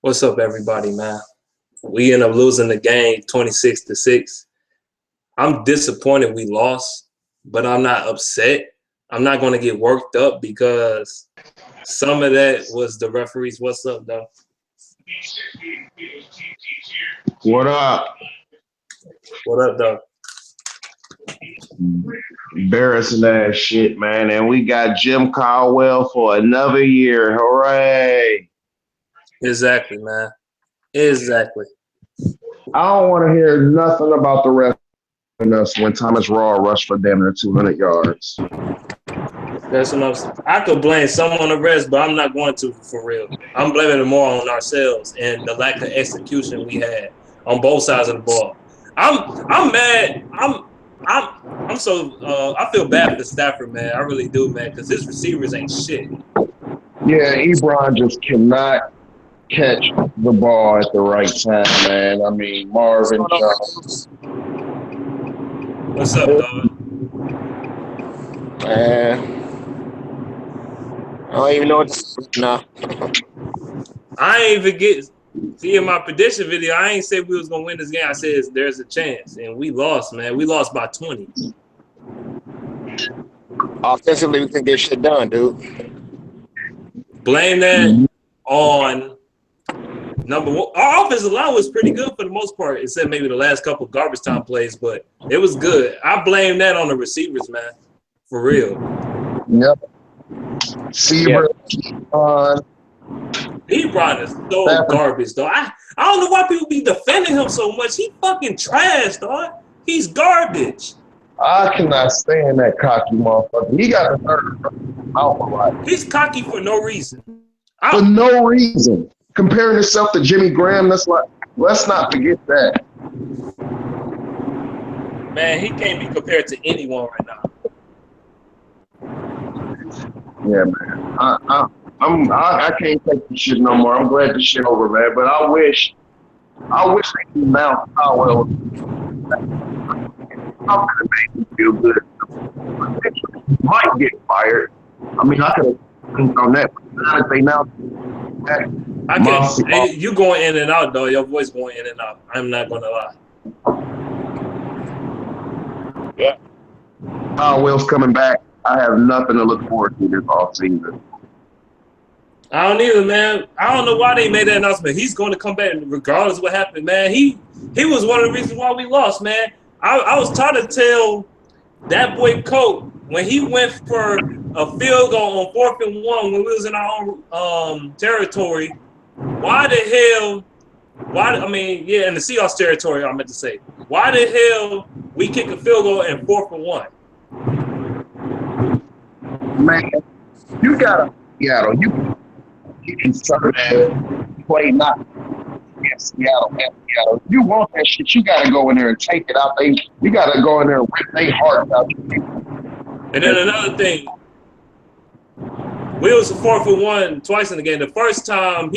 What's up, everybody, man? We end up losing the game 26-6. I'm disappointed we lost, but I'm not upset. I'm not going to get worked up because some of that was the referees. What's up, though? What up? What up, though? Embarrassing ass shit, man. And we got Jim Caldwell for another year. Hooray. Exactly, man. Exactly. I don't want to hear nothing about the rest of us when Thomas Raw rushed for damn near 200 yards. That's enough. I could blame some on the rest, but I'm not going to for real. I'm blaming it more on ourselves and the lack of execution we had on both sides of the ball. I'm mad. I'm so I feel bad for Stafford, man. I really do, man, because his receivers ain't shit. Yeah, Ebron just cannot catch the ball at the right time, man. I mean, Marvin Jones. What's up, dog? Man, I don't even know what to say now. I ain't even get see in my prediction video. I ain't said we was gonna win this game. I said there's a chance, and we lost, man. We lost by 20. Offensively, we can get shit done, dude. Blame that on number one. Our offensive line was pretty good for the most part, except maybe the last couple of garbage time plays, but it was good. I blame that on the receivers, man. For real. Yep. Seaver, Ebron is so garbage, though. I don't know why people be defending him so much. He fucking trash, dog. He's garbage. I cannot stand that cocky motherfucker. He got the nerve out a lot. He's cocky for no reason. For no reason. Comparing himself to Jimmy Graham, that's like, let's not forget that. Man, he can't be compared to anyone right now. Yeah, man. I can't take this shit no more. I'm glad this shit over, man. But I wish they could mount Caldwell. I'm gonna make me feel good. Might get fired. I mean, I could have think on that. But if they now, I can't. Hey, you going in and out, though. Your voice going in and out. I'm not gonna lie. Yeah. Caldwell's coming back. I have nothing to look forward to this offseason. I don't either, man. I don't know why they made that announcement. He's going to come back regardless of what happened, man. He was one of the reasons why we lost, man. I was trying to tell that boy Colt when he went for a field goal on 4th and 1 when we was in our own territory. Why the hell? In the Seahawks territory, I meant to say. Why the hell we kick a field goal in 4th and 1? Man, you gotta Seattle. You can serve that play not against Seattle. You want that shit, you gotta go in there and take it out. You gotta go in there and rip their heart out. And then another thing, we was 4th and 1 twice in the game. The first time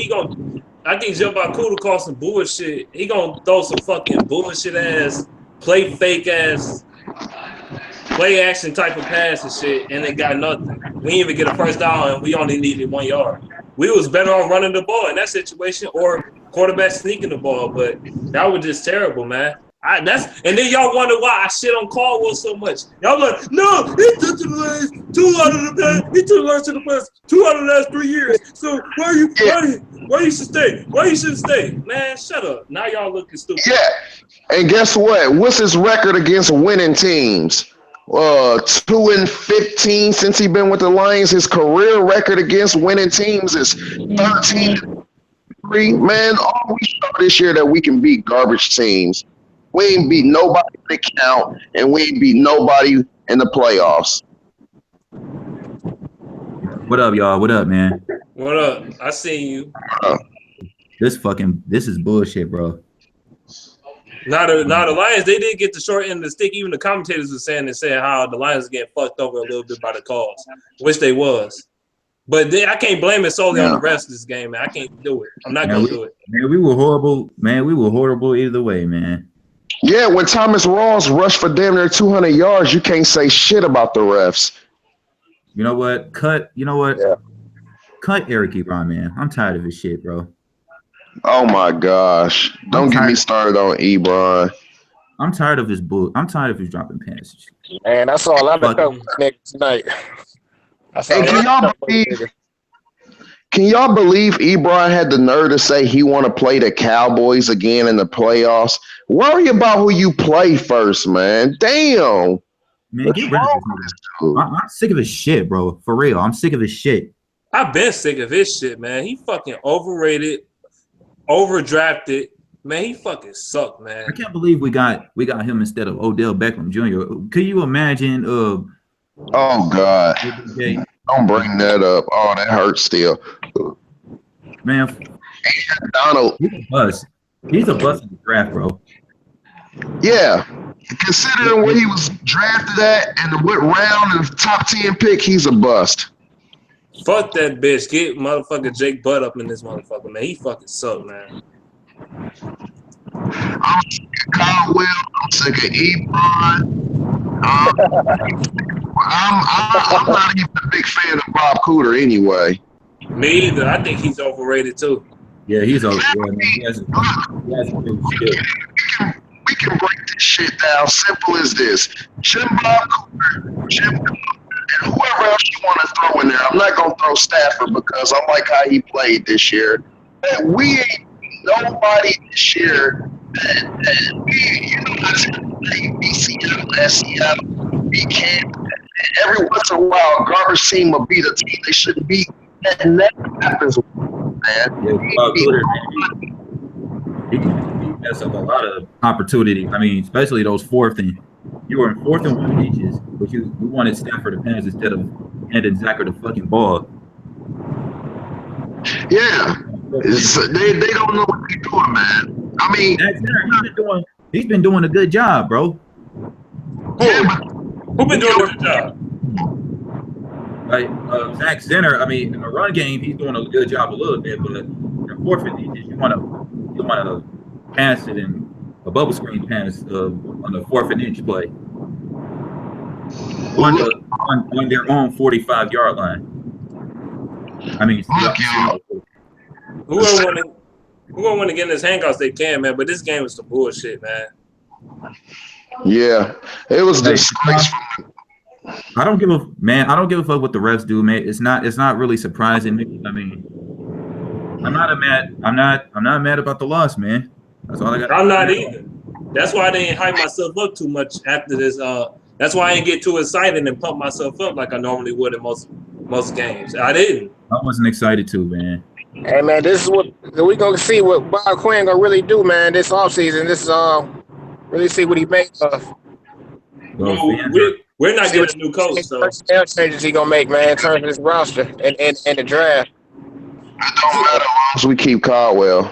I think Joe Bakuda called some bullshit. He gonna throw some fucking bullshit ass, play fake ass, play action type of pass and shit, and they got nothing. We didn't even get a first down, and we only needed 1 yard. We was better off running the ball in that situation or quarterback sneaking the ball, but that was just terrible, man. And then y'all wonder why I shit on Caldwell so much. Y'all like, no, he took to the last 2 out of the past. He took the last to the past 2 out of the last 3 years. So why you should stay? Why you shouldn't stay? Man, shut up. Now y'all looking stupid. Yeah, and guess what? What's his record against winning teams? 2-15 since he been with the Lions. His career record against winning teams is 13-3. Man, all we saw this year that we can beat garbage teams. We ain't beat nobody in the count, and we ain't beat nobody in the playoffs. What up, y'all? What up, man? What up? I seen you. This is bullshit, bro. Now the Lions, they did get the short end of the stick. Even the commentators were saying how the Lions are getting fucked over a little bit by the calls, which they was. But I can't blame it solely on the rest of this game, man. I can't do it. I'm not going to do it. Man, we were horrible. Man, we were horrible either way, man. Yeah, when Thomas Rawls rushed for damn near 200 yards, you can't say shit about the refs. You know what? Yeah. Cut Eric Ebron, man. I'm tired of his shit, bro. Oh my gosh! Don't get me started on Ebron. I'm tired of his bull. I'm tired of his dropping passes. Man, I saw a lot of Fuck. cover niggas tonight. I saw And a lot of cover niggas. can y'all believe Ebron had the nerve to say he want to play the Cowboys again in the playoffs? Worry about who you play first, man. Damn. Man, What's get rid of wrong this with nigga. this dude? I'm sick of his shit, bro. For real, I'm sick of his shit. I've been sick of his shit, man. He fucking overrated, overdrafted. Man, he fucking sucked, man. I can't believe we got him instead of Odell Beckham Jr. Could you imagine? Oh God. OBJ? Don't bring that up. Oh, that hurts still. Man, Donald. he's a bust. He's a bust in the draft, bro. Yeah. Considering where he was drafted at and what round and top 10 pick, he's a bust. Fuck that bitch. Get motherfucker Jake Butt up in this motherfucker, man. He fucking sucked, man. I'm sick of Caldwell. I'm sick of Ebron. I'm not even a big fan of Bob Cooter anyway. Me either. I think he's overrated too. Yeah, he's over. Yeah, man. He has a big skill. We can break this shit down. Simple as this. Jim Bob Cooter, Jim and whoever else you want to throw in there. I'm not going to throw Stafford because I like how he played this year. And we ain't nobody this year that we, you know, BCL, SEL, we can't. Every once in a while, a garbage team will beat a team they shouldn't beat. That never happens, man. Yeah, Bob Cooter, man, he messed up a lot of opportunity. I mean, especially those you were in 4th and 1 inches, but you wanted Stafford to pass instead of handing Zachary the fucking ball. Yeah, they don't know what they're doing, man. I mean, he's been doing a good job, bro. Yeah, but Who been doing a good job? Like Zach Zenner, I mean, in the run game, he's doing a good job a little bit, but in 4th and inches, you want to pass it in a bubble screen pass on the 4th and inch play on their own 45-yard line. I mean, Whoever want to get in his handcuffs, they can, man. But this game was some bullshit, man. Yeah, it was disgraceful. I don't give a fuck what the refs do, man. It's not really surprising. I mean, I'm not mad about the loss, man. That's all I got. I'm not either. That's why I didn't hype myself up too much after this. That's why I didn't get too excited and pump myself up like I normally would in most games. I didn't. I wasn't excited too, man. Hey man, this is what we gonna see what Bob Quinn gonna really do, man. This offseason, this really see what he made of. We're not getting a new coach, so personnel changes he gonna make, man, in terms of this roster and the draft. It don't matter as long as we keep Caldwell.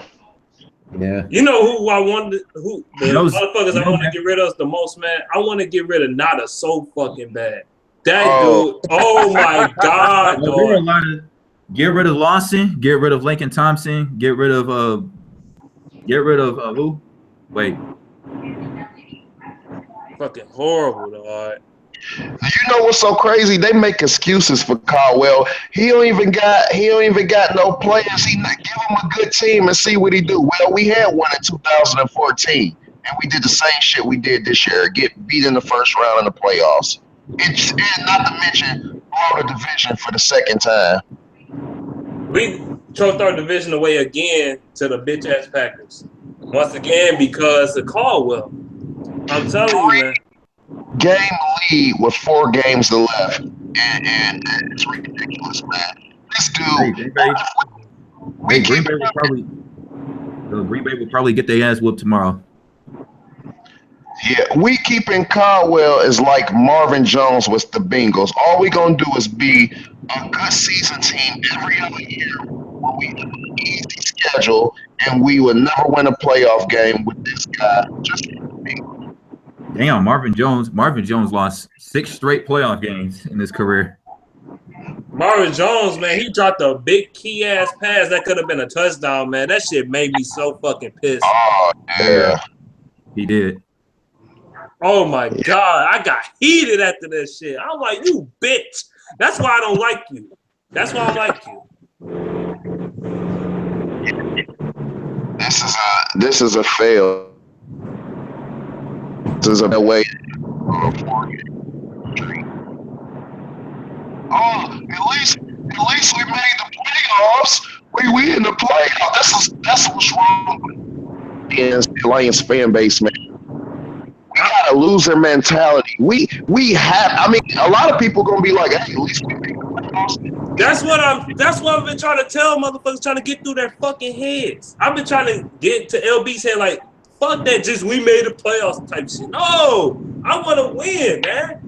Yeah. You know who I wanted? Who the motherfuckers I want to get rid of the most, man? I want to get rid of Nada so fucking bad. That dude. Oh my god, dog. Get rid of Lawson. Get rid of Lincoln Thompson. Get rid of who? Wait. Fucking horrible, dog. You know what's so crazy? They make excuses for Caldwell. He don't even got no players. Give him a good team and see what he do. Well, we had one in 2014, and we did the same shit we did this year. Get beat in the first round in the playoffs. And not to mention blow the division for the second time. We choked our division away again to the bitch ass Packers. Once again because of Caldwell. I'm telling you, man. Game lead with 4 games left, and it's ridiculous, man. This dude, Green Bay will probably get their ass whooped tomorrow. Yeah, we keeping Caldwell is like Marvin Jones with the Bengals. All we gonna do is be a good season team every other year where we have an easy schedule, and we will never win a playoff game with this guy. Just damn, Marvin Jones lost 6 straight playoff games in his career. Marvin Jones, man, he dropped a big key ass pass that could have been a touchdown, man. That shit made me so fucking pissed. Oh yeah, he did. Oh my god, I got heated after that shit. I'm like, you bitch. That's why I don't like you. That's why I like you. This is a fail. This is a way. Oh, at least we made the playoffs. We in the playoffs. That's what's wrong with the Lions fan base, man. We got a loser mentality. We have. I mean, a lot of people gonna be like, "Hey, at least we made the playoffs." That's what I've been trying to tell motherfuckers, trying to get through their fucking heads. I've been trying to get to LB's head, like, fuck that, just we made the playoffs type shit. No, I want to win, man.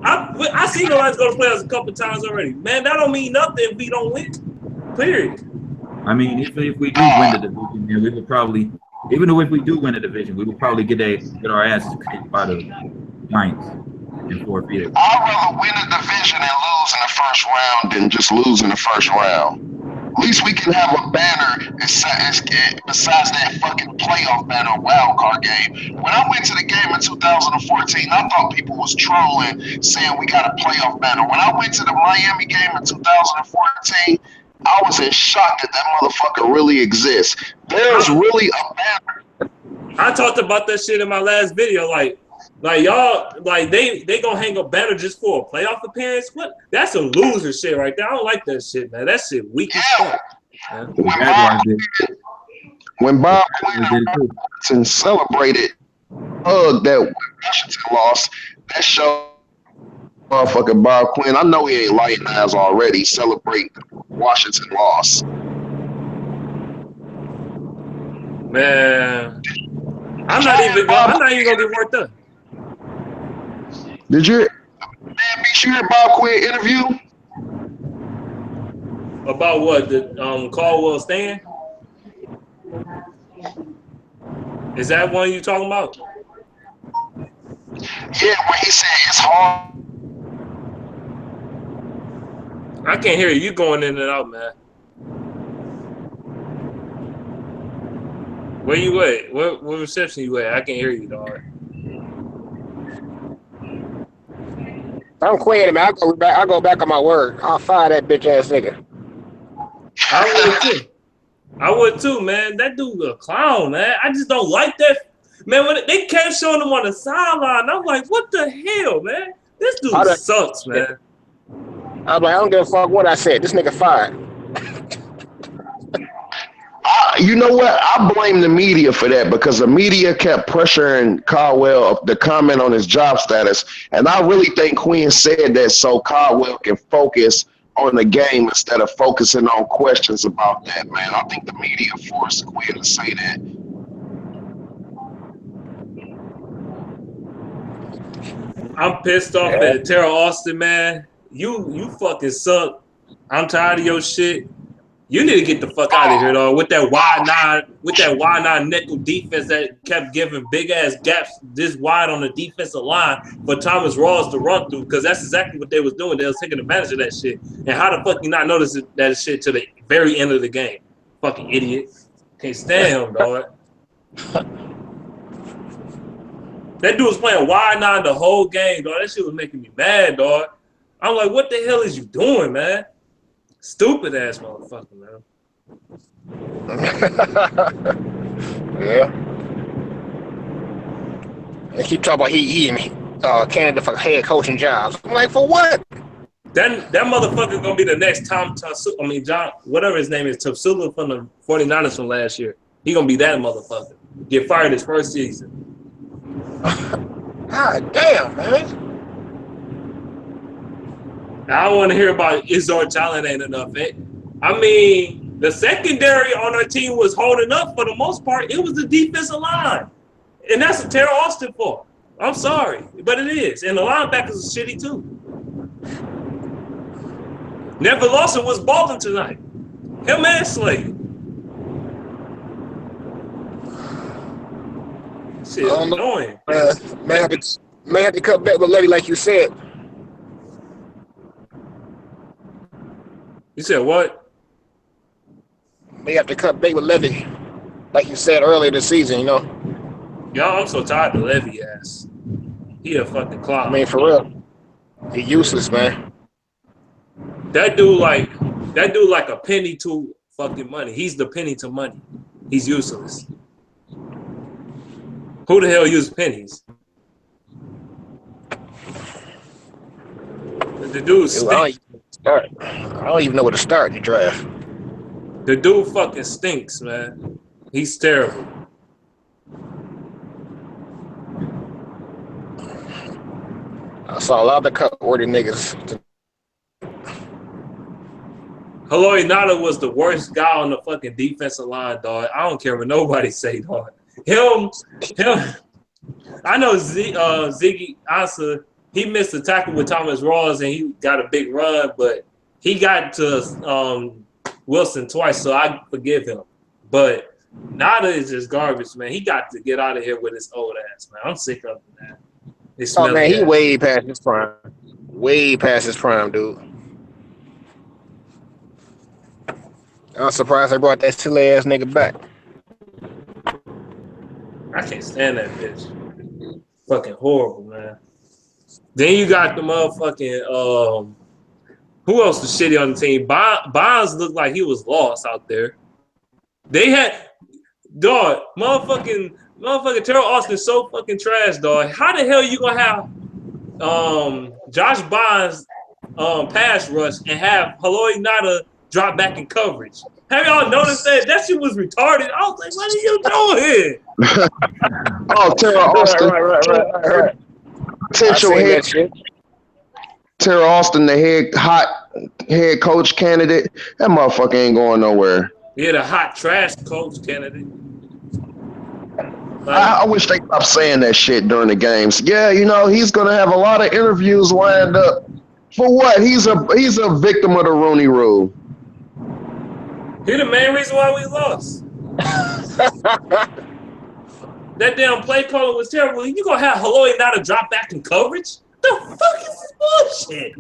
I seen the Lions go to playoffs a couple times already, man. That don't mean nothing if we don't win. Period. I mean, even if we do win the division, then we would probably, even though if we do win the division, we would probably get our asses kicked by the Giants and forfeit. I'd rather win a division and lose in the first round than just lose in the first round. At least we can have a banner besides that fucking playoff banner wild card game. When I went to the game in 2014, I thought people was trolling, saying we got a playoff banner. When I went to the Miami game in 2014, I was in shock that motherfucker really exists. There's really a banner. I talked about that shit in my last video, like y'all, like they gonna hang a banner just for a playoff appearance? What? That's some loser shit right there. I don't like that shit, man. That shit weak as fuck. When Bob Quinn celebrated that Washington lost, that show motherfucking Bob Quinn. I know he ain't lighting eyes already celebrating Washington loss. Man, I'm not even gonna get worked up. Did you hear Bob Quinn interview? About what? The Caldwell stand? Is that one you talking about? Yeah, where he said it's hard. I can't hear you going in and out, man. Where you at? What reception you at? I can't hear you, dog. I'm quitting, man. I go back on my word. I'll fire that bitch ass nigga. I would too, man. That dude a clown, man. I just don't like that. Man, when they kept showing him on the sideline, I'm like, what the hell, man? This dude sucks, man. I'm like, I don't give a fuck what I said. This nigga fired. You know what? I blame the media for that because the media kept pressuring Caldwell to comment on his job status. And I really think Quinn said that so Caldwell can focus on the game instead of focusing on questions about that, man. I think the media forced Quinn to say that. I'm pissed off at Terrell Austin, man. You fucking suck. I'm tired of your shit. You need to get the fuck out of here, though. With that wide nine nickel defense that kept giving big ass gaps this wide on the defensive line for Thomas Rawls to run through, because that's exactly what they was doing. They was taking advantage of that shit. And how the fuck you not notice that shit to the very end of the game? Fucking idiot. Can't stand him, dog. That dude was playing wide nine the whole game, dog. That shit was making me mad, dog. I'm like, what the hell is you doing, man? Stupid ass motherfucker, man. Yeah. They keep talking about he candidate for head coaching jobs. I'm like, for what? That motherfucker gonna be the next John, whatever his name is, Tafsula from the 49ers from last year. He gonna be that motherfucker. Get fired his first season. God damn, man. I don't want to hear about Izzard talent ain't enough. I mean, the secondary on our team was holding up for the most part. It was the defensive line. And that's a Terrell Austin fault. I'm sorry, but it is. And the linebackers are shitty too. Neville Lawson was balling tonight. Him and Slade. Shit, annoying. May have to cut back with Levy like you said. You said what? May have to cut bait with Levy, like you said earlier this season, you know. Y'all, I'm so tired of Levy ass. He a fucking clown. I mean, for real. He useless, man. That dude like a penny to fucking money. He's the penny to money. He's useless. Who the hell uses pennies? The dude stinks. I don't even know where to start in the draft. The dude fucking stinks, man. He's terrible. I saw a lot of the cut-worthy niggas. Haloi Nada was the worst guy on the fucking defensive line, dog. I don't care what nobody say, dog. Him. I know Ziggy Ansah, he missed a tackle with Thomas Rawls and he got a big run, but he got to Wilson twice, so I forgive him. But Nada is just garbage, man. He got to get out of here with his old ass, man. I'm sick of that. Oh, man, he way past his prime. Way past his prime, dude. I'm surprised they brought that silly ass nigga back. I can't stand that bitch. Fucking horrible, man. Then you got the motherfucking who else was shitty on the team? Bonds looked like he was lost out there. They had dog, motherfucking Terrell Austin so fucking trash, dog. How the hell you gonna have Josh Bonds pass rush and have Haloi Nada drop back in coverage? Have y'all noticed that? That shit was retarded. I was like, what are you doing? Oh, Terrell Austin. Right. Potential head. Terrell Austin, the hot head coach candidate. That motherfucker ain't going nowhere. Yeah, the hot trash coach candidate. I wish they stopped saying that shit during the games. Yeah, you know, he's going to have a lot of interviews lined up. For what? He's a victim of the Rooney Rule. He the main reason why we lost. That damn play caller was terrible. You gonna have Haloi Nada drop back in coverage? The fuck is this bullshit?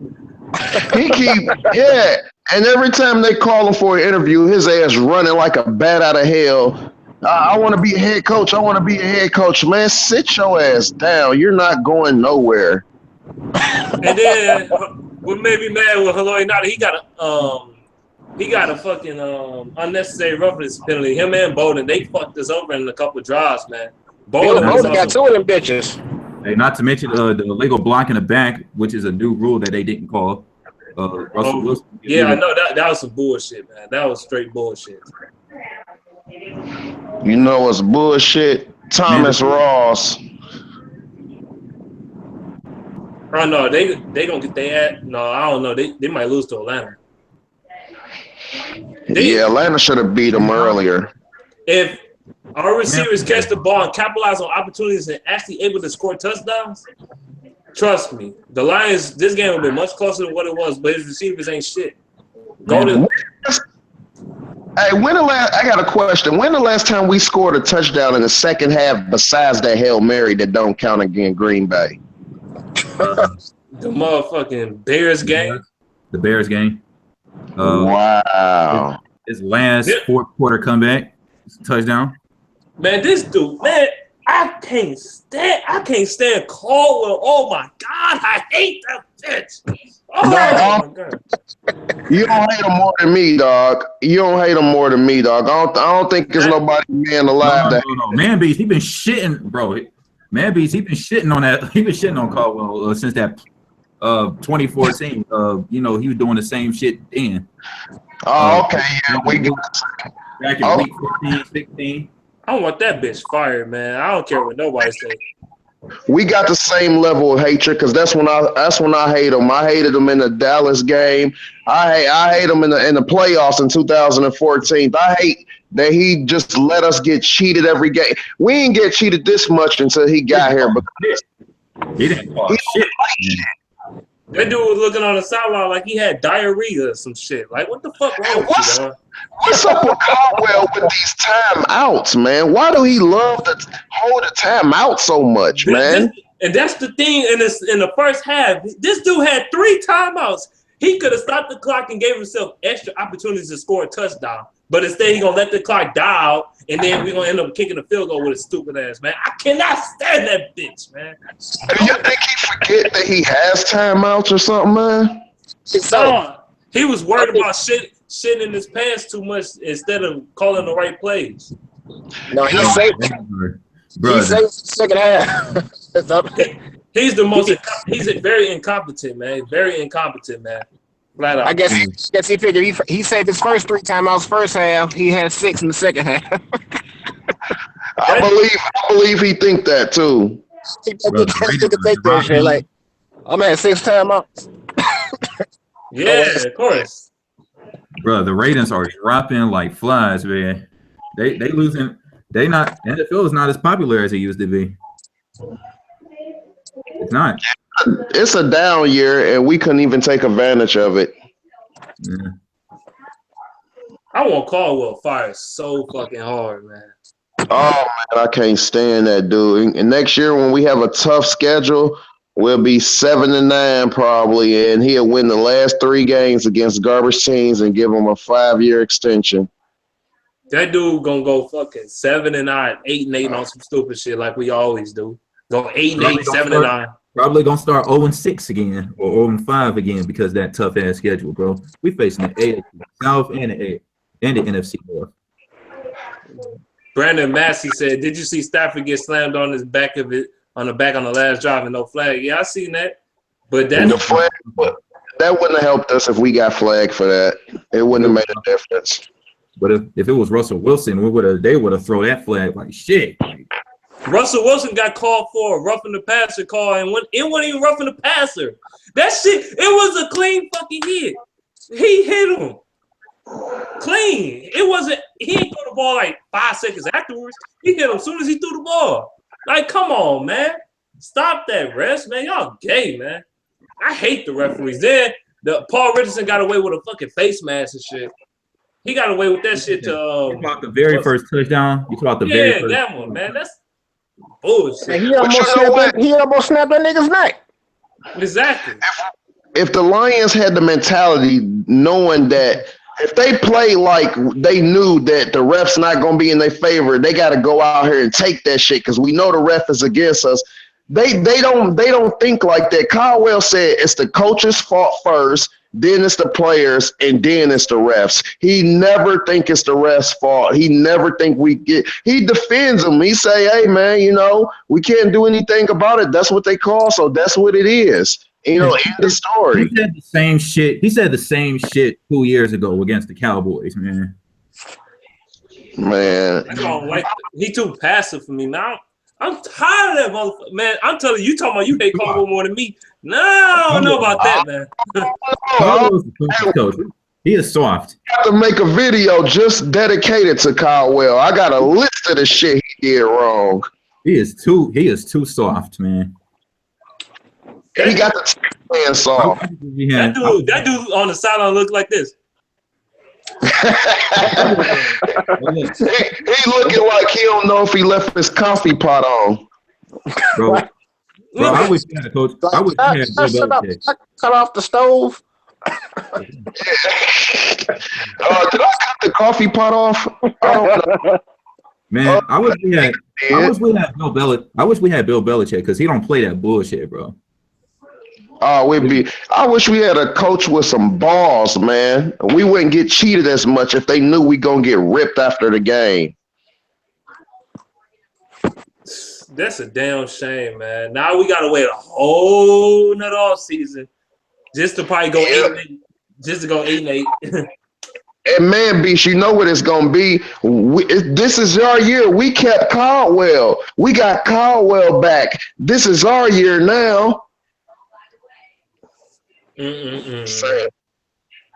And every time they call him for an interview, his ass running like a bat out of hell. I want to be a head coach. I want to be a head coach. Man, sit your ass down. You're not going nowhere. And then what made me mad with Haloi Nada, he got a fucking unnecessary roughness penalty. Him and Bowden, they fucked us over in a couple of drives, man. Bowden got two of them bitches. Hey, not to mention the illegal block in the back, which is a new rule that they didn't call. Russell Wilson. Yeah, I know that was some bullshit, man. That was straight bullshit. You know what's bullshit? Thomas Ross. Oh no, they gonna get their ass. No, I don't know. They might lose to Atlanta. Atlanta should have beat them earlier. If our receivers catch the ball and capitalize on opportunities and actually able to score touchdowns, trust me, the Lions, this game will be much closer than what it was, but his receivers ain't shit. Hey, I got a question. When the last time we scored a touchdown in the second half besides that Hail Mary that don't count against Green Bay? The motherfucking Bears game. The Bears game. Wow. His last fourth quarter comeback, touchdown. Man, this dude, man, I can't stand Caldwell. Oh my God, I hate that bitch. Oh my God. You don't hate him more than me, dog. I don't think there's nobody man alive that. No. Man Beast, he been shitting, bro. Man Beast, he been shitting on that. He been shitting on Caldwell since that 2014. He was doing the same shit then. Oh, okay. Yeah, we got back in week 15, 16. I want that bitch fired, man. I don't care what nobody says. We got the same level of hatred because that's when I hate him. I hated him in the Dallas game. I hate him in the playoffs in 2014. I hate that he just let us get cheated every game. We didn't get cheated this much until he got here because he didn't call shit. That dude was looking on the sideline like he had diarrhea or some shit. Like, what the fuck wrong with you, dog? What's up with Caldwell with these timeouts, man? Why do he love to hold a timeout so much, man? And that's the thing in the first half. This dude had 3 timeouts. He could have stopped the clock and gave himself extra opportunities to score a touchdown. But instead, he's going to let the clock die out, and then we're going to end up kicking a field goal with a stupid ass, man. I cannot stand that bitch, man. Do you think he forget that he has timeouts or something, man? No, he was worried about shit in his pants too much instead of calling the right plays. No, he saved. He saved the second half. He's the most. He's very incompetent, man. Very incompetent, man. Flat out. I guess he figured he saved his first 3 timeouts first half. He had 6 in the second half. I believe he think that too. He could take that shit. Like, I'm at 6 timeouts. Yeah, of course. Bro, the ratings are dropping like flies, man. They losing. They not. NFL is not as popular as it used to be. It's not. It's a down year, and we couldn't even take advantage of it. Yeah. I want Caldwell fired so fucking hard, man. Oh man, I can't stand that dude. And next year when we have a tough schedule, we'll be 7-9 probably, and he'll win the last 3 games against garbage teams and give them a 5-year extension. That dude gonna go fucking 7-9, 8-8 on some stupid shit like we always do. Go 8-8, 7-9. Probably gonna start 0-6 again or 0-5 again because that tough ass schedule, bro. We facing the AFC South and the NFC North. Brandon Massey said, "Did you see Stafford get slammed on his back of it on the last drive and no flag?" Yeah, I seen that. But that wouldn't have helped us if we got flagged for that. It wouldn't have made a difference. But if it was Russell Wilson, they would have thrown that flag like shit. Russell Wilson got called for a roughing the passer call, and it wasn't even roughing the passer. That shit, it was a clean fucking hit. He hit him clean. It wasn't. He didn't throw the ball like 5 seconds afterwards. He hit him as soon as he threw the ball. Like, come on, man, stop that, refs, man. Y'all gay, man. I hate the referees. Then Paul Richardson got away with a fucking face mask and shit. He got away with that shit to. You about the very first touchdown? You about the very first? That one, man. That's bullshit. He almost snapped that nigga's neck. Exactly. If the Lions had the mentality knowing that if they play like they knew that the ref's not going to be in their favor, they got to go out here and take that shit because we know the ref is against us. They don't think like that. Caldwell said it's the coach's fault first, then it's the players, and then it's the refs. He never think it's the refs' fault. He never think he defends them. He say, hey, man, we can't do anything about it. That's what they call, so that's what it is. End the story. He said the same shit. He said the same shit 2 years ago against the Cowboys, man. Man. I don't like he too passive for me, man. I'm tired of that motherfucker, man. I'm telling you, talking about you hate Caldwell more than me. No, I don't know about that, man. He is soft. I have to make a video just dedicated to Caldwell. I got a list of the shit he did wrong. He is too soft, man. He got the man soft. That dude on the sideline look like this. he looking like he don't know if he left his coffee pot on. Bro, I wish you had a coach. I wish you had Bill Belichick. Cut off the stove. Did I cut the coffee pot off? I don't know. Man, I wish we had Bill Belichick because he don't play that bullshit, bro. I wish we had a coach with some balls, man. We wouldn't get cheated as much if they knew we gonna get ripped after the game. That's a damn shame, man. Now we gotta wait a whole nother off season just to probably go 8-8. Just to go 8-8. And man, Beast, you know what it's gonna be. This is our year. We kept Caldwell. We got Caldwell back. This is our year now.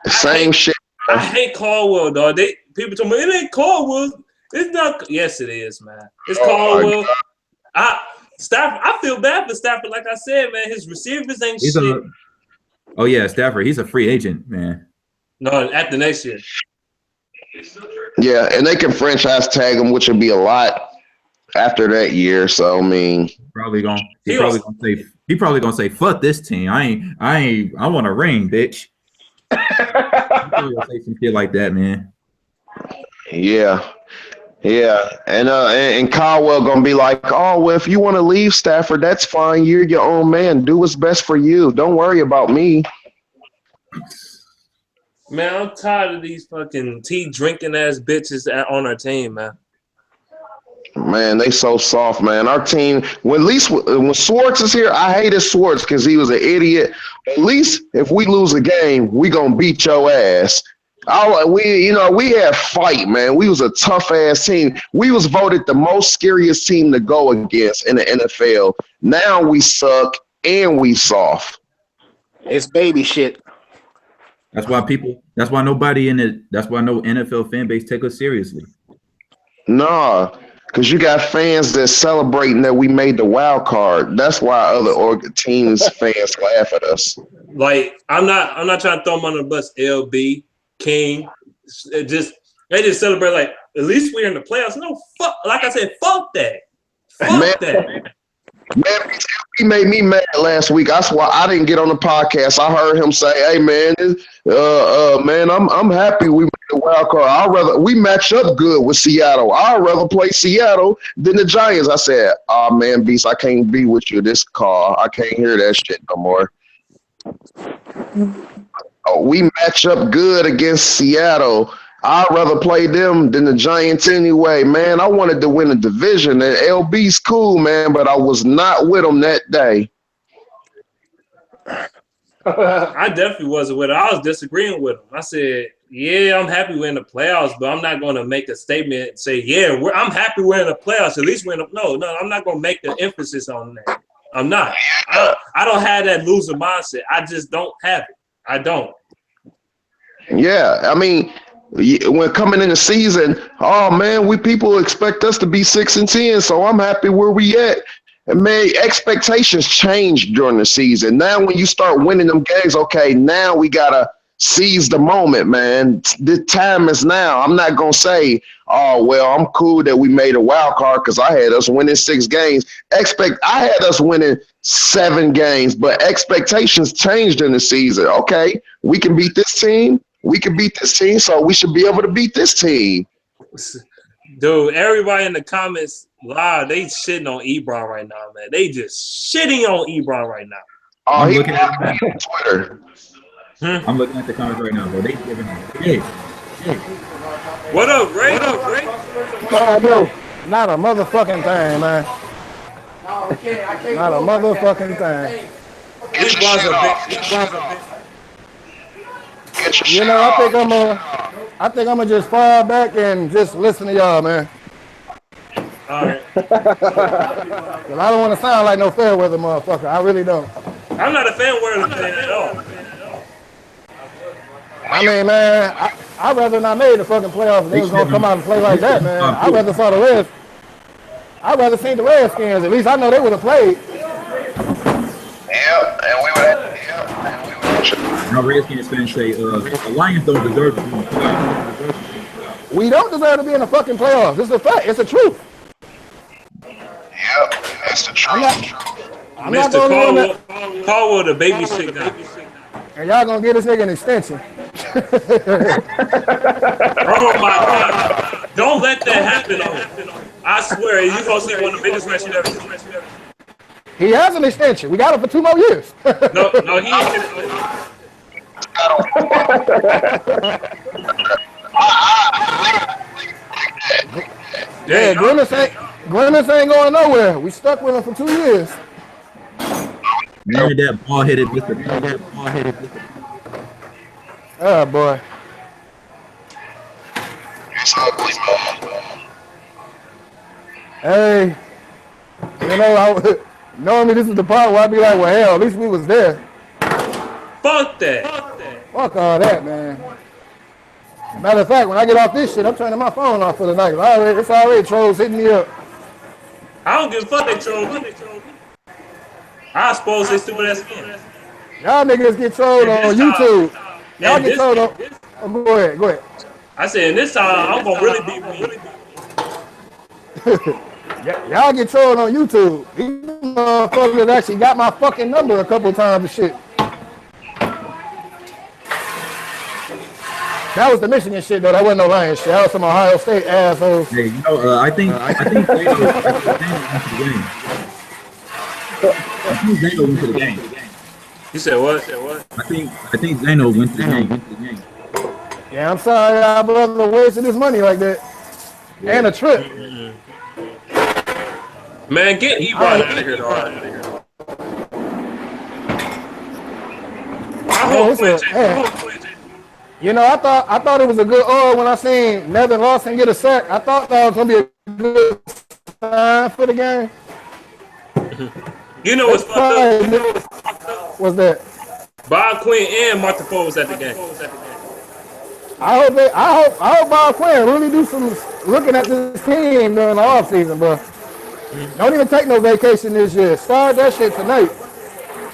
Same shit. I hate Caldwell, dog. People tell me it ain't Caldwell. It's not. Yes, it is, man. It's Caldwell. Stafford. I feel bad for Stafford. Like I said, man, his receivers ain't shit. Oh yeah, Stafford. He's a free agent, man. No, after next year. Yeah, and they can franchise tag him, which would be a lot after that year. So I mean, He probably gonna say, "Fuck this team. I want a ring, bitch." He's probably gonna say some shit like that, man. Yeah, and Caldwell gonna be like, "Oh, well, if you want to leave Stafford, that's fine. You're your own man. Do what's best for you. Don't worry about me." Man, I'm tired of these fucking tea drinking ass bitches on our team, man. Man, they so soft, man. Our team, when Swartz is here, I hated Swartz because he was an idiot. At least if we lose a game, we gonna beat your ass. We had fight, man. We was a tough ass team. We was voted the most scariest team to go against in the NFL. Now we suck and we soft. It's baby shit. That's why nobody that's why no NFL fan base take us seriously. Nah, because you got fans that celebrating that we made the wild card. That's why other teams fans laugh at us. Like I'm not trying to throw them under the bus. LB King, they just celebrate like at least we're in the playoffs. No, fuck. Like I said, fuck that. Fuck that. Man, he made me mad last week. That's why I didn't get on the podcast. I heard him say, "Hey, man, man, I'm happy we made the wild card. We match up good with Seattle. I'd rather play Seattle than the Giants." I said, "Oh man, Beast, I can't be with you this call. I can't hear that shit no more." We match up good against Seattle. I'd rather play them than the Giants anyway, man. I wanted to win the division, and LB's cool, man, but I was not with him that day. I definitely wasn't with him. I was disagreeing with him. I said, yeah, I'm happy we're in the playoffs, but I'm not going to make a statement and say, yeah, I'm happy we're in the playoffs. At least we're in the – no, I'm not going to make the emphasis on that. I'm not. I don't have that loser mindset. I just don't have it. I don't. Yeah, I mean – when coming in the season, oh man, people expect us to be 6-10, so I'm happy where we at. And man, expectations change during the season. Now, when you start winning them games, okay, now we gotta seize the moment, man. The time is now. I'm not gonna say, oh well, I'm cool that we made a wild card because I had us winning 6 games. I had us winning 7 games, but expectations changed in the season. Okay, we can beat this team. We can beat this team, so we should be able to beat this team. Dude, everybody in the comments live, they shitting on Ebron right now, man. They just shitting on Ebron right now. Oh, I'm looking at Twitter. I'm looking at the comments right now, bro. They giving him. What up, Ray? Oh, no, not a motherfucking thing, man. Not a motherfucking thing. You know, I think I'm gonna just fall back and just listen to y'all, man. All right. Cause I don't want to sound like no fair weather motherfucker. I really don't. I'm not a fan weather fan at all. I mean, man, I'd rather not made the fucking playoffs. They was gonna come out and play like that, man. I'd rather saw the Reds. I'd rather seen the Redskins. At least I know they would have played. Yeah, and we would have. Now Redskins fans say the Lions don't deserve to be in the playoffs. We don't deserve to be in the fucking playoffs. It's a fact. It's the truth. Yep, that's the truth. I'm not going to Caldwell, the baby shit guy. And y'all gonna get this nigga an extension. Oh my God! Don't let that happen. I swear, you gonna see one of the biggest matches ever seen. He has an extension. We got him for 2 more years. No, he ain't. Yeah, Grimace ain't going nowhere. We stuck with him for 2 years. Man, that ball headed Mr. Oh boy. It's ugly, man. Hey, you know, normally this is the part where I'd be like, well, hell, at least we was there. Fuck that. Fuck all that, man. Matter of fact, when I get off this shit, I'm turning my phone off for the night. It's already trolls hitting me up. I don't give a fuck they troll me. I suppose they stupid ass again. Y'all niggas get trolled on YouTube. Y'all get trolled on. Oh, go ahead. I said, this time I'm gonna really be Y'all get trolled on YouTube. These motherfuckers actually got my fucking number a couple times and shit. That was the Michigan shit, though. That wasn't no Lions shit. That was some Ohio State assholes. Hey, you know, I think Zano went to the game. You said what? I think Zano went to the game. Yeah, I'm sorry, y'all brother wasted his money like that. Yeah. And a trip. Man, get Ebron out of here, dog. I hope Quinn. You know, I thought it was a good when I seen Nevin Lawson get a sack. I thought that was gonna be a good sign for the game. You know what's fucked up? What's that? Bob Quinn and Martha Ford was at the game. I hope Bob Quinn really do some looking at this team during the offseason, bro. Don't even take no vacation this year. Start that shit tonight.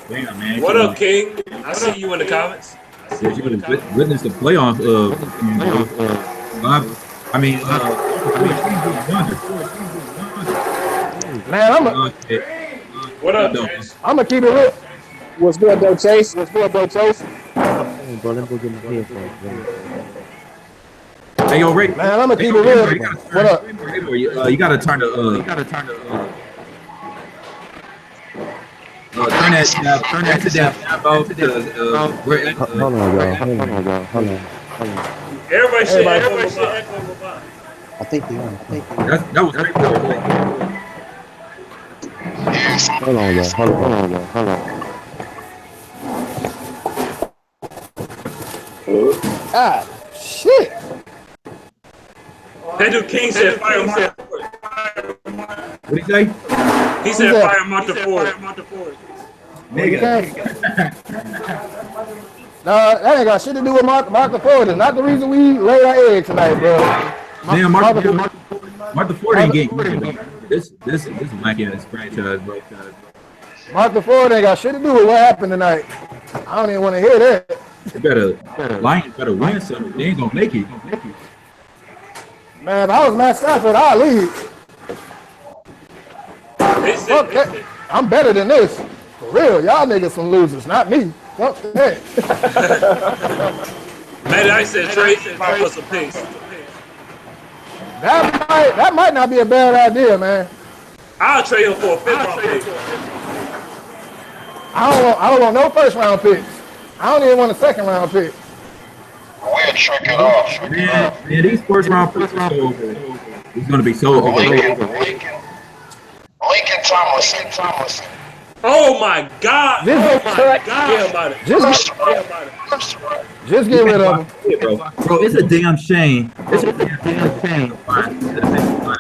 Damn, man. What up, King? I see you in the comments. You witness the playoff man, what up, Chase? I'm gonna keep it real. What's good, though, Chase? What's good, bro, Chase? Hey, yo, Ray. Man, I'm gonna keep it real. What up? You gotta turn the turn that to that about Hold on. Everybody should echo. I think they are. that was great. Hold on. Ah, shit. That dude King said fire Martha Ford. What did he say? He said fire Martha Ford. Nigga. Nah, that ain't got shit to do with Martha Ford. It's not the reason we laid our egg tonight, bro. Damn, Martha Ford ain't getting this is Mike in his franchise, bro. Martha Ford ain't got shit to do with what happened tonight. I don't even want to hear that. Lions better win something. They ain't gonna make it. Man, if I was Matt Stafford, I'd leave. Fuck that. I'm better than this. For real, y'all niggas some losers, not me. Fuck that. Man, I said trade for some picks. That might not be a bad idea, man. I'll trade him for a 5th-round pick. I don't want no first-round picks. I don't even want a second-round pick. We'll trick it off. Man, these first-round picks are so it's gonna be so overrated. Lincoln Thomas. Oh my God! Just get rid of him. Bro, it's a damn shame.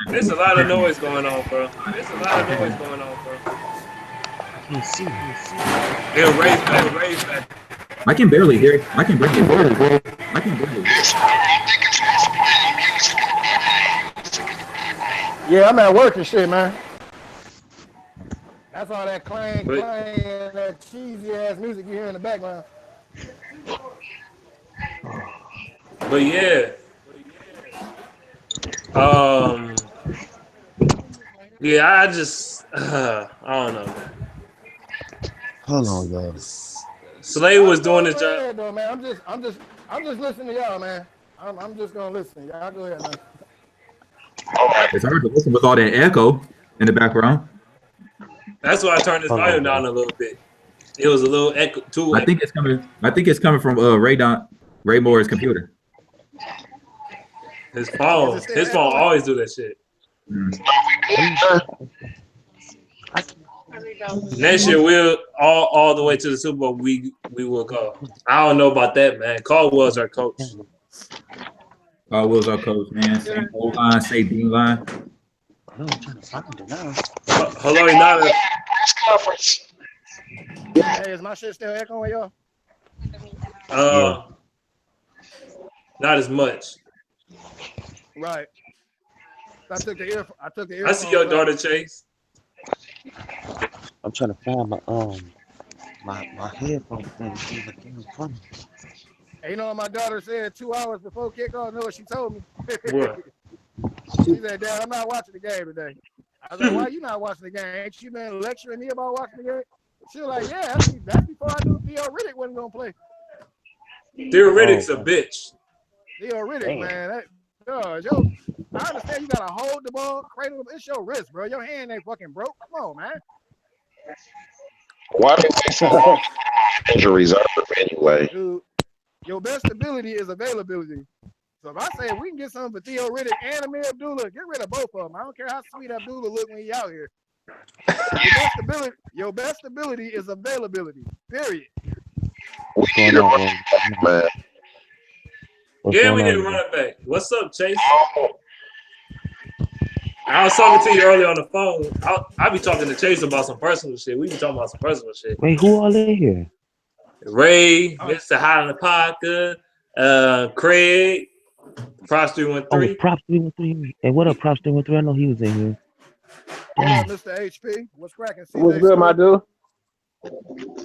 There's a lot of noise going on, bro. They'll raise back. I can barely hear it. I can barely hear it. Yeah, I'm at work and shit, man. That's all that clang, and that cheesy ass music you hear in the background. But yeah. Yeah, I don't know, man. Hold on, guys. Slade was doing his job. Though, man. I'm just listening to y'all, man. I'm just gonna listen. Y'all go ahead, man. It's hard to listen with all that echo in the background. That's why I turned his volume down a little bit. It was a little echo too. I think it's coming from Ray Moore's computer. His phone always do that shit. Next year we'll all the way to the Super Bowl. We will go. I don't know about that, man. Caldwell's our coach. Caldwell's our coach, man. Same O line, same D line. I'm trying to find it now. Hello, not a press conference. Hey, is my shit still echoing, y'all? Not as much. Right. I took the ear. I see your daughter, Chase. I'm trying to find my headphone thing. Hey, you know what my daughter said 2 hours before kickoff? You know what she told me? What? She said, Dad, I'm not watching the game today. I was like, why you not watching the game? Ain't you been lecturing me about watching the game? She was like, yeah, that's before I knew Theo Riddick wasn't going to play. Theo Riddick's a bitch. Theo Riddick, man. I understand you got to hold the ball, cradle. It's your wrist, bro. Your hand ain't fucking broke. Come on, man. Why do they so injury reserve anyway? Dude, your best ability is availability. So if I say we can get something for Theo Riddick and Amir Abdullah, get rid of both of them. I don't care how sweet Abdullah look when he out here. Your best ability is availability. Period. We need a running back, man. Yeah, we need a running back. What's up, Chase? I was talking to you earlier on the phone. I'll be talking to Chase about some personal shit. We be talking about some personal shit. Wait, who all in here? Ray, Mr. Highland Parker, Craig, Props 313. Oh, Props 313. Hey, what up, Props 313? I know he was in here. What up, Mr. HP? What's cracking? What's good, my dude?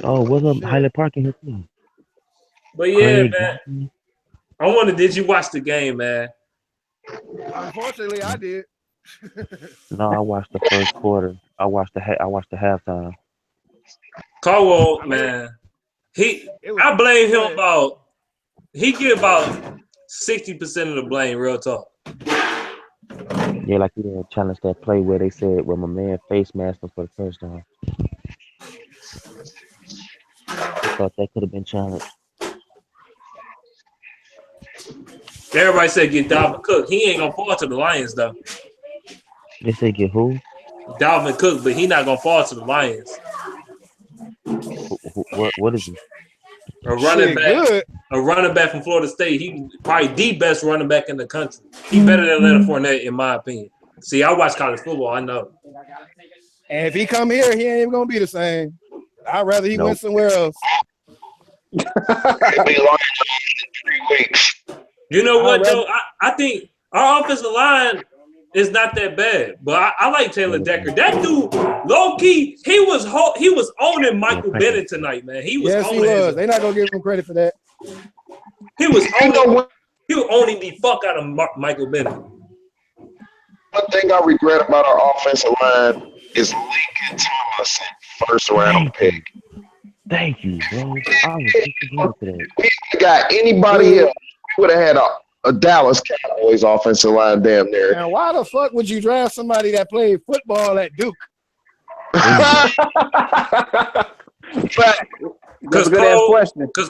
Oh, what's up, Shit. Highland Park in here too? But yeah, Craig, man. I wonder, did you watch the game, man? Unfortunately, I did. No, I watched the first quarter. I watched the halftime. Caldwell, man, I blame him about. He get about 60% of the blame. Real talk. Yeah, like he didn't challenge that play where they said when my man face masked him for the touchdown. I thought that could have been challenged. Everybody said get Dalvin Cook. He ain't gonna fall to the Lions though. They say get who? Dalvin Cook, but he not gonna fall to the Lions. What is he? A running back. A running back from Florida State. He probably the best running back in the country. He better than Leonard Fournette, in my opinion. See, I watch college football. I know. And if he come here, he ain't even gonna be the same. I'd rather he went somewhere else. It'll be long in 3 weeks. You know what, though? I think our offensive line is not that bad, but I like Taylor Decker. That dude, low key, he was owning Michael Bennett tonight, man. He was owning. He was. They're not gonna give him credit for that. He was owning the fuck out of Michael Bennett. One thing I regret about our offensive line is Lincoln Thomas, first round pick. Thank you, bro. I was just agreeing to that. We got anybody else, we would have had a Dallas Cowboys offensive line damn near. And why the fuck would you draft somebody that played football at Duke? Because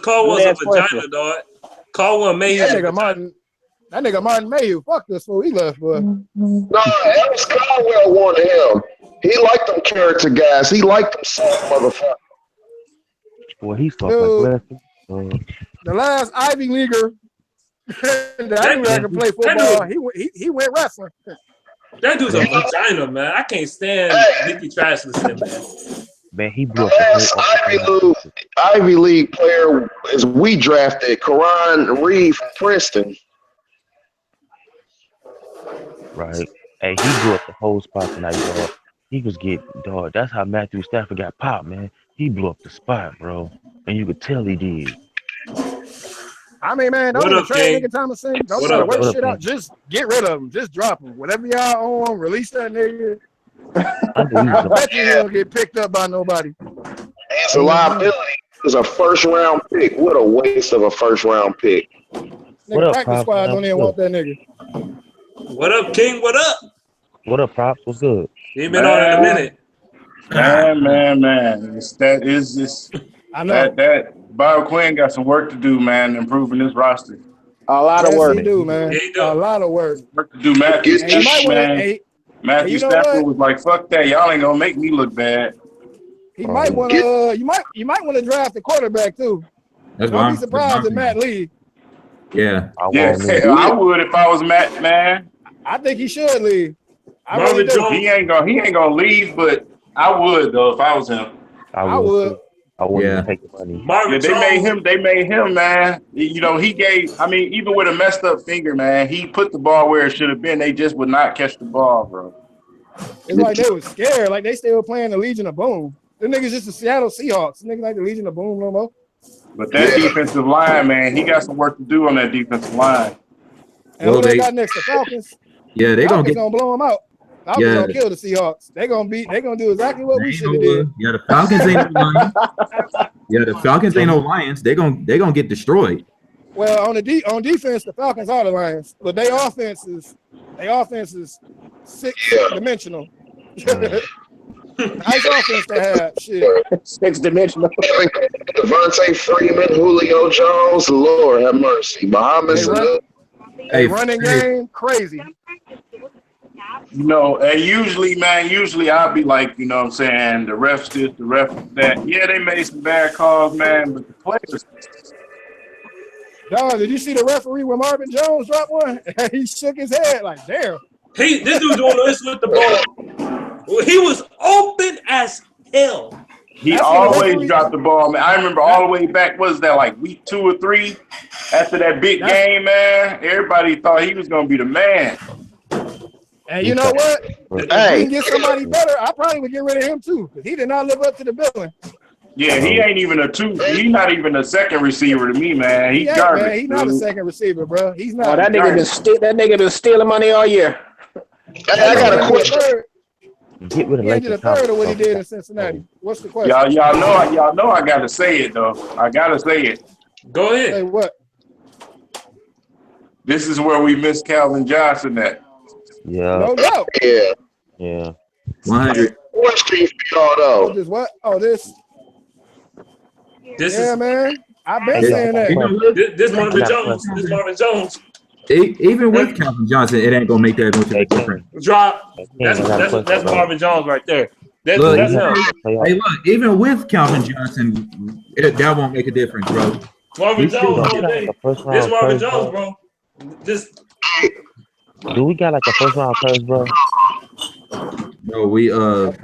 Cole was a vagina, dog. Caldwell Mayhew. That nigga Martin Mayhew. Fuck this fool. He left, boy. No, Ellis Caldwell wanted him. He liked them character guys. He liked them soft motherfuckers. Boy, he's talking like the last Ivy Leaguer that can play football, he went wrestling. That dude's a vagina, man. I can't stand Nicky Trash listening, man. Man, he blew up the whole Ivy League player is we drafted Karan Reed from Princeton. Right. Hey, he blew up the whole spot tonight, dog. He was getting, dog. That's how Matthew Stafford got popped, man. He blew up the spot, bro. And you could tell he did. I mean, man, don't even trade nigga Thomason. Don't try to work shit out. Just get rid of him. Just drop him. Whatever y'all own, release that nigga. I bet you he'll get picked up by nobody. It's a liability. It's a first round pick. What a waste of a first round pick. Nigga, practice squad don't even want that nigga. What up, King? What up? What up, Props? What's good? He been on in a minute. Man. I know that Bob Quinn got some work to do, man, improving this roster. A lot of work. He do, man. A lot of work. Work to do. Matthew Stafford was like, "Fuck that, y'all ain't gonna make me look bad." He might want to. You might want to draft a quarterback too. Don't be surprised if Matt Lee. Yeah, I would if I was Matt, man. I think he should leave. He ain't gonna leave, but I would though if I was him. I would. I wouldn't take the money. They made him, man. You know, even with a messed up finger, man, he put the ball where it should have been. They just would not catch the ball, bro. It's like they was scared, like they still playing the Legion of Boom. The niggas just the Seattle Seahawks. The niggas like the Legion of Boom no more. But that defensive line, man, he got some work to do on that defensive line. And who they got next? The Falcons? Yeah, they're gonna blow them out. Falcons gonna kill the Seahawks. They're gonna do exactly what we should have did. Yeah, the Falcons ain't no Lions. Yeah, the Falcons ain't no Lions. They're gonna get destroyed. Well, on defense, the Falcons are the Lions, but their offense is six-dimensional. Nice offense to have. Shit. 6-dimensional. Devontae Freeman, Julio Jones, Lord have mercy. Muhammad. Running game, crazy. You know, and usually I'll be like, you know what I'm saying, the refs this, the refs that. Yeah, they made some bad calls, man, but the players. Dog, did you see the referee when Marvin Jones dropped one? He shook his head like, damn. This dude doing this with the ball. Well, he was open as hell. He always dropped the ball, man. I remember all the way back, was that like week 2 or 3? After that big game, man, everybody thought he was going to be the man. And you know what? If we can get somebody better, I probably would get rid of him too, because he did not live up to the billing. Yeah, he ain't even a 2. He's not even a second receiver to me, man. He's garbage. Man, he's not a second receiver, bro. He's not. Oh, that nigga been stealing money all year. I got a question. Get rid of he did a third of what he did in Cincinnati. What's the question? Y'all know I gotta say it though. I gotta say it. Go ahead. Say what? This is where we miss Calvin Johnson at. Yeah. No doubt. Yeah. 100. What street feed all though? This what? Oh, this. Yeah, man. I've been saying that. This Marvin Jones. This Marvin Jones. Even with Calvin Johnson, it ain't gonna make that much of a difference. Drop. That's Marvin Jones right there. That's him. Hey, look. Even with Calvin Johnson, that won't make a difference, bro. Marvin Jones all day. This Marvin Jones, bro. Do we got like a first round curse, bro? Bro, we got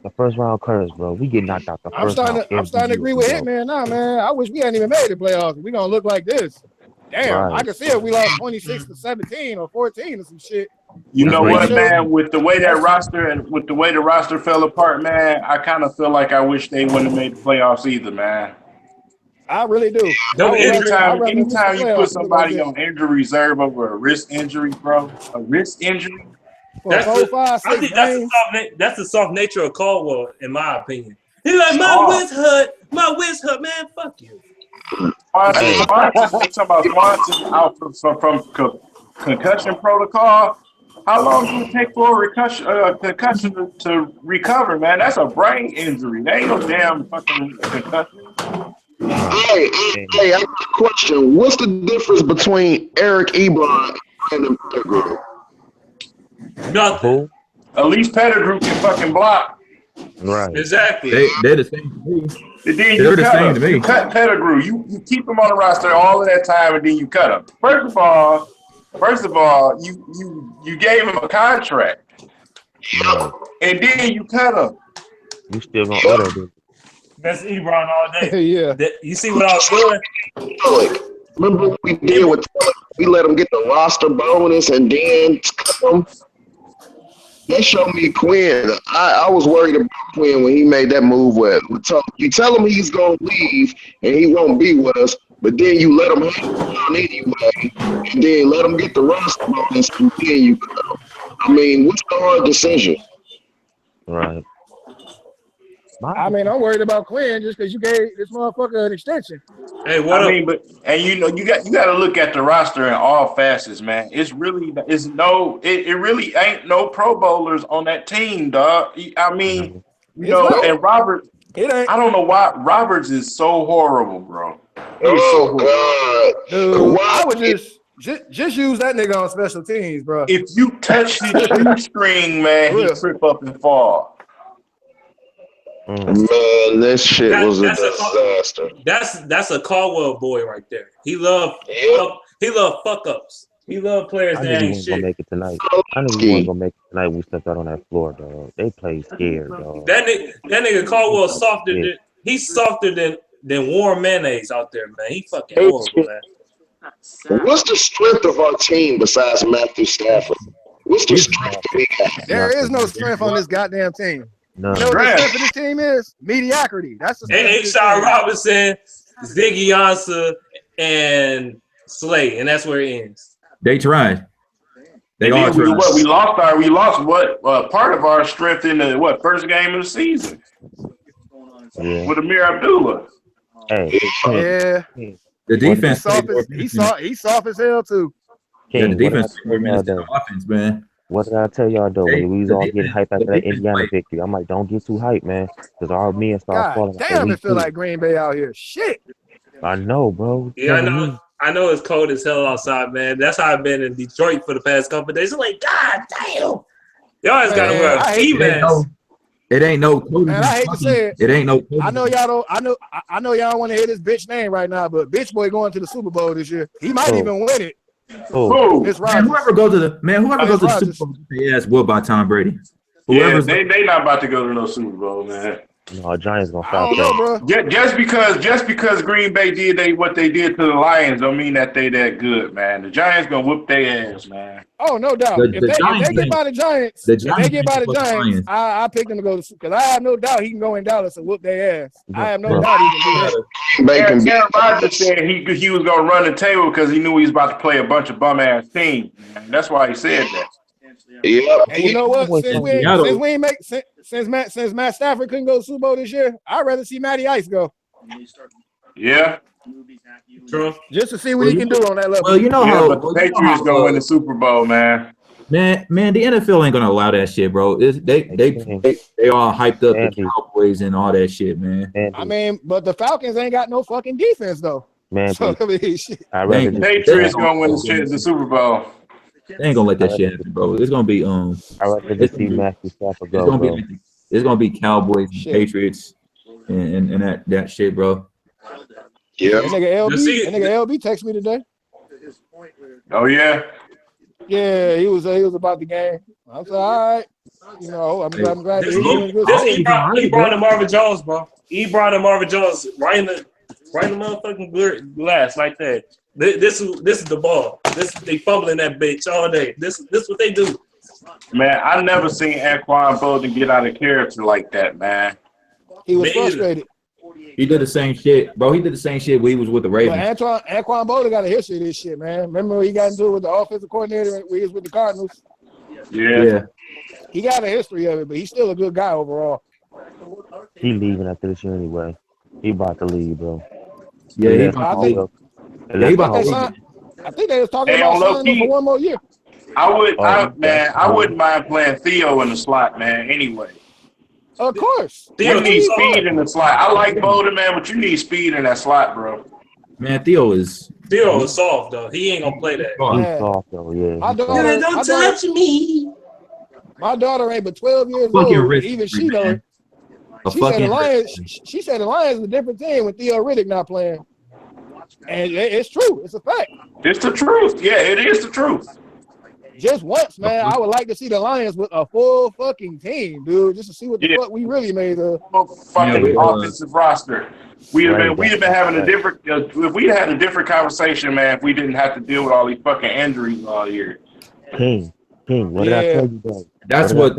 the first round curse, bro. We get knocked out the first round. I'm starting to agree with Hitman now, man. I wish we hadn't even made the playoffs. We gonna look like this. Damn, I can see if we lost 26-17 or 14 or some shit. You know what, man? With the way that roster and with the way the roster fell apart, man, I kind of feel like I wish they wouldn't have made the playoffs either, man. I really do. Anytime you put somebody on injury reserve over a wrist injury, bro, a wrist injury. I think that's the soft nature of Caldwell, in my opinion. He's like, my wrist hurt, man. Fuck you. Talking about Swanson out from concussion protocol. How long does it take for a concussion to recover, man? That's a brain injury. That ain't no damn fucking concussion. Hey, I have a question. What's the difference between Eric Ebron and Pettigrew? Nothing. At least Pettigrew can fucking block. Right. Exactly. They're the same to me. And then They're the same to me. You cut Pettigrew. You keep him on the roster all of that time, and then you cut him. First of all, you gave him a contract, and then you cut him. You still gonna order this? That's Ebron all day. Yeah. You see what I was doing? Remember what we did with we let him get the roster bonus and then cut him? That showed me Quinn. I was worried about Quinn when he made that move with you tell him he's going to leave and he won't be with us, but then you let him hang around anyway, and then let him get the roster bonus, and then you cut him. I mean, what's the hard decision? Right. I mean, I'm worried about Quinn just because you gave this motherfucker an extension. Hey, you got to look at the roster in all facets, man. It really ain't no Pro Bowlers on that team, dog. I mean, and Robert. I don't know why Roberts is so horrible, bro. God, dude! I would just use that nigga on special teams, bro. If you touch his shoestring, man, he trip up and fall. Man, this shit was a disaster. That's a Caldwell boy right there. He love fuck ups. He love players that ain't shit. Gonna make it tonight. I knew we weren't gonna make it tonight. We stepped out on that floor, dog. They played scared, dog. That nigga Caldwell he's softer than warm mayonnaise out there, man. He fucking horrible, man. What's the strength of our team besides Matthew Stafford? What's the strength we got? There is no strength on this goddamn team. No. You know what the strength of this team is? Mediocrity. That's the strength. And Sean Robinson, Ziggy Ansah, and Slay, and that's where it ends. They tried. They all tried. We lost part of our strength in the first game of the season with Amir Abdullah. Hey, yeah. The defense. He's soft as hell too. Yeah, the defense offense, man. What did I tell y'all though? When we was all getting hyped after that Indiana victory, I'm like, don't get too hyped, man, because our men start falling. Damn, it feel like Green Bay out here. Shit. I know, bro. Yeah, I know. I know it's cold as hell outside, man. That's how I've been in Detroit for the past couple of days. I'm like, God damn. Y'all just got to wear a ski mask. It ain't no. Man, I hate to say it. It ain't no. I know y'all don't. I know y'all don't want to hear this bitch name right now, but bitch boy going to the Super Bowl this year. He might even win it. It's man, whoever goes to the Super Bowl, they ass whooped by Tom Brady. Yeah, they not about to go to no Super Bowl, man. No, Giants gonna stop that. Bro. Just because Green Bay did what they did to the Lions don't mean that they that good, man. The Giants gonna whoop their ass, man. Oh, no doubt. If they get by the Giants, I pick them to go to because I have no doubt he can go in Dallas and whoop their ass. I have no doubt he can do that. Aaron Rodgers said he was gonna run the table because he knew he was about to play a bunch of bum ass teams. That's why he said that. Yeah. And you know what? Since Matt Stafford couldn't go to Super Bowl this year, I'd rather see Matty Ice go. Yeah. True. Just to see what he can do on that level. Well, you know but the Patriots gonna win the Super Bowl, man. Man, the NFL ain't gonna allow that shit, bro. They all hyped up the Cowboys and all that shit, man. I mean, but the Falcons ain't got no fucking defense though. Man, so, I mean, shit. The Patriots gonna win the Super Bowl. They ain't gonna let that shit happen, bro. It's gonna be I rather see Matthew Stafford go, it's gonna be Cowboys, and Patriots, and that shit, bro. Yeah. That nigga LB texted me today. Oh yeah. Yeah, he was about the game. I said, all right. You know, I'm glad he's doing good. He brought in Marvin Jones, bro. He brought in Marvin Jones right in the motherfucking glass like that. This is the ball. They fumbling that bitch all day. This what they do. Man, I never seen Anquan Bolden get out of character like that, man. He was frustrated. He did the same shit, bro. He did the same shit when he was with the Ravens. But Anquan Bolden got a history of this shit, man. Remember when he got into it with the offensive coordinator when he was with the Cardinals? Yeah. He got a history of it, but he's still a good guy overall. He leaving after this year anyway. He about to leave, bro. Yeah, I think they was talking about signing him for one more year. I wouldn't mind playing Theo in the slot, man. Anyway, of course, Theo needs speed in the slot. I like Bolden, man, but you need speed in that slot, bro. Man, Theo is soft though. He ain't gonna play that. He's soft though, yeah. Don't touch me. My daughter ain't but 12 years old. Even she knows. She said the Lions is a different team with Theo Riddick not playing. And it's true. It's a fact. It's the truth. Yeah, it is the truth. Just once, man, I would like to see the Lions with a full fucking team, dude, just to see what the fuck we really made of. Fucking offensive roster. We'd have been having a different. If we had a different conversation, man, if we didn't have to deal with all these fucking injuries all year. King, what did I tell you, though? That's what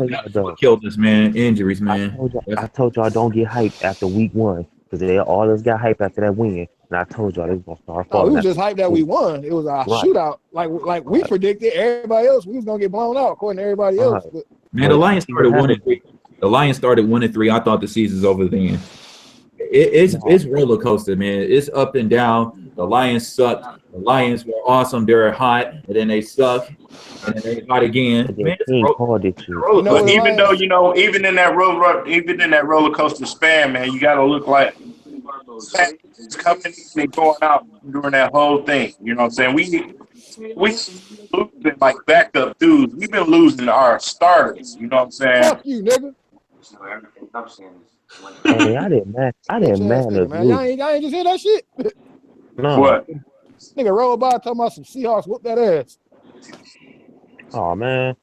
killed us, man. Injuries, man. I told y'all don't get hyped after week 1 because they all just got hyped after that win. And I told y'all they was gonna start falling. We was just hyped that we won. It was a shootout, like we predicted. Everybody else, we was gonna get blown out according to everybody else. Man, the Lions started 1-3. The Lions started 1-3. I thought the season's over then. It's roller coaster, man. It's up and down. The Lions sucked. The Lions were awesome. They were hot, and then they suck, and then they hot again. Man, but even though, even in that roller coaster span, man, you gotta look like it's coming and going out during that whole thing. You know what I'm saying? We losing like backup dudes. We've been losing our starters. You know what I'm saying? Fuck you, nigga. Hey, I didn't man y'all ain't just hear that shit. No. What? Nigga roll by talking about some Seahawks whoop that ass. Oh man,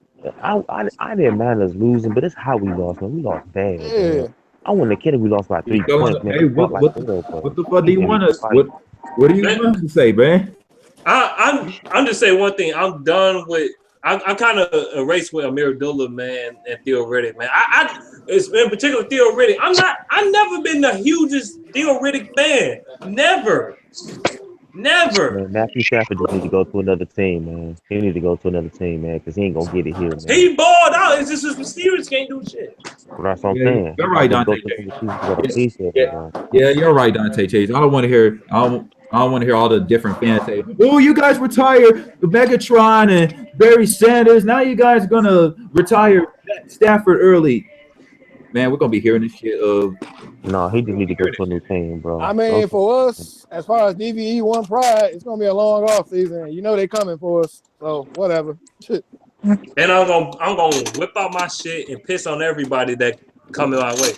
I didn't mind us losing, but it's how we lost, man. We lost bad. Yeah. Man. I wouldn't have kidded we lost by 3 points. Hey, what the fuck do you want us? What do you want to say, man? I'm just saying one thing. I'm done with. I kind of erased with Amir Abdullah, man, and Theo Riddick, man. It's in particular Theo Riddick. I've never been the hugest Theo Riddick fan. Never. Man, Matthew Stafford just need to go to another team, man. He need to go to another team, man, because he ain't gonna get it here, man. He balled out. It's just his receivers can't do shit. That's what I'm saying. You're right, Dante. Yeah, you're right, Dante Chase. I don't want to hear. I don't want to hear all the different fans say, "Oh, you guys retired Megatron and Barry Sanders. Now you guys are gonna retire Stafford early." man, we're gonna be hearing this shit of. No, he just need to go to a new team, bro. I mean, for us, as far as DVE one pride, it's gonna be a long off season. You know they coming for us, so whatever. And I'm gonna whip out my shit and piss on everybody that coming my way.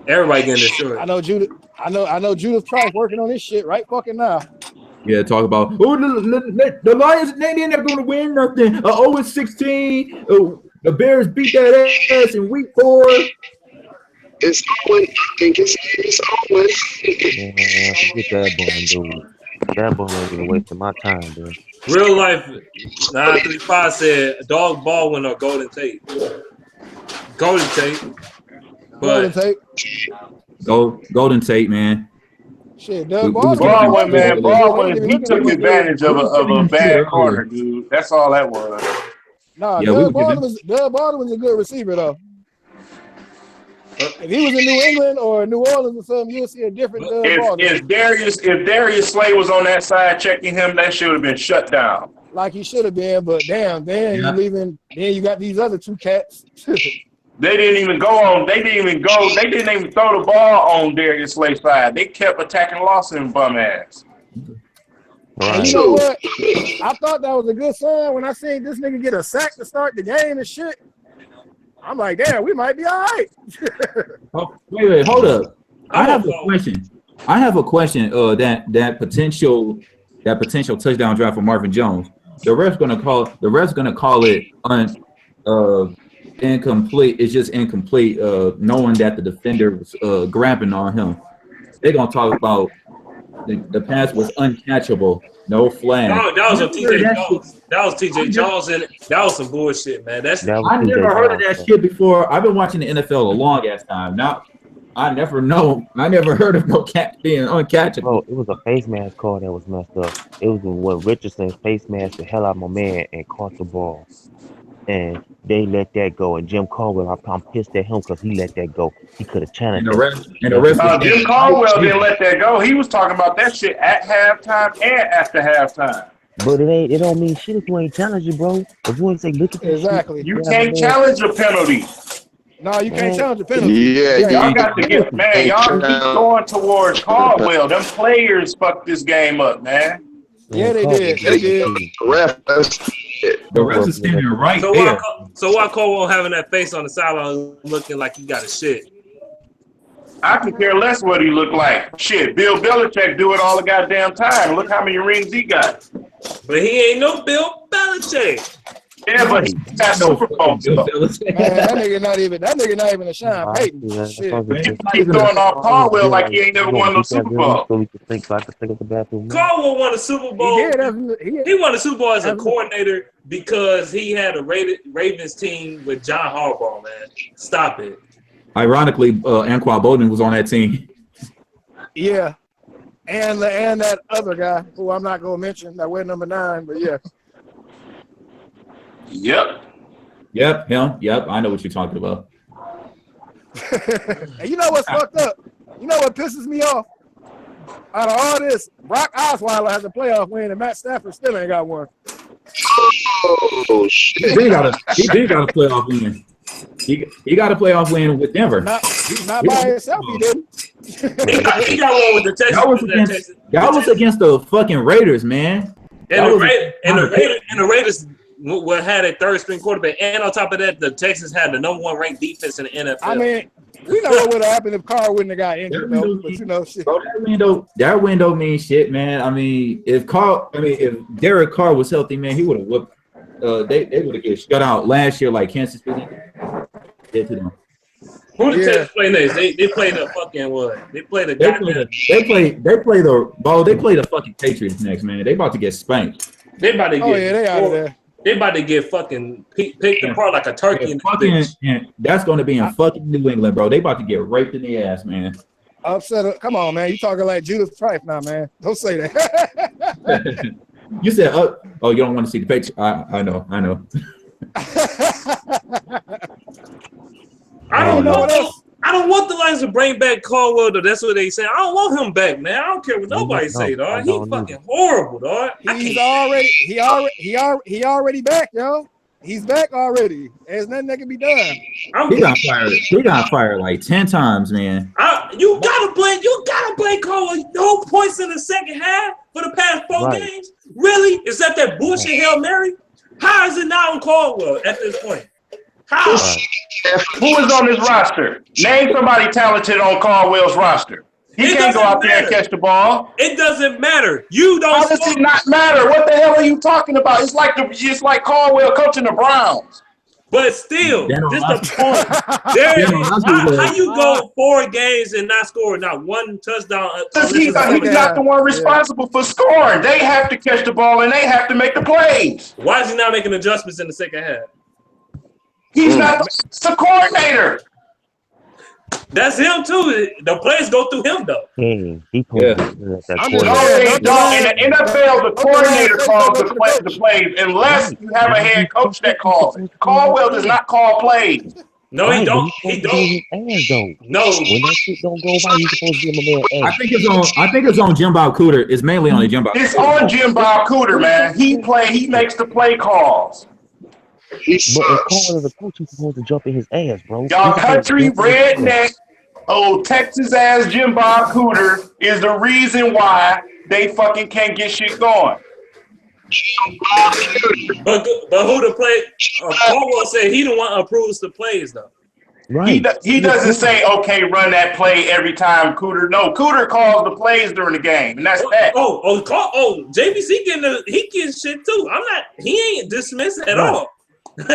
Everybody getting insurance. I know Judith Trice working on this shit right fucking now. Yeah, talk about the Lions. They're not gonna win nothing. 0-16. The Bears beat that ass in week 4. It's Owen. I think it's Owen. Yeah, forget that bum, dude. That bum ain't even wasting my time, dude. Real life 935 said Dog Baldwin or Golden Tate. Golden Tate. Golden Tate. Golden Tate, man. Shit, Doug Baldwin, man. Baldwin, he took advantage of a bad corner, dude. That's all that was. Nah, yeah, Doug Baldwin's a good receiver, though. If he was in New England or New Orleans or something, you'll see a different Doug Baldwin. If Darius Slay was on that side checking him, that shit would have been shut down. Like he should have been, but damn, you leaving. Then you got these other two cats. They didn't even go. They didn't even throw the ball on Darius Slay's side. They kept attacking Lawson bum ass. And you know what? I thought that was a good sign when I seen this nigga get a sack to start the game and shit. I'm like, damn, we might be all right. Wait, hold up. I have a question. That potential touchdown drive for Marvin Jones. The ref's gonna call it incomplete. It's just incomplete, knowing that the defender was grabbing on him. They're gonna talk about the pass was uncatchable, no flag. No, that was TJ Jones. That was TJ Jones, and that was some bullshit, man. I never heard of that shit before. I've been watching the NFL a long ass time. Now I never heard of no cat being uncatchable. Oh, it was a face mask call that was messed up. It was when Richardson face masked the hell out of my man and caught the ball. And they let that go. And Jim Caldwell, I'm pissed at him because he let that go. He could have challenged Jim Caldwell didn't let that go. He was talking about that shit at halftime and after halftime. But it don't mean shit if you ain't challenging, bro. If you ain't say, look at exactly. You can't challenge a penalty. No, you can't challenge a penalty. Yeah, y'all got to get, man. Y'all keep going towards Caldwell. Them players fucked this game up, man. Yeah, they did. They did. The ref is standing right there. So why Caldwell having that face on the sideline looking like he got a shit? I could care less what he looked like. Shit, Bill Belichick do it all the goddamn time. Look how many rings he got. But he ain't no Bill Belichick. Yeah, but he got Super Bowls. Man, that nigga not even a Sean Payton. Shit. He's throwing off Caldwell like he ain't never won no Super Bowl. Caldwell won a Super Bowl. He won a Super Bowl as a coordinator because he had a Ravens team with John Harbaugh, man. Stop it. Ironically, Anquan Bolden was on that team. Yeah. And that other guy who I'm not gonna mention that we're number 9, but yeah. Yep, him. Yep, I know what you're talking about. And you know what's fucked up? You know what pisses me off? Out of all this, Brock Osweiler has a playoff win, and Matt Stafford still ain't got one. Oh shit! He did got a playoff win. He got a playoff win with Denver. Not by himself, he didn't. He got one with the Texans. That was against the fucking Raiders, man. And the Raiders had a third string quarterback, and on top of that, the Texans had the number 1 ranked defense in the NFL. I mean, we know what would have happened if Carr wouldn't have got injured, though. But you know, shit. Bro, that window means shit, man. I mean, if Derek Carr was healthy, man, he would have whooped. They would have get shut out last year, like Kansas City. Did to them. Who the Texans play next? They play the fucking what? They play the fucking Patriots next, man. They about to get spanked. They about to get. Oh yeah, they out of there. They about to get fucking picked apart like a turkey in the bitch. That's going to be in fucking New England, bro. They about to get raped in the ass, man. Upset. Come on, man. You talking like Judith Trife now, man. Don't say that. You said, oh, you don't want to see the picture. I know. I don't want the Lions to bring back Caldwell, though. That's what they say. I don't want him back, man. I don't care what nobody say, dog. He fucking horrible, dog. He already back, yo. He's back already. There's nothing that can be done. He got fired like 10 times, man. You gotta blame Caldwell. No points in the second half for the past 4 games. Really? Is that bullshit Hail Mary? How is it not on Caldwell at this point? How? Who is on his roster? Name somebody talented on Caldwell's roster. He can't go out there and catch the ball. It doesn't matter. You don't. How does it not matter? What the hell are you talking about? It's like Caldwell coaching the Browns. But still, this the point. How you go 4 games and not score not one touchdown? Because he's not the one responsible for scoring. They have to catch the ball and they have to make the plays. Why is he not making adjustments in the second half? He's not the coordinator. That's him too. The plays go through him though. He In the NFL, the coordinator calls the plays unless you have a head coach that calls it. Caldwell does not call plays. No, he don't. He don't. No. When that shit don't go by, he's supposed to give him a man ass. I think it's on Jim Bob Cooter. It's mainly on Jim Bob. It's on Jim Bob Cooter, man. He makes the play calls. But if Caldwell is a coach, he's supposed to jump in his ass, bro. Y'all country redneck, Texas ass Jim Bob Cooter is the reason why they fucking can't get shit going. But who the play? Caldwell said he the one approves the plays though. Right. He doesn't say, okay, run that play every time, Cooter. No, Cooter calls the plays during the game, and that's that. JVC getting shit too. He ain't dismissed at all. I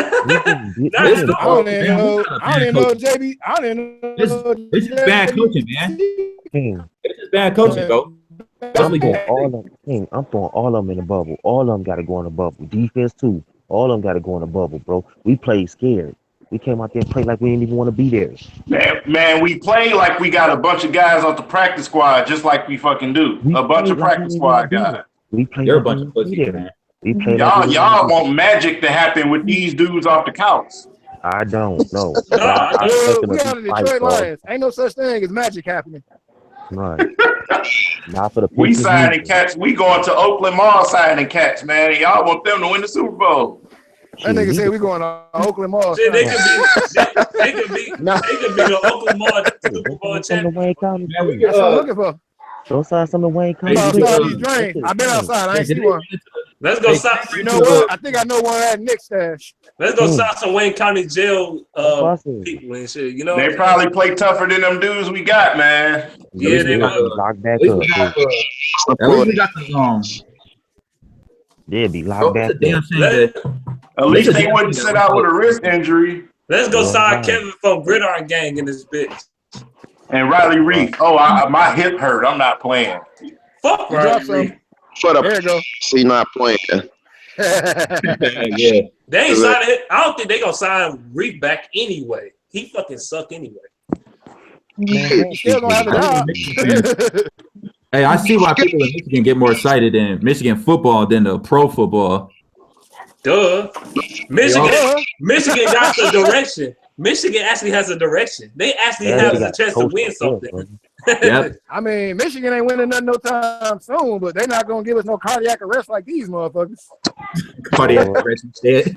don't even know JB. I didn't know. This is bad coaching, man. This is bad coaching, bro. I'm throwing all of them in the bubble. All of them got to go in the bubble. Defense too. All of them got to go in the bubble, bro. We played scared. We came out there and played like we didn't even want to be there. Man, we play like we got a bunch of guys off the practice squad, just like we fucking do. A bunch of practice squad guys. We play. You're a bunch of pussy, man. Y'all want magic to happen with these dudes off the couch. I don't know. We are the Detroit Lions. Ain't no such thing as magic happening. Right. Not for the we signing cats. We going to Oakland Mall signing cats, man. And y'all want them to win the Super Bowl. That nigga said we going to Oakland Mall. Shit, they could be the Oakland Mall Super Bowl champion. That's what I'm looking for. Go sign some of Wayne County. I've been outside. I ain't seen one. Let's go sign. You know what? I think I know one at Nick's stash. Let's go sign some Wayne County jail people and shit. You know, they probably play tougher than them dudes we got, man. Yeah, they lock back up. At least we got the They'd be locked back up. At least they wouldn't sit out with a wrist injury. Let's go sign Kevin from Gridiron Gang in this bitch. And Riley Reef. My hip hurt. I'm not playing. Fuck Riley Reef. There you go. See, not playing. Yeah. They ain't signed it. I don't think they gonna sign Reef back anyway. He fucking suck anyway. He still gonna have a job. Hey, I see why people in Michigan get more excited in Michigan football than the pro football. Duh. Michigan got the direction. Michigan actually has a direction. They actually have a chance to win something. Yep. I mean, Michigan ain't winning nothing no time soon, but they're not gonna give us no cardiac arrest like these motherfuckers. Cardiac arrest instead.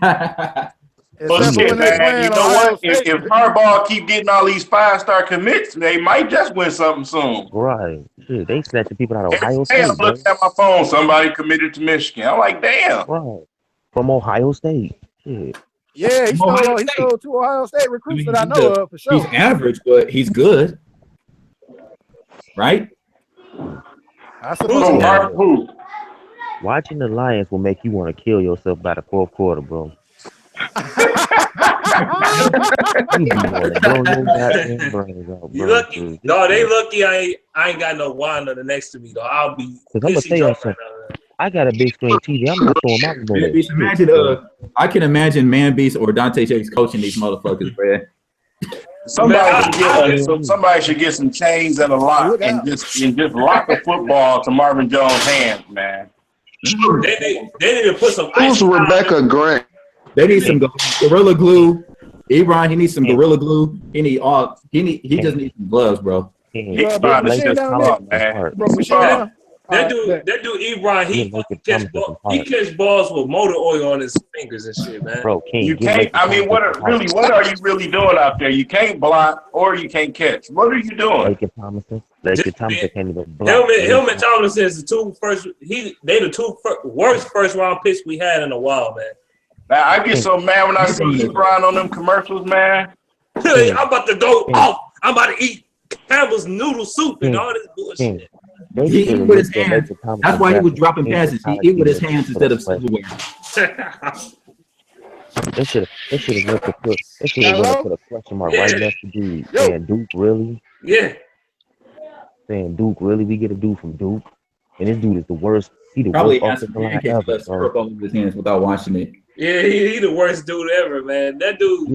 Bullshit, man. You know what? If Harbaugh keep getting all these 5-star commits, they might just win something soon. Right. Shit, they snatching people out of Ohio State. I looked at my phone. Somebody committed to Michigan. I'm like, damn. Right. From Ohio State. Shit. Yeah, he stole 2 Ohio State recruits that I know of for sure. He's average, but he's good. Right? I suppose. Who? Watching the Lions will make you want to kill yourself by the fourth quarter, bro. You lucky. No, they lucky I ain't got no Wanda next to me, though. I'll be. I'm gonna tell you something. I got a big screen TV. I'm not throwing my remote. I can imagine Man Beast or Dante Chase coaching these motherfuckers, man. Somebody should get some chains and a lock and just lock the football to Marvin Jones' hands, man. They need to put some. Who's Rebecca Grant? They need some Gorilla Glue. Ebron, he needs some Gorilla Glue. He just needs some gloves, bro. That dude Ebron, he catch balls with motor oil on his fingers and shit, man. Bro, you can't. I mean, what are you really doing out there? You can't block or you can't catch. What are you doing? Laker Thomason can't even block. Hillman Tomlinson is the two worst first round picks we had in a while, man. Now, I get so mad when I see Ebron on them commercials, man. I'm about to go off. I'm about to eat Campbell's noodle soup and all this bullshit. He eat with his hands. That's why he was dropping passes. He eat with his hands instead of silverware. They should have went to put a question mark right next to Duke. Saying Duke really? Yeah. Saying Duke really? We get a dude from Duke, and this dude is the worst. He the Probably worst offensive line ever. Syrup over his hands without washing it. Yeah, he the worst dude ever, man. That dude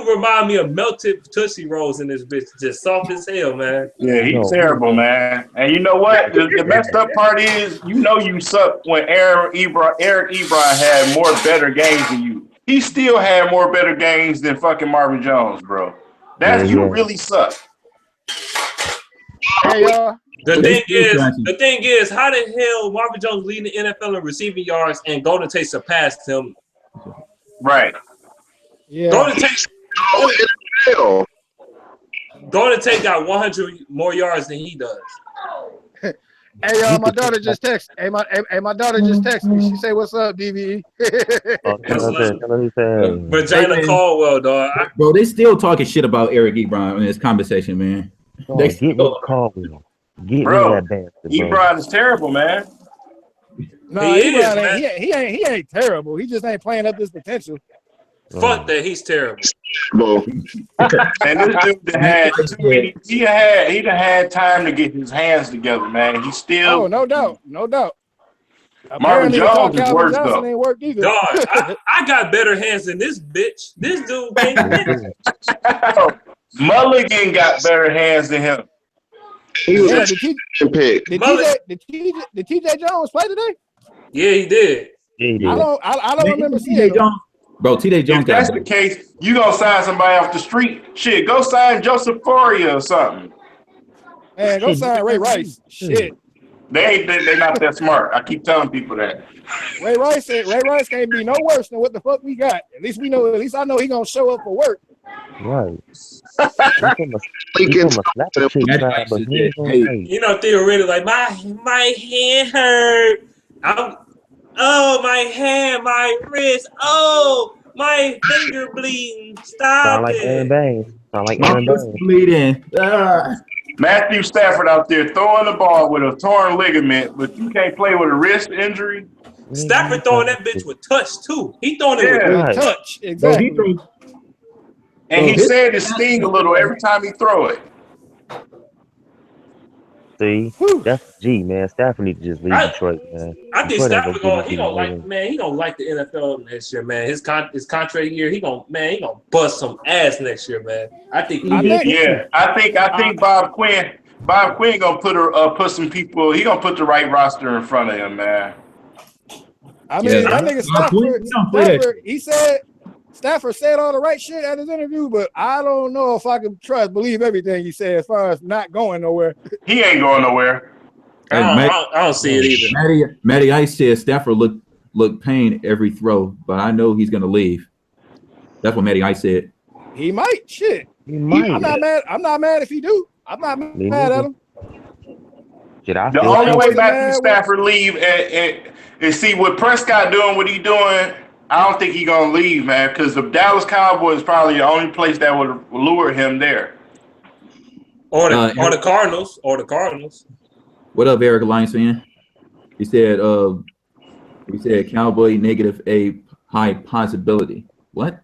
remind me of melted Tootsie Rolls in this bitch. Just soft as hell, man. Yeah, he's terrible, man. And you know what? The messed up part is, you suck when Eric Ebron had more better games than you. He still had more better games than fucking Marvin Jones, bro. You really suck. Hey, y'all. The thing is, how the hell Marvin Jones leading the NFL in receiving yards and Golden Tate surpassed him? Right. Yeah. Golden Tate got 100 more yards than he does. Hey, y'all, my daughter just texted. My daughter just texted me. She say, "What's up, DVE?" Vagina Caldwell, dog. Bro, they still talking shit about Eric Ebron in this conversation, man. Get rid of Caldwell. Get rid of that bastard. Ebron is terrible, man. No, he ain't terrible. He just ain't playing up his potential. Fuck that, he's terrible. And this dude he had time to get his hands together, man. He still. Oh, no doubt. Marvin Jones is worse though. Ain't worked either. Dog, I got better hands than this bitch. This dude can't. Mulligan got better hands than him. He was did TJ Jones play today? Yeah, he did. I don't remember seeing him. Bro, TJ Jones. If that's the case, you gonna sign somebody off the street? Shit, go sign Joseph Foria or something. Man, go sign Ray Rice. Shit. They not that smart. I keep telling people that. Ray Rice can't be no worse than what the fuck we got. At least I know he gonna show up for work. Right. Theoretically, like my hand hurt. My hand, my wrist. Oh, my finger bleeding. Stop it. Sound like Aaron Baines. Bleeding. Matthew Stafford out there throwing the ball with a torn ligament, but you can't play with a wrist injury. Stafford throwing that bitch with touch too. He throwing it with touch. Exactly. And he said it sting a little every time he throw it. See, that's G, man. Stafford need to just leave Detroit, man. I think Stafford he don't like the NFL next year, man. His contract year, he gonna bust some ass next year, man. I think Bob Quinn gonna put some people. He gonna put the right roster in front of him, man. I mean, that nigga Stafford, Stafford said all the right shit at his interview, but I don't know if I can believe everything he said as far as not going nowhere. He ain't going nowhere. I don't see it either. Matty Ice said Stafford look pain every throw, but I know he's gonna leave. That's what Matty Ice said. He might. Shit. He might. I'm not mad if he do. I'm not mad at him. The only way Matthew Stafford leave and see what Prescott doing, what he doing. I don't think he's gonna leave, man, because the Dallas Cowboys is probably the only place that would lure him there. Or the Cardinals. What up, Eric, Lions fan? He said Cowboy negative a high possibility. What?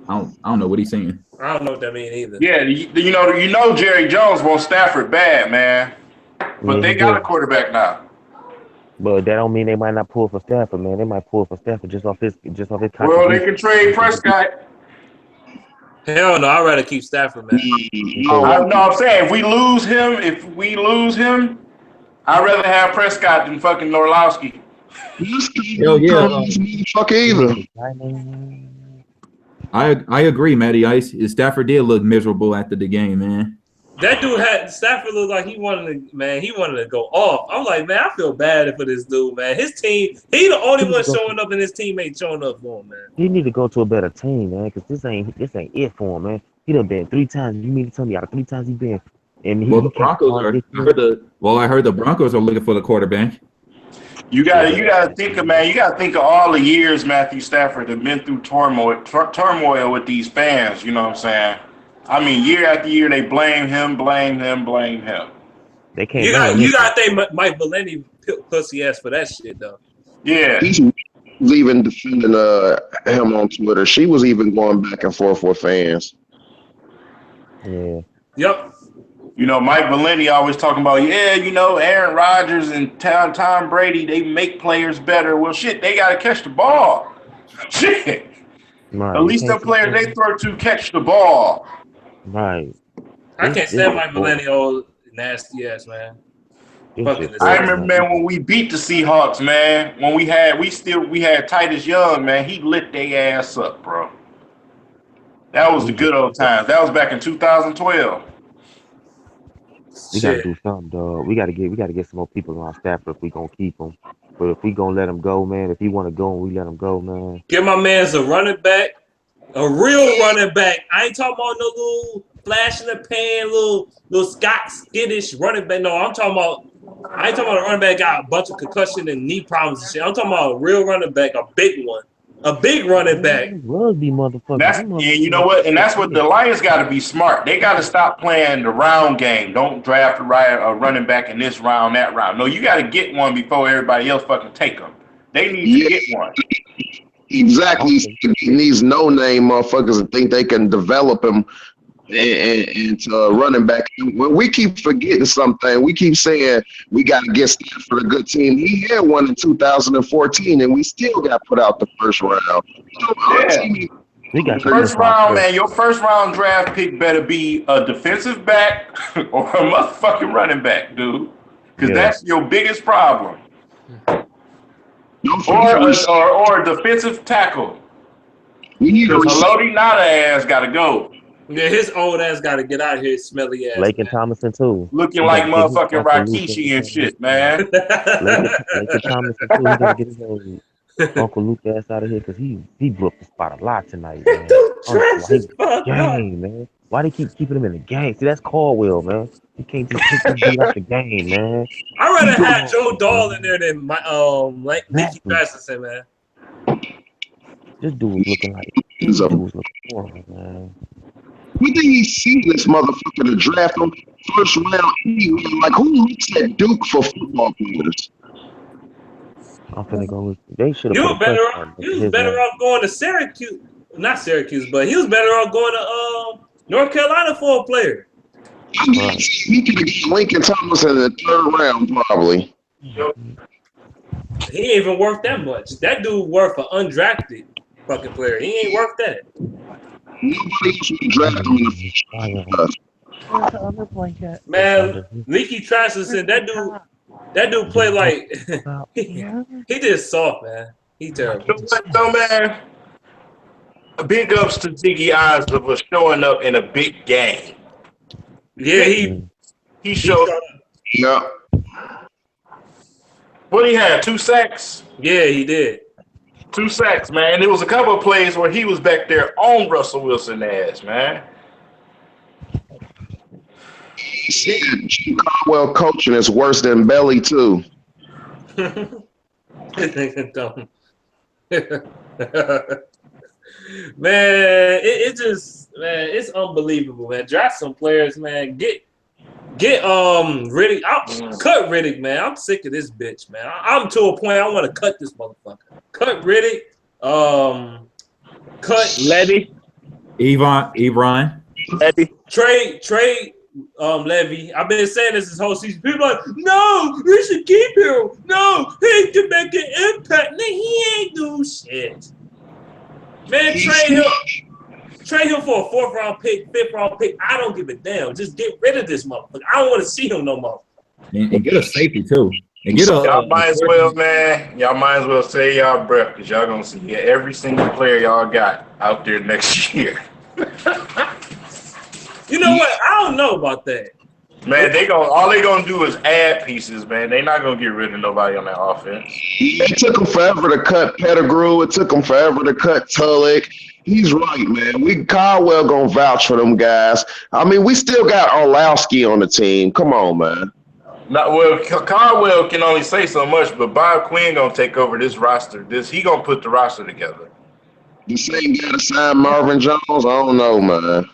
I don't know what he's saying. I don't know what that means either. Yeah, you know Jerry Jones wants Stafford bad, man. But they got a quarterback now. But that don't mean they might not pull for Stafford, man. They might pull for Stafford just off his Well, they can trade Prescott. Hell no, I'd rather keep Stafford, man. I'm saying if we lose him, I'd rather have Prescott than fucking Orlowski. Hell yeah. Fuck either. I agree, Matty Ice. Stafford did look miserable after the game, man. That dude had Stafford looked like he wanted to go off. I'm like, man, I feel bad for this dude, man. His team, he the only one showing up, and his team ain't showing up for him, man. He need to go to a better team, man, because this ain't it for him, man. He done been 3 times. You mean to tell me out of 3 times he been? And the Broncos are. I heard the Broncos are looking for the quarterback. You gotta think of, man. You gotta think of all the years Matthew Stafford have been through turmoil with these fans. You know what I'm saying? I mean, year after year, they blame him. They can't. You gotta thank Mike Valenti pussy ass for that shit, though. Yeah, He's even defending him on Twitter. She was even going back and forth with fans. Yeah. Yep. You know, Mike Valenti always talking about, Aaron Rodgers and Tom Brady, they make players better. Well, shit, they got to catch the ball. Shit. Right. At least the players they throw to catch the ball. Right. I can't stand Mike Valenti, old nasty ass, man. I remember, man, when we beat the Seahawks, man, when we had Titus Young, man, he lit their ass up, bro. That was the good old times. That was back in 2012. We gotta do something, dog. We gotta get some more people on Stafford if we gonna keep him. But if we gonna let him go, man, if he wanna go and we let him go, man. Give my man's a running back, a real running back. I ain't talking about no little flash in the pan, little Scott skittish running back. No, I ain't talking about a running back got a bunch of concussion and knee problems and shit. I'm talking about a real running back, a big one. A big running back. Rugby motherfucker. You know what? And that's what the Lions got to be smart. They got to stop playing the round game. Don't draft a running back in this round, that round. No, you got to get one before everybody else fucking take them. They need to get one. Exactly. These no-name motherfuckers that think they can develop him into running back. When we keep forgetting something, we keep saying we got to get Stafford a good team. He had one in 2014, and we still got put out the first round. We got first round, man. Your first round draft pick better be a defensive back or a motherfucking running back, dude. Because that's your biggest problem. Or a defensive tackle. We need a Haloti Nada ass got to go. Yeah, his old ass got to get out of here, smelly ass. Lakin Tomlinson too. Looking like motherfucking Rikishi and shit, man. Lakin Tomlinson too. He gotta get his old Uncle Luke ass out of here because he blew up the spot a lot tonight, man. Man. Why they keep keeping him in the game? See, that's Caldwell, man. You can't just pick him dude out the game, man. I'd rather have Joe Dahl in there than Nicky Patterson, man. This dude was looking like horrible, man. We think he's seen this motherfucker to draft him first round. Like, who looks at Duke for football players? I'm finna go with. They should have. He was better off going to Syracuse. Not Syracuse, but he was better off going to North Carolina for a player. He could have got Lincoln Thomas in the 3rd round, probably. He ain't even worth that much. That dude worth an undrafted fucking player. He ain't worth that. Nobody should draft him in the first. Man, Leaky Tracerson, that dude played like he just soft, man. He terrible. So, man, big ups to Ziggy Osborne for showing up in a big game. Yeah, he showed up. Yeah. What he had? 2 sacks? Yeah, he did. 2 sacks, man. There was a couple of plays where he was back there on Russell Wilson's ass, man. Caldwell coaching is worse than Belly too. Man, it's unbelievable, man. Draft some players, man. Get Riddick. Cut Riddick, man. I'm sick of this bitch, man. I'm to a point I want to cut this motherfucker. Cut Riddick. Cut Levy. Ebron. Levy. Trade Levy. I've been saying this whole season. People are like, no, we should keep him. No, he can make an impact. Man, he ain't do shit. Man, trade him for a 4th round pick, 5th round pick. I don't give a damn. Just get rid of this motherfucker. I don't want to see him no more. And get a safety too. And get y'all might as well, man. Y'all might as well save y'all breath because y'all gonna see every single player y'all got out there next year. You know what? I don't know about that. Man, all they gonna do is add pieces, man. They not gonna get rid of nobody on that offense. It took them forever to cut Pettigrew. It took them forever to cut Tulloch. He's right, man. Caldwell gonna vouch for them guys. I mean, we still got Orlowski on the team. Come on, man. Caldwell can only say so much, but Bob Quinn gonna take over this roster. He gonna put the roster together. The same guy to sign Marvin Jones? I don't know, man.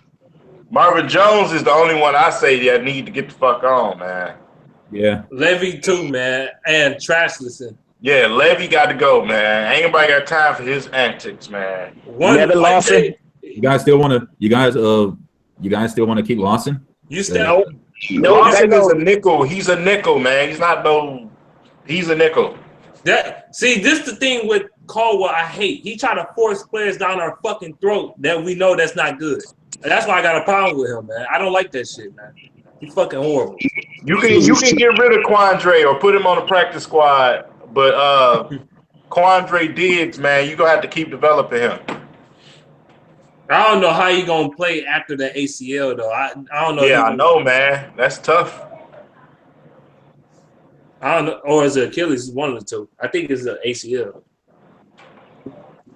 Marvin Jones is the only one I say that need to get the fuck on, man. Yeah. Levy too, man, and Trashlison. Yeah, Levy got to go, man. Ain't nobody got time for his antics, man. Lawson. You guys still want to? You guys still want to keep Lawson? You still? Lawson is a nickel. He's a nickel, man. He's not no. He's a nickel. This the thing with Caldwell. I hate. He try to force players down our fucking throat that we know that's not good. And that's why I got a problem with him, man. I don't like that shit, man. He's fucking horrible. You can get rid of Quandre or put him on the practice squad, but Quandre Diggs, man, you gonna have to keep developing him. I don't know how he gonna play after the ACL though. I don't know. Yeah, I know, man. That's tough. I don't know, or is it Achilles? One of the two. I think it's the ACL.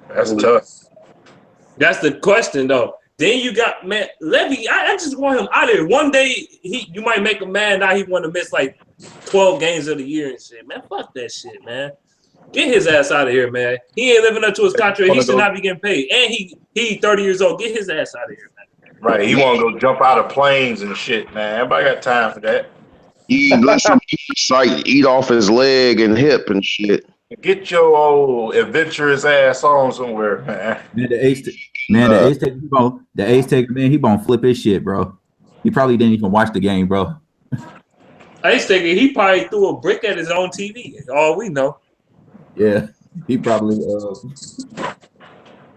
That's tough. That's the question though. Then you got, man, Levy. I just want him out of here. One day you might make him mad. Now he want to miss like 12 games of the year and shit. Man, fuck that shit, man. Get his ass out of here, man. He ain't living up to his contract. He should not be getting paid. And he 30 years old. Get his ass out of here, man. Right. He want to go jump out of planes and shit, man. Everybody got time for that. Eat off his leg and hip and shit. Get your old adventurous ass on somewhere, man. The ace taker, man, he gonna flip his shit, bro. He probably didn't even watch the game, bro. Ace taker, he probably threw a brick at his own TV. All we know. Yeah, he probably.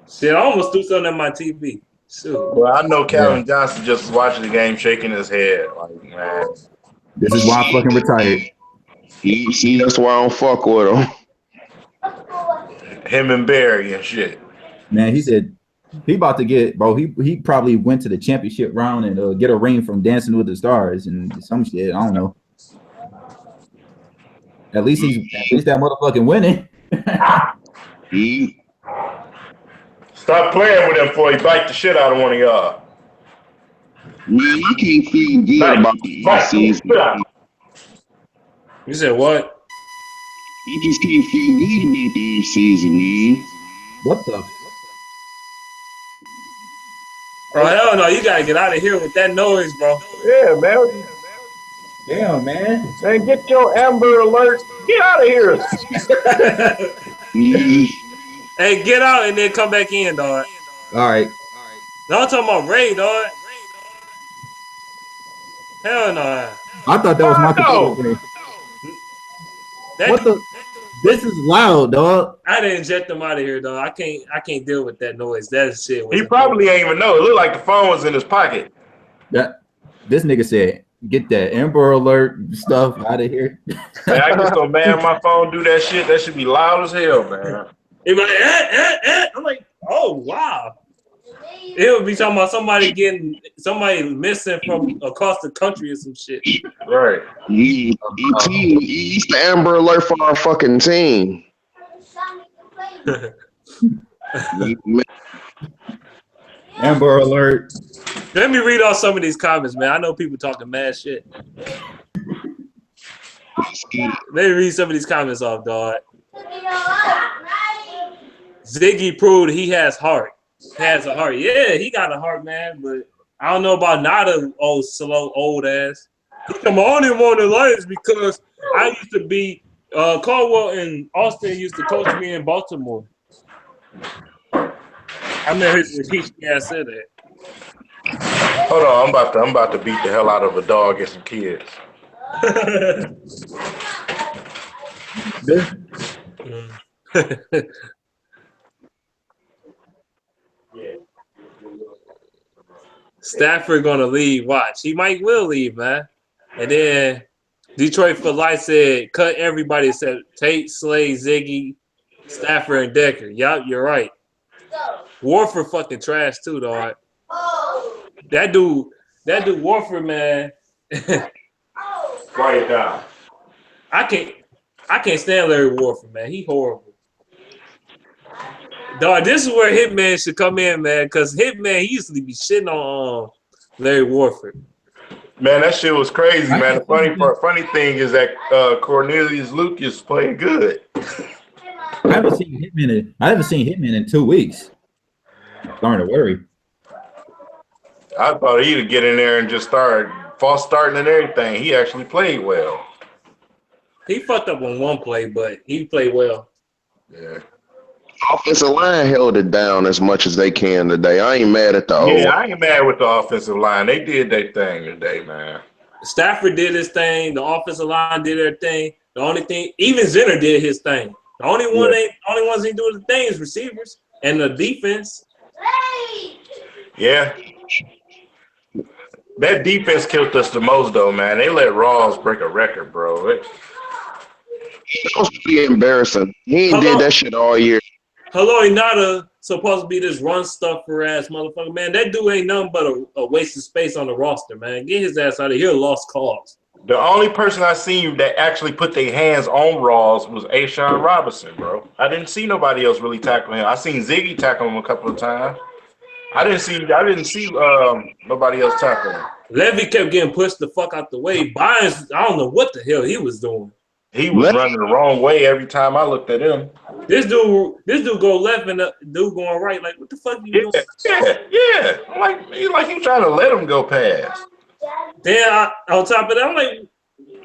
Shit, I almost threw something at my TV. Shoot. Well, I know Calvin Johnson just was watching the game, shaking his head, like, man. This is why I fucking retired. See, that's why I don't fuck with him. Him and Barry and shit. Man, he said he about to get, bro. He probably went to the championship round and get a ring from Dancing with the Stars and some shit. I don't know. At least that motherfucking winning. Stop playing with him before he bite the shit out of one of y'all. Man, I can't feel good about the season. You said what? You just can't feel good about the season, man. What the? Oh, hell no. You got to get out of here with that noise, bro. Yeah, man. Damn, man. Man, get your Amber Alert. Get out of here. Hey, get out and then come back in, dog. All right. No, I'm talking about Ray, dog. Hell no. I thought that was my computer. What the? This is loud, dog. I didn't inject him out of here, dog. I can't deal with that noise. That shit. He probably ain't even know. It looked like the phone was in his pocket. This nigga said, "Get that Amber Alert stuff out of here." Man, I just don't man my phone do that shit. That should be loud as hell, man. He like, I'm like, oh wow. It would be talking about somebody missing from across the country or some shit. Right. He's the Amber Alert for our fucking team. Amber Alert. Let me read off some of these comments, man. I know people talking mad shit. Let me read some of these comments off, dog. Ziggy proved he has heart. Has a heart. Yeah, he got a heart, man. But I don't know about Nada, slow, old ass. He come on and won the Lions because I used to be Caldwell and Austin used to coach me in Baltimore. I never teach me I said that. Hold on, I'm about to beat the hell out of a dog and some kids. Stafford gonna leave. Watch, he will leave, man. And then Detroit for Life said, cut everybody except Tate, Slay, Ziggy, Stafford, and Decker. Yup, you're right. Warford fucking trash too, dog. That dude Warford, man. Quiet down. I can't stand Larry Warford, man. He horrible. Dog, this is where Hitman should come in, man, because Hitman, he used to be shitting on Larry Warford. Man, that shit was crazy, man. The funny thing is that Cornelius Lucas played good. I haven't seen Hitman in 2 weeks. Starting to worry. I thought he'd get in there and just start false starting and everything. He actually played well. He fucked up on one play, but he played well. Yeah. Offensive line held it down as much as they can today. I ain't mad at the I ain't mad with the offensive line. They did their thing today, man. Stafford did his thing. The offensive line did their thing. The only thing, even Zinner did his thing. The only ones ain't doing the thing is receivers and the defense. Yeah. That defense killed us the most, though, man. They let Rawls break a record, bro. That was pretty embarrassing. He ain't did that shit all year. Hello, Inada supposed to be this run stuffer ass motherfucker, man. That dude ain't nothing but a waste of space on the roster, man. Get his ass out of here, lost cause. The only person I seen that actually put their hands on Rawls was Ashawn Robinson, bro. I didn't see nobody else really tackling him. I seen Ziggy tackle him a couple of times. I didn't see nobody else tackling him. Levy kept getting pushed the fuck out the way. Bynes, I don't know what the hell he was doing. He was running the wrong way every time I looked at him. This dude go left and the dude going right. Like, what the fuck you doing? Yeah. Like he trying to let him go past. Then on top of that, I'm like,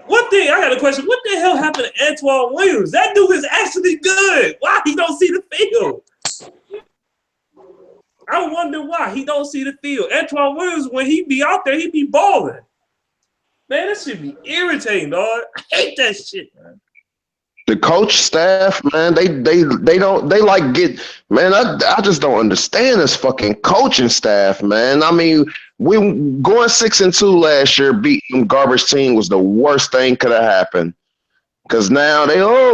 I got a question. What the hell happened to Antoine Williams? That dude is actually good. Why he don't see the field? I wonder why he don't see the field. Antoine Williams, when he be out there, he be balling. Man, that should be irritating, dog. I hate that shit, man. The coach staff, man, I just don't understand this fucking coaching staff, man. I mean, we going 6-2 last year, beating garbage team was the worst thing could have happened. Because now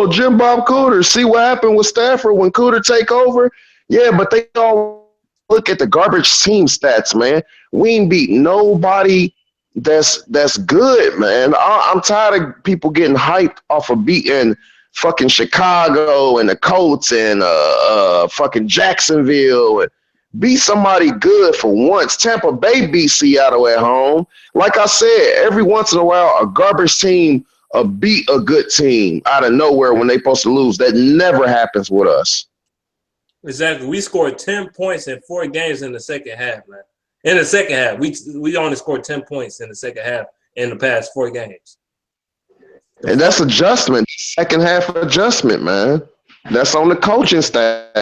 Jim Bob Cooter, see what happened with Stafford when Cooter take over? Yeah, but they all look at the garbage team stats, man. We ain't beat nobody that's good, man. I'm tired of people getting hyped off of beating fucking Chicago and the Colts and fucking Jacksonville. Beat somebody good for once. Tampa Bay beat Seattle at home. Like I said, every once in a while, a garbage team beat a good team out of nowhere when they supposed to lose. That never happens with us. Exactly. We scored 10 points in 4 games in the second half, man. In the second half, we only scored 10 points in the second half in the past 4 games. And that's adjustment, second half adjustment, man. That's on the coaching staff.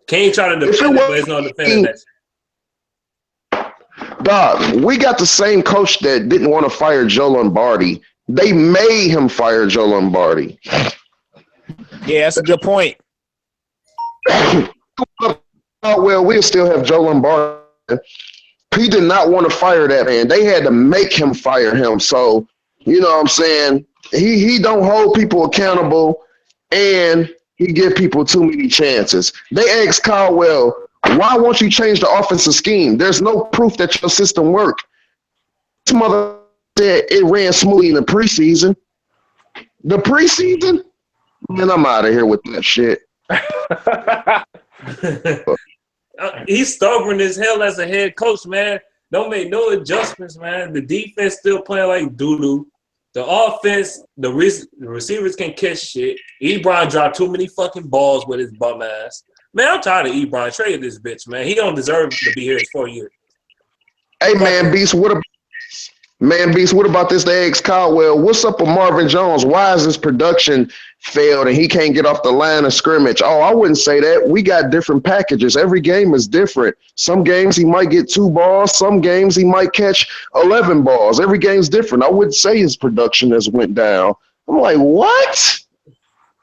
Can't try to defend it, but there's no defending that. Dog, we got the same coach that didn't want to fire Joe Lombardi. They made him fire Joe Lombardi. Yeah, that's a good point. Well, we'll still have Joe Lombardi. He did not want to fire that man. They had to make him fire him. So, you know what I'm saying? He don't hold people accountable, and he give people too many chances. They asked Caldwell, why won't you change the offensive scheme? There's no proof that your system worked. This mother said it ran smoothly in the preseason. The preseason? Man, I'm out of here with that shit. He's stubborn as hell as a head coach, man. Don't make no adjustments, man. The defense still playing like doo-doo. The offense, the receivers can catch shit. Ebron dropped too many fucking balls with his bum ass. Man, I'm tired of Ebron. Trade this bitch, man. He don't deserve to be here 4 years. Hey, man, Beast, what about this? They asked Caldwell, what's up with Marvin Jones? Why is his production failed and he can't get off the line of scrimmage? Oh, I wouldn't say that. We got different packages. Every game is different. Some games he might get 2 balls. Some games he might catch 11 balls. Every game's different. I wouldn't say his production has went down. I'm like, what?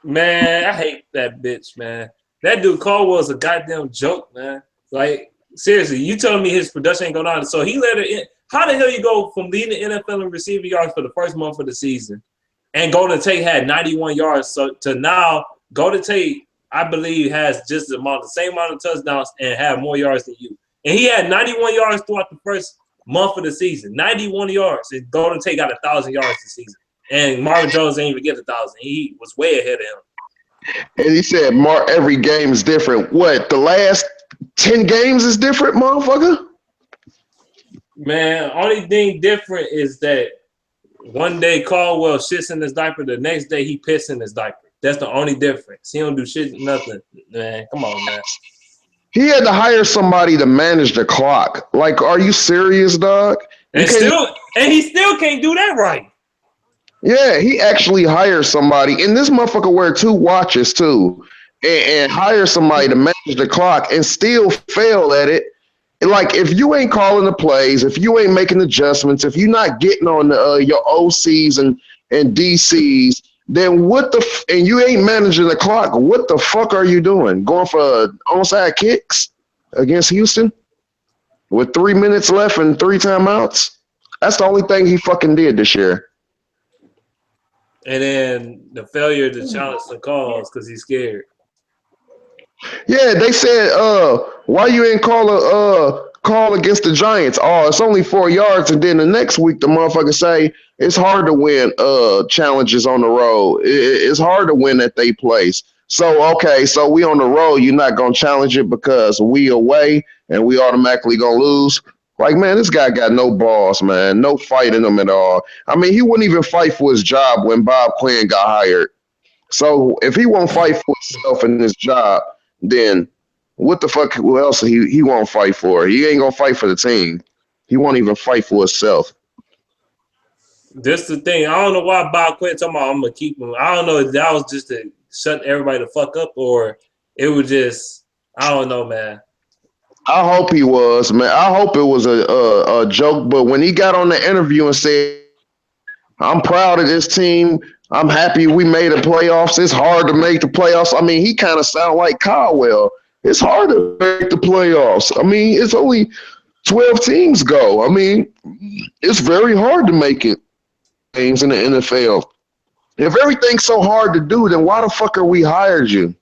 Man, I hate that bitch, man. That dude Caldwell's a goddamn joke, man. Like, seriously, you telling me his production ain't going on? So he let it in. How the hell you go from leading the NFL in receiving yards for the first month of the season and Golden Tate had 91 yards to now Golden Tate, I believe, has just the same amount of touchdowns and have more yards than you. And he had 91 yards throughout the first month of the season. 91 yards. And Golden Tate got 1,000 yards this season. And Marvin Jones didn't even get 1,000. He was way ahead of him. And he said, Mark, every game is different. What, the last 10 games is different, motherfucker? Man, only thing different is that one day Caldwell shits in his diaper, the next day he pisses in his diaper. That's the only difference. He don't do shit, nothing. Man, come on, man. He had to hire somebody to manage the clock. Like, are you serious, dog? And he still can't do that right. Yeah, he actually hired somebody, and this motherfucker wear 2 watches too, and hire somebody to manage the clock and still fail at it. Like, if you ain't calling the plays, if you ain't making adjustments, if you're not getting on your OCs and DCs, then and you ain't managing the clock, what the fuck are you doing? Going for onside kicks against Houston with 3 minutes left and 3 timeouts? That's the only thing he fucking did this year. And then the failure to challenge the calls because he's scared. Yeah, they said, why you ain't call against the Giants? Oh, it's only 4 yards. And then the next week, the motherfucker say it's hard to win challenges on the road. It's hard to win at they place. So, okay, so we on the road. You're not going to challenge it because we away and we automatically going to lose. Like, man, this guy got no balls, man. No fight in him at all. I mean, he wouldn't even fight for his job when Bob Quinn got hired. So if he won't fight for himself in his job, then what the fuck else he won't fight for? He ain't going to fight for the team. He won't even fight for himself. This the thing. I don't know why Bob Quinn talking about I'm going to keep him. I don't know if that was just to shut everybody the fuck up or it was just, I don't know, man. I hope he was, man. I hope it was a joke. But when he got on the interview and said, I'm proud of this team. I'm happy we made the playoffs. It's hard to make the playoffs. I mean, he kind of sound like Caldwell. It's hard to make the playoffs. I mean, it's only 12 teams go. I mean, it's very hard to make it games in the NFL. If everything's so hard to do, then why the fuck are we hired you?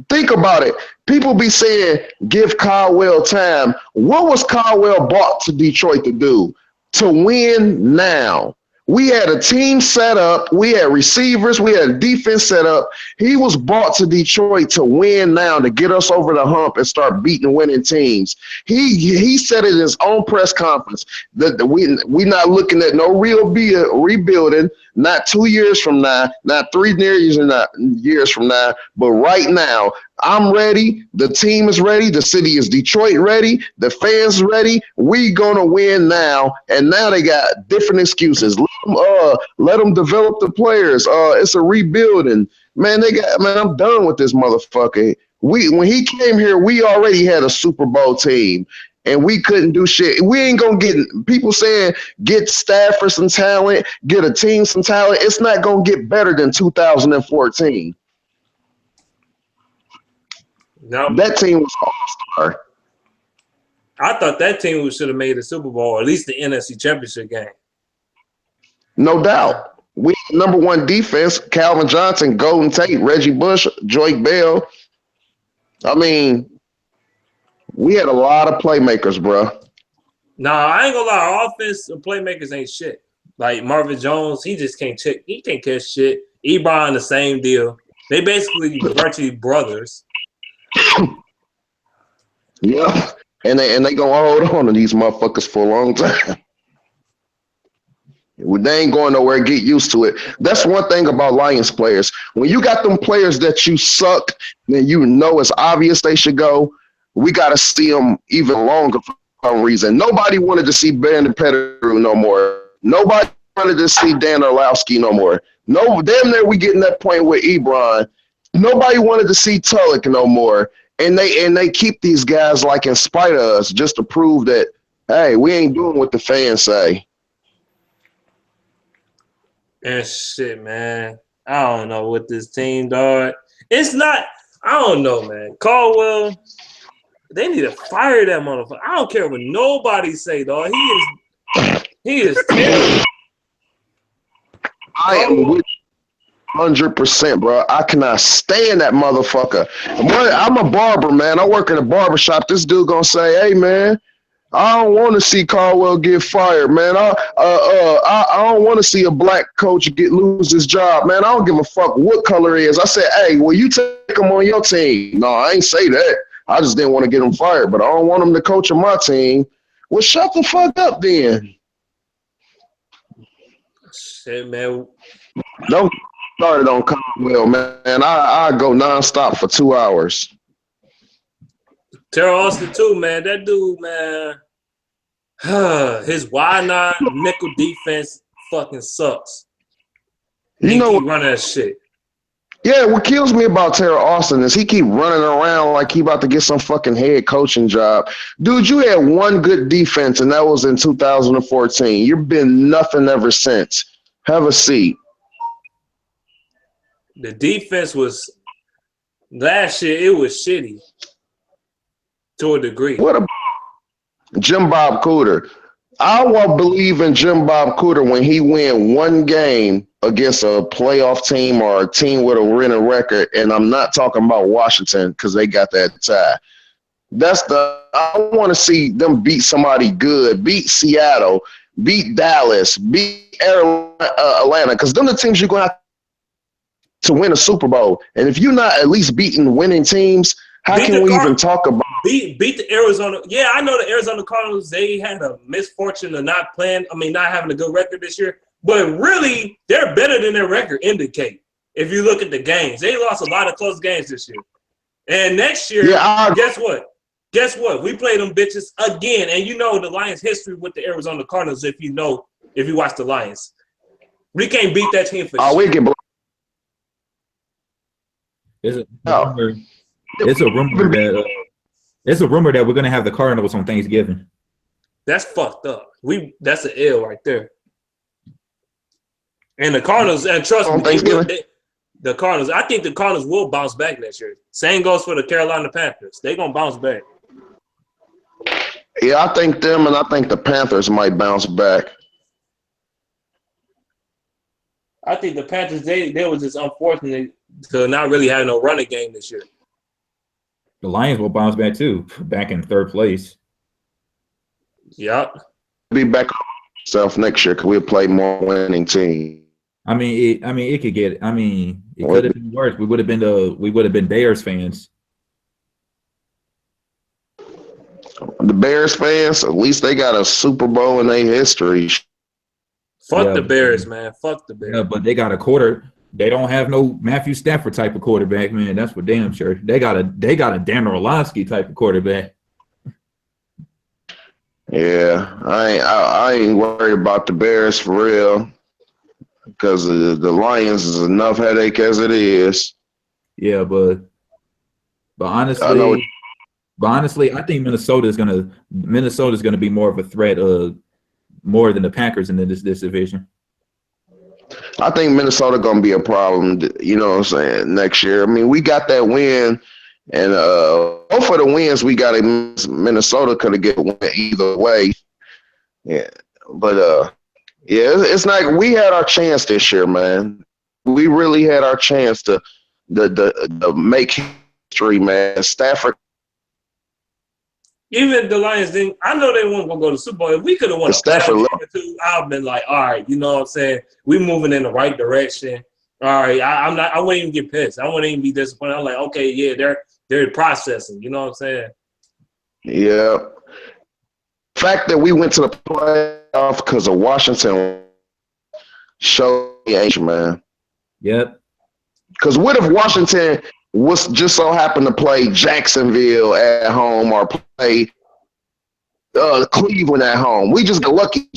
Think about it. People be saying, give Caldwell time. What was Caldwell brought to Detroit to do? To win now. We had a team set up. We had receivers. We had a defense set up. He was brought to Detroit to win now, to get us over the hump and start beating winning teams. He said it in his own press conference that we not looking at no real rebuilding, not 2 years from now, not 3 years from now, but right now. I'm ready. The team is ready. The city is Detroit ready. The fans ready. We gonna win now. And now they got different excuses. Let them develop the players. It's a rebuilding. Man, I'm done with this motherfucker. When he came here, we already had a Super Bowl team. And we couldn't do shit. We ain't gonna get people saying get Stafford some talent, get a team some talent. It's not gonna get better than 2014. No, that team was all-star. I thought that team should have made the Super Bowl, or at least the NFC Championship game. No doubt. We number 1 defense, Calvin Johnson, Golden Tate, Reggie Bush, Joy Bell. I mean, we had a lot of playmakers, bro. Nah, I ain't gonna lie. Our offense and playmakers ain't shit. Like Marvin Jones, he just can't check. He can't catch shit. Ebron, the same deal. They basically virtually brothers. Yeah, and they gonna hold on to these motherfuckers for a long time. They ain't going nowhere. Get used to it. That's one thing about Lions players. When you got them players that you suck, then you know it's obvious they should go. We got to see them even longer for some reason. Nobody wanted to see Brandon Pettigrew no more. Nobody wanted to see Dan Orlowski no more. No, damn near we getting that point with Ebron. Nobody wanted to see Tulloch no more. And they keep these guys like in spite of us just to prove that, hey, we ain't doing what the fans say. And shit, man. I don't know what this team, dog. It's not – I don't know, man. Caldwell, they need to fire that motherfucker. I don't care what nobody say, dog. He is terrible. I am with 100%, bro. I cannot stand that motherfucker. I'm a barber, man. I work in a barber shop. This dude gonna say, hey, man, I don't want to see Caldwell get fired, man. I don't want to see a black coach lose his job, man. I don't give a fuck what color he is. I said, hey, will you take him on your team? No, I ain't say that. I just didn't want to get him fired, but I don't want him to coach on my team. Well, shut the fuck up then. Shit, man. Don't start it on Caldwell, man. I go nonstop for 2 hours. Terrell Austin too, man. That dude, man. His wide nine nickel defense fucking sucks. He keep running that shit. Yeah, what kills me about Terrell Austin is he keep running around like he about to get some fucking head coaching job. Dude, you had one good defense, and that was in 2014. You've been nothing ever since. Have a seat. The defense was last year. It was shitty to a degree. What a Jim Bob Cooter. I will believe in Jim Bob Cooter when he win one game against a playoff team or a team with a winning record, and I'm not talking about Washington because they got that tie. I want to see them beat somebody good, beat Seattle, beat Dallas, beat Atlanta, because them the teams you're going to have to win a Super Bowl. And if you're not at least beating winning teams, how can we even talk about beat the Arizona? Yeah, I know the Arizona Cardinals, they had a misfortune of not having a good record this year. But really, they're better than their record indicate. If you look at the games, they lost a lot of close games this year. And next year, guess what? Guess what? We play them bitches again. And you know the Lions' history with the Arizona Cardinals. If you watch the Lions, we can't beat that team for shit. We can. It's a rumor that we're gonna have the Cardinals on Thanksgiving. That's fucked up. That's an L right there. And the Cardinals, and trust me, the Cardinals. I think the Cardinals will bounce back next year. Same goes for the Carolina Panthers. They're gonna bounce back. Yeah, I think them, and I think the Panthers might bounce back. I think the Panthers, they were just unfortunate to not really have no running game this year. The Lions will bounce back too, back in third place. Yep. Be back on self next year because we'll play more winning team. It could get. It could have been worse. We would have been Bears fans. The Bears fans, at least they got a Super Bowl in their history. Fuck the Bears, man. Fuck the Bears. Yeah, but they got a quarter. They don't have no Matthew Stafford type of quarterback, man. That's for damn sure. They got a Dan Orlovsky type of quarterback. Yeah, I ain't worried about the Bears for real because the Lions is enough headache as it is. Yeah, but honestly, I think Minnesota's gonna be more of a threat, more than the Packers in this division. I think Minnesota gonna be a problem. You know what I'm saying? Next year, I mean, we got that win. And both of the wins we got in Minnesota could have get win either way. Yeah, but it's like we had our chance this year, man. We really had our chance to make history, man. Stafford. Even the Lions didn't. I know they weren't gonna go to the Super Bowl. If we could have won Stafford, I've been like, all right, you know what I'm saying? We moving in the right direction. All right, I wouldn't even get pissed. I wouldn't even be disappointed. I'm like, okay, yeah, they're processing. You know what I'm saying? Yeah. The fact that we went to the playoff because of Washington showed the age, man. Yep. Because what if Washington was just so happened to play Jacksonville at home or play Cleveland at home? We just got lucky.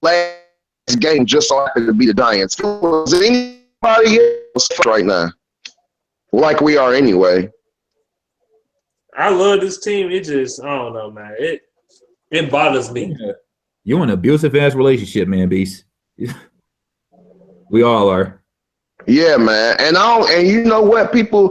Last game just so happened to be the Giants. Was anybody else right now? Like we are anyway. I love this team. It just, I don't know, man. It bothers me. You're in an abusive ass relationship, man, Beast. We all are. Yeah, man. And you know what? People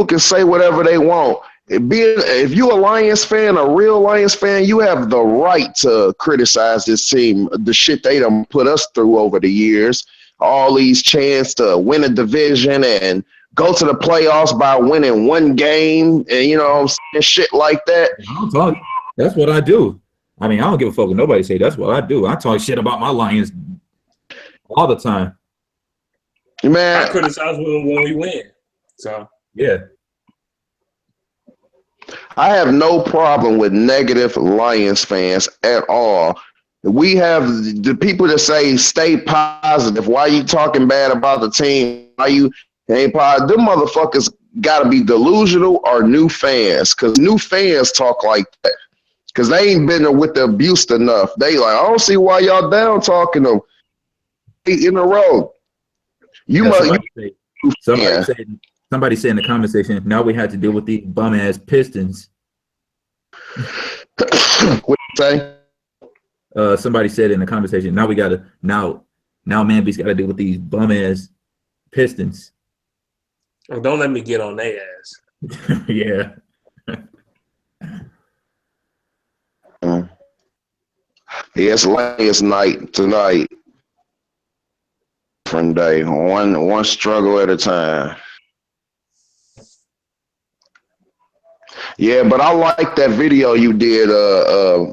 can say whatever they want. If you're a Lions fan, a real Lions fan, you have the right to criticize this team, the shit they done put us through over the years. All these chances to win a division and go to the playoffs by winning one game and, you know, shit like that. That's what I do. I mean, I don't give a fuck what nobody say. That's what I do. I talk shit about my Lions all the time. Man, I criticize when we win. So yeah. I have no problem with negative Lions fans at all. We have the people that say stay positive. Why you talking bad about the team? Why you ain't positive? Them motherfuckers got to be delusional or new fans, because new fans talk like that. Because they ain't been there with the abuse enough. They like, I don't see why y'all down talking them 8 in a row. You Yeah, must. somebody said in the comment section, now we had to deal with these bum ass Pistons. What you say? Somebody said in the conversation, now we gotta now Man-Beast gotta deal with these bum ass Pistons. Oh, don't let me get on their ass. Yeah. It's Lions night tonight. Different day, one struggle at a time. Yeah, but I like that video you did,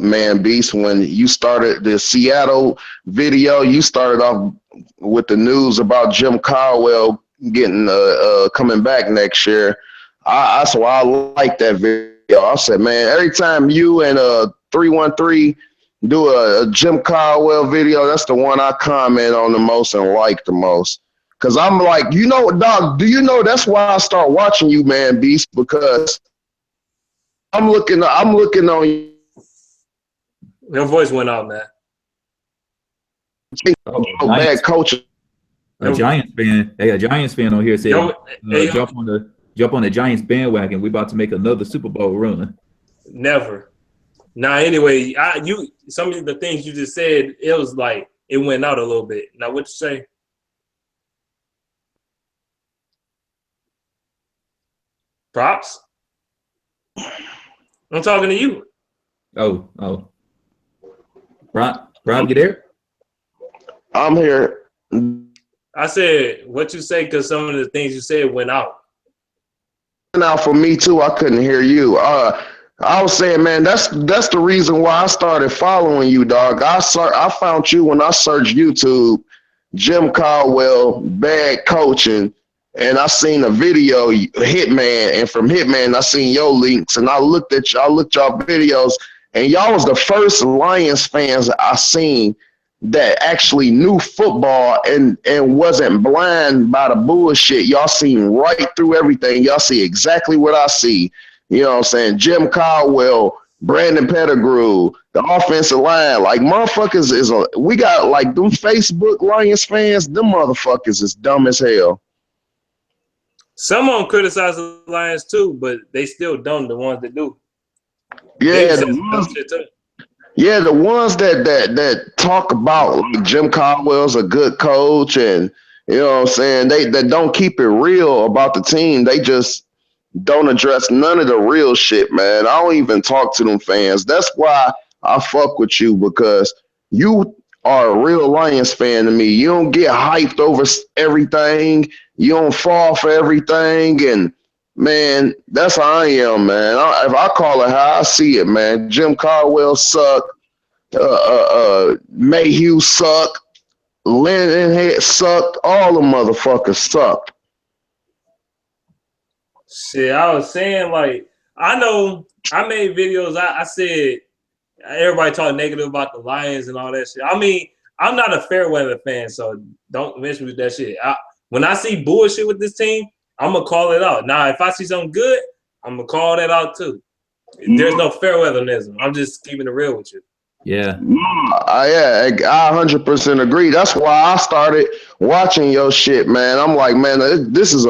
Man Beast, when you started the Seattle video. You started off with the news about Jim Caldwell getting coming back next year. So I like that video. I said, man, every time you and 313 do a Jim Caldwell video, that's the one I comment on the most and like the most. Cause I'm like, dog, do you know that's why I start watching you, Man Beast, because I'm looking on you. Your voice went out, man. Bad coaching. A Giants fan. Hey, a Giants fan on here said, jump on the Giants bandwagon. We about to make another Super Bowl run. Never. Now, anyway, some of the things you just said, it was like it went out a little bit. Now, what you say? Props? I'm talking to you. Oh. Rob, you there? I'm here. I said what you say because some of the things you said went out. Now for me too, I couldn't hear you. I was saying, man, that's the reason why I started following you, dog. I found you when I searched YouTube, Jim Caldwell, bad coaching, and I seen a video, Hitman, and from Hitman I seen your links, and I looked y'all videos, and y'all was the first Lions fans I seen that actually knew football and wasn't blind by the bullshit. Y'all seen right through everything. Y'all see exactly what I see. You know what I'm saying? Jim Caldwell, Brandon Pettigrew, the offensive line. Like, motherfuckers we got, like, them Facebook Lions fans, them motherfuckers is dumb as hell. Some of them criticize the Lions too, but they still dumb, the ones that do. Yeah, the ones that talk about, like, Jim Caldwell's a good coach, and you know what I'm saying, they don't keep it real about the team. They just don't address none of the real shit, man. I don't even talk to them fans. That's why I fuck with you, because you are a real Lions fan to me. You don't get hyped over everything. You don't fall for everything, and man, that's how I am, man. If I call it how I see it, man. Jim Caldwell sucked. Mayhew sucked. Lindenhead sucked. All the motherfuckers sucked. Shit, I was saying, like, I know I made videos. I said everybody talk negative about the Lions and all that shit. I mean, I'm not a fair weather fan, so don't mess with that shit. When I see bullshit with this team, I'm going to call it out. Now, if I see something good, I'm going to call that out too. There's no fair weatherism. I'm just keeping it real with you. Yeah. I 100% agree. That's why I started watching your shit, man. I'm like, man, this is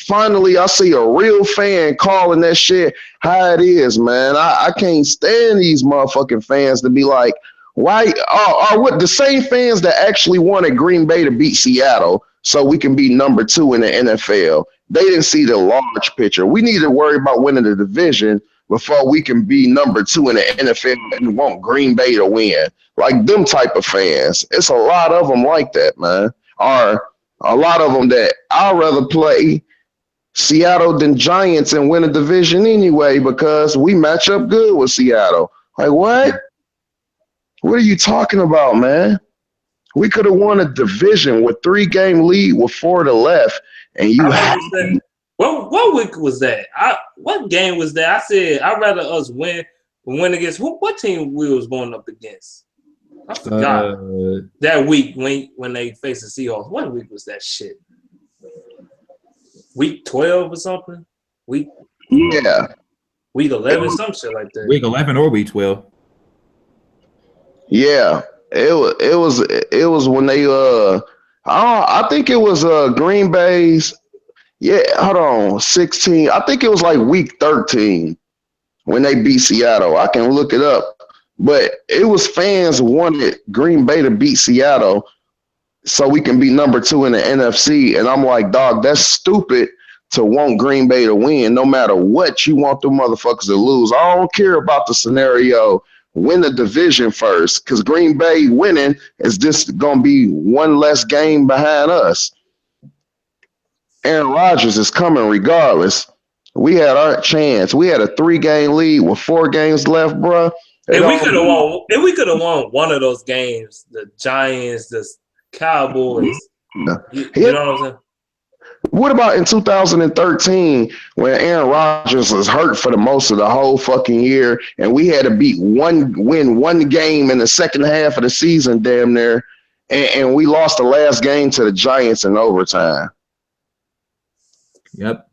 finally I see a real fan calling that shit how it is, man. I can't stand these motherfucking fans to be like, why are what the same fans that actually wanted Green Bay to beat Seattle so we can be number 2 in the NFL. They didn't see the large picture. We need to worry about winning the division before we can be number 2 in the NFL and want Green Bay to win. Like, them type of fans. It's a lot of them like that, man. Or a lot of them that I'd rather play Seattle than Giants and win a division anyway because we match up good with Seattle. Like, what? What are you talking about, man? We could have won a division with 3-game lead with 4 to left, and you had. What week was that? What game was that? I said I'd rather us win against what team we was going up against. I forgot that week when they faced the Seahawks. What week was that shit? Week 12 or something? Week 11, some shit like that. Week 11 or week 12. Yeah, it was when they I think it was Green Bay's. Yeah, hold on, 16. I think it was like week 13 when they beat Seattle. I can look it up, but it was fans wanted Green Bay to beat Seattle so we can be number 2 in the NFC. And I'm like, dog, that's stupid to want Green Bay to win. No matter what, you want the motherfuckers to lose. I don't care about the scenario. Win the division first, because Green Bay winning is just going to be one less game behind us. Aaron Rodgers is coming regardless. We had our chance. We had a 3-game lead with 4 games left, bro. And we could have won one of those games. The Giants, the Cowboys. You know what I'm saying? What about in 2013 when Aaron Rodgers was hurt for the most of the whole fucking year, and we had to win one game in the second half of the season, damn near, and we lost the last game to the Giants in overtime. Yep.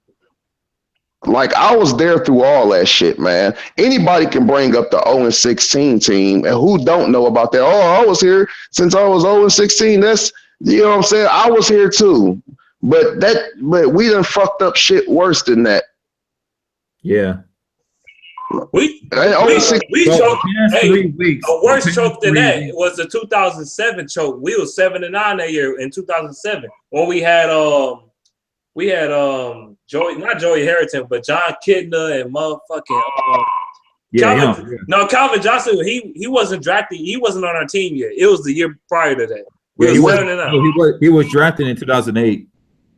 Like, I was there through all that shit, man. Anybody can bring up the 0-16 team, and who don't know about that? Oh, I was here since I was 0-16. That's, you know what I'm saying? I was here too. But we done fucked up shit worse than that. Yeah. We choked. A worse choke than that was the 2007 choke. We was 7-9 that year in 2007 when we had Joey Harrington, but John Kidner and motherfucking Calvin Johnson. He wasn't drafted. He wasn't on our team yet. It was the year prior to that. He was drafted in 2008.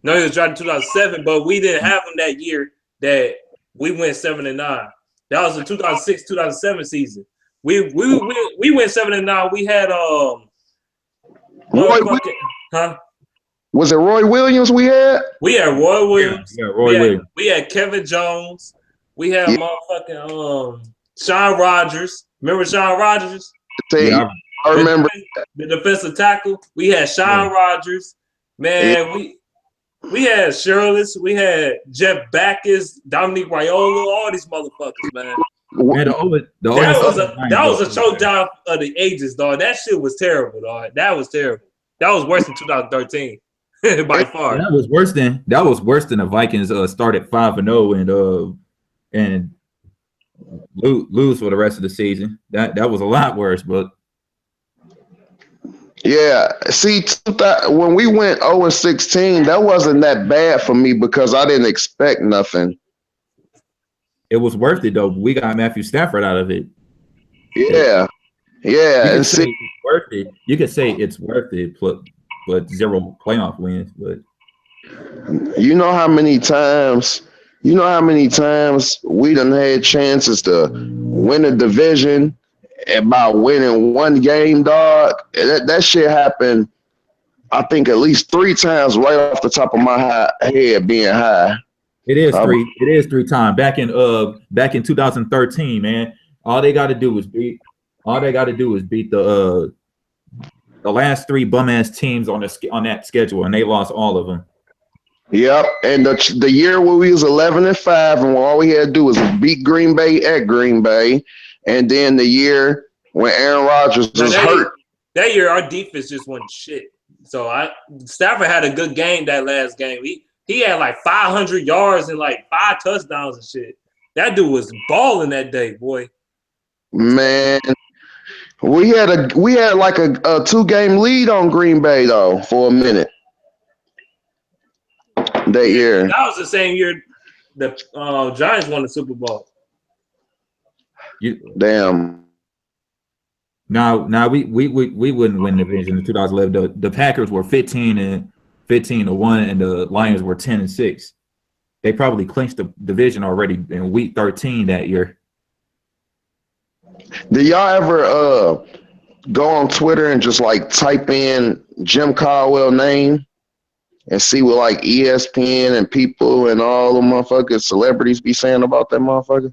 No, he was drafted in 2007, but we didn't have him that year that we went 7-9. That was the 2006-2007 season. We went 7-9. We had Was it Roy Williams we had? We had Roy Williams. Yeah, Roy Williams. We had Kevin Jones. We had motherfucking Sean Rogers. Remember Sean Rogers? I remember the defensive tackle. We had Sean Rogers. Man, we had Shirless. We had Jeff Backus, Dominique Raiola, all these motherfuckers, man. That was a choke job of the ages, dog. That shit was terrible, dog. That was terrible. That was worse than 2013 by far. That was worse than the Vikings started 5-0 and lose for the rest of the season. That was a lot worse, but. Yeah, see, when we went 0-16, that wasn't that bad for me because I didn't expect nothing. It was worth it though. We got Matthew Stafford out of it. Yeah. And see, it's worth it. You could say it's worth it, but 0 playoff wins. But you know how many times we done had chances to win a division by winning one game, dog. That shit happened, I think, at least 3 times right off the top of my head being high. It is 3. It is 3 times. Back in 2013, man. All they got to do is beat the last 3 bum ass teams on that schedule, and they lost all of them. Yep, and the year where we was 11-5, and all we had to do was beat Green Bay at Green Bay. And then the year when Aaron Rodgers was hurt. That year, our defense just wasn't shit. So Stafford had a good game that last game. He had like 500 yards and like 5 touchdowns and shit. That dude was balling that day, boy. Man, we had like a 2-game lead on Green Bay though for a minute. That year. That was the same year the Giants won the Super Bowl. Damn. Now we wouldn't win the division in 2011. The Packers were 15-1 and the Lions were 10-6. they probably clinched the division already in week 13 that year. Did y'all ever go on Twitter and just like type in Jim Caldwell name and see what like ESPN and people and all the motherfuckers celebrities be saying about that motherfucker?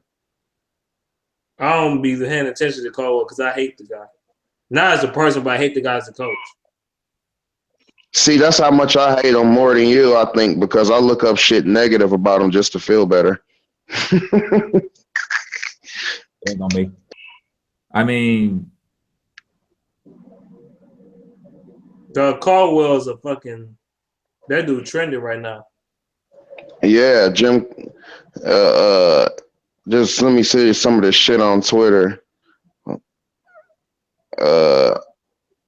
I don't be paying attention to Caldwell because I hate the guy. Not as a person, but I hate the guy as a coach. See, that's how much I hate him more than you, I think, because I look up shit negative about him just to feel better. Ain't gonna be. I mean, Doug Caldwell is a fucking that dude trending right now. Yeah, Jim. Just let me see some of this shit on Twitter.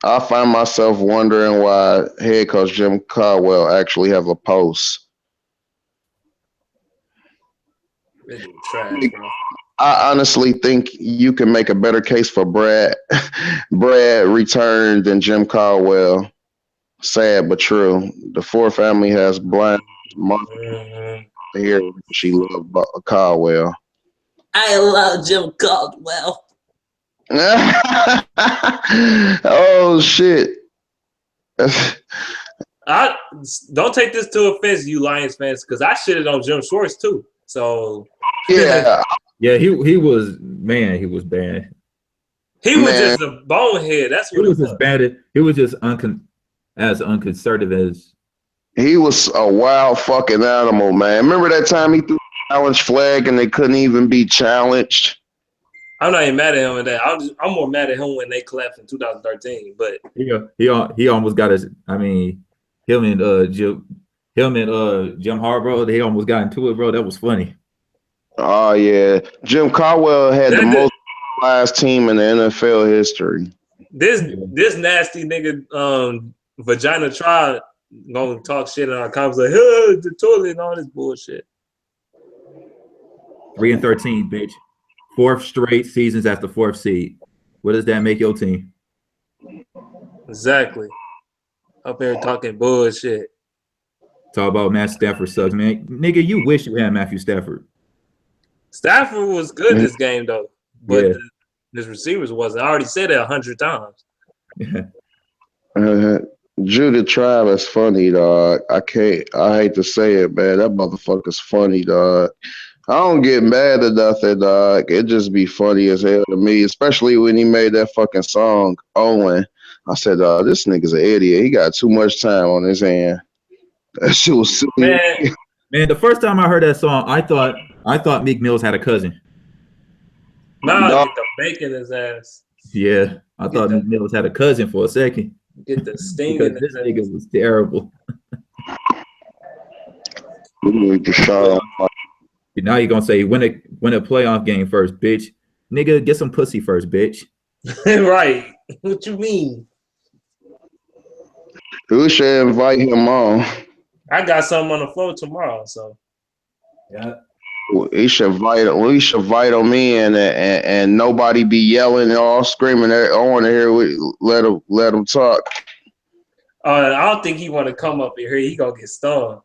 I find myself wondering why head coach Jim Caldwell actually have a post. That dude trash, bro. I honestly think you can make a better case for Brad return than Jim Caldwell. Sad but true. The Ford family has blind mother here. She loved Caldwell. I love Jim Caldwell. Oh shit! I don't take this to offense, you Lions fans, because I shitted on Jim Schwartz too. So yeah, he was bad. He was just a bonehead. That's what he was as bad. He was just as unconservative as. He was a wild fucking animal, man. Remember that time he threw the challenge flag and they couldn't even be challenged? I'm not even mad at him in that. I'm more mad at him when they collapsed in 2013. But he almost got his. I mean, him and Jim Harbaugh, they almost got into it, bro. That was funny. Oh yeah, Jim Caldwell had the most last team in the NFL history. This nasty nigga, Vagina Tribe, gonna talk shit in our comments like, hey, the toilet and all this bullshit. 3-13, bitch. 4th straight seasons as the 4th seed. What does that make your team? Exactly. Up here talking bullshit. Talk about Matt Stafford sucks, man. Nigga, you wish you had Matthew Stafford. Stafford was good this game though, but his receivers wasn't. I already said that 100 times. Judah Tribe is funny, dog. I hate to say it, man. That motherfucker's funny, dog. I don't get mad at nothing, dog. It just be funny as hell to me, especially when he made that fucking song, Owen. I said, this nigga's an idiot. He got too much time on his hand. That shit was silly. Man, the first time I heard that song, I thought Meek Mills had a cousin. Nah, get the bacon in his ass. Yeah, I thought Meek Mills had a cousin for a second. Get the sting in this nigga was terrible. Now you're gonna say win a playoff game first, bitch. Nigga, get some pussy first, bitch. Right. What you mean? We should invite him on. I got something on the floor tomorrow, so yeah. We should invite him in and nobody be yelling and all screaming. I want to hear. Let him talk. I don't think he want to come up here. He gonna get stung.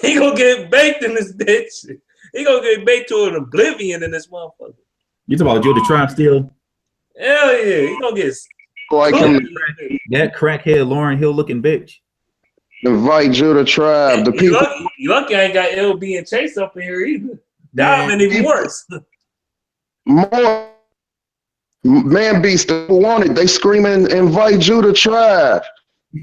He gonna get baked in this bitch. He gonna get baked to an oblivion in this motherfucker. You talking about Judah Tribe still? Hell yeah, he gonna get like him. That crackhead Lauren Hill looking bitch. Invite Judah Tribe. The people. You lucky I ain't got LB and Chase up in here either. That would even worse. More man beast want it. They screaming, invite Judah Tribe.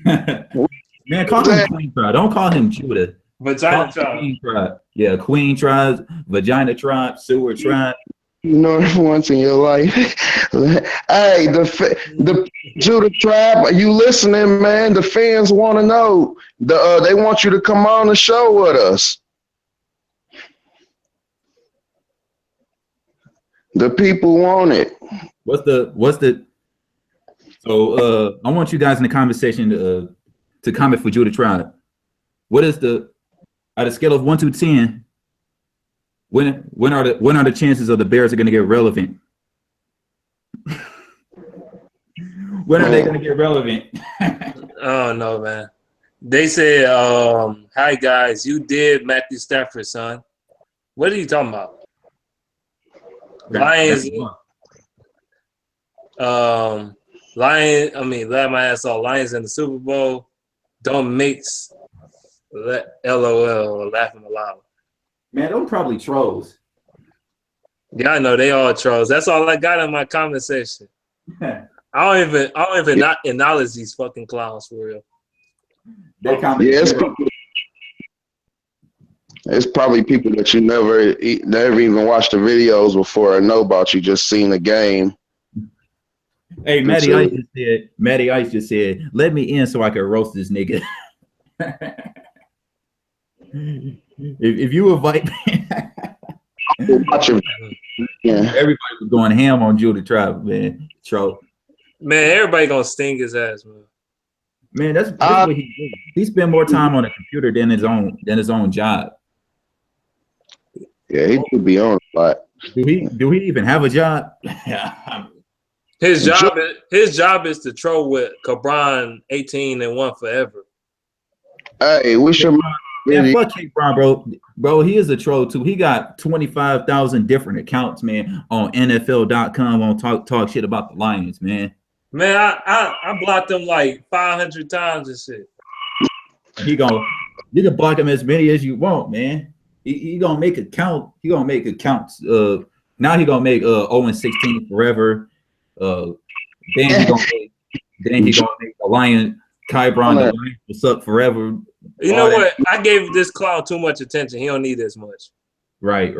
Man, call him Queen Tribe. Don't call him Judah. Vagina Tribe. Queen Tribe. Yeah, Queen Tribe, Vagina Tribe, Sewer Tribe. You know it once in your life. Hey, the Judah Tribe, are you listening, man? The fans want to know. They want you to come on the show with us. The people want it. So I want you guys in the comment section to comment for Judah Tribe. What is at a scale of 1 to 10? When are the chances of the Bears are going to get relevant? When are they going to get relevant? Oh no, man. They said, "Hi guys, you did Matthew Stafford, son." What are you talking about? Lions. Let my ass off. Lions in the Super Bowl. Don't mix. LOL or laughing aloud. Man, those probably trolls. Yeah, I know they all trolls. That's all I got in my comment section. I don't even acknowledge these fucking clowns for real. It's probably people that you never even watched the videos before or know about. You just seen the game. Hey, Matty Ice just said, "Let me in so I can roast this nigga." if you invite me, everybody was going ham on Judah Tribe, man. Troll. Man, everybody gonna sting his ass, man. Man, that's what he did. He spent more time on a computer than his own job. Yeah, he could be on a lot. Do he even have a job? His job is to troll with Cabron 18-1 forever. Hey, we should. Man, fuck Cabron, bro. Bro, he is a troll too. He got 25,000 different accounts, man, on NFL.com on talk shit about the Lions, man. Man, I blocked him like 500 times and shit. You can block him as many as you want, man. He gonna make a count. He gonna make accounts. Now he gonna make 0-16 forever. Then he gonna make the Lion Kybron the Lions will suck forever. You know what? I gave this clown too much attention. He don't need this much. Right.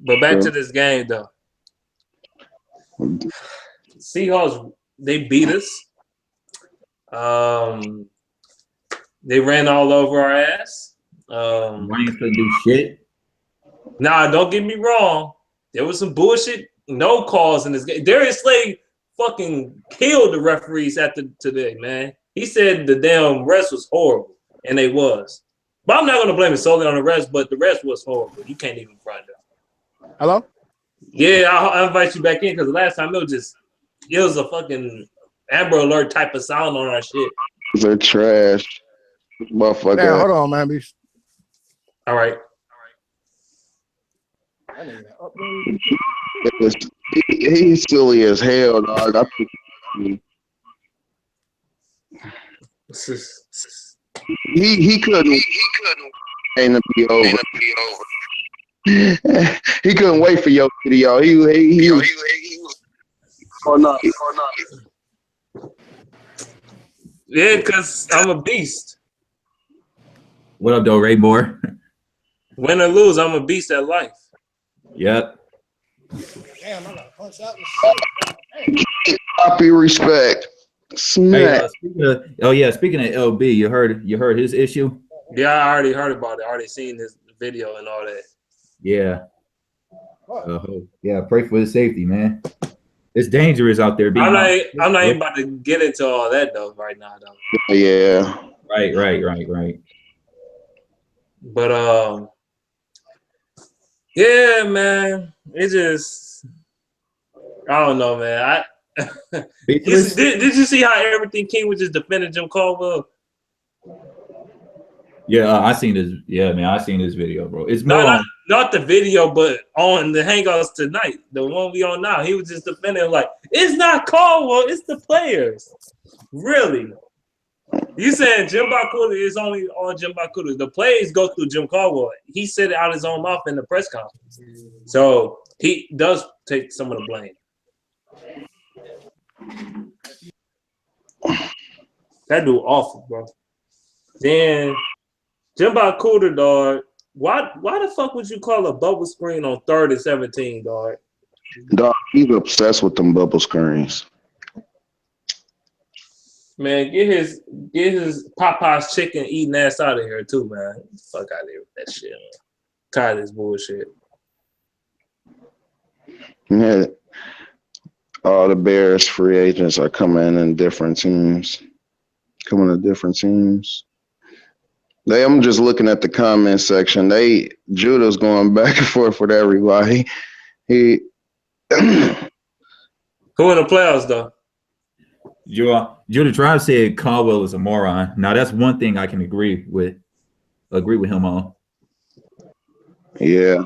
But back to this game though. Seahawks, they beat us. They ran all over our ass. Lions couldn't do shit. Nah, don't get me wrong. There was some bullshit, no calls in this game. Darius Slade fucking killed the referees after today, man. He said the damn rest was horrible, and they was. But I'm not going to blame it solely on the rest, but the rest was horrible. You can't even front them. Hello? Yeah, I'll invite you back in because the last time it was a fucking Amber Alert type of sound on our shit. They're trash. Motherfucker. Yeah, hold on, man. All right. He's silly as hell, dog. He couldn't and be over. He couldn't wait for your video. He was or not. Yeah, because I'm a beast. What up, though, Ray Moore? Win or lose, I'm a beast at life. Yep. Damn, I gotta punch out this Copy respect. Smack. Hey, speaking of LB, you heard his issue? Yeah, I already heard about it. I already seen his video and all that. Yeah. Yeah, pray for his safety, man. It's dangerous out there. I'm not even about to get into all that though right now though. Yeah. Right. But yeah, man. It just I don't know, man. Did you see how everything King was just defending Jim Caldwell? Yeah, I seen this. Yeah, man, I seen this video, bro. It's more not the video, but on the Hangouts tonight, the one we on now. He was just defending like it's not Caldwell, it's the players. Really? You saying Jim Bakuda is only on Jim Bakuda. The plays go through Jim Caldwell. He said it out his own mouth in the press conference. So he does take some of the blame. That dude awful, bro. Then Jim Bakuda, dog. Why the fuck would you call a bubble screen on 3rd and 17, dog? Dog, he's obsessed with them bubble screens. Man, get his Popeye's chicken eating ass out of here too, man. Fuck out of here with that shit, man. Tired of this bullshit. Yeah. All the Bears free agents are coming in different teams. I'm just looking at the comment section. Judah's going back and forth with everybody. Who in the playoffs though? Judah Drive said Caldwell is a moron. Now that's one thing I can agree with him on. Yeah.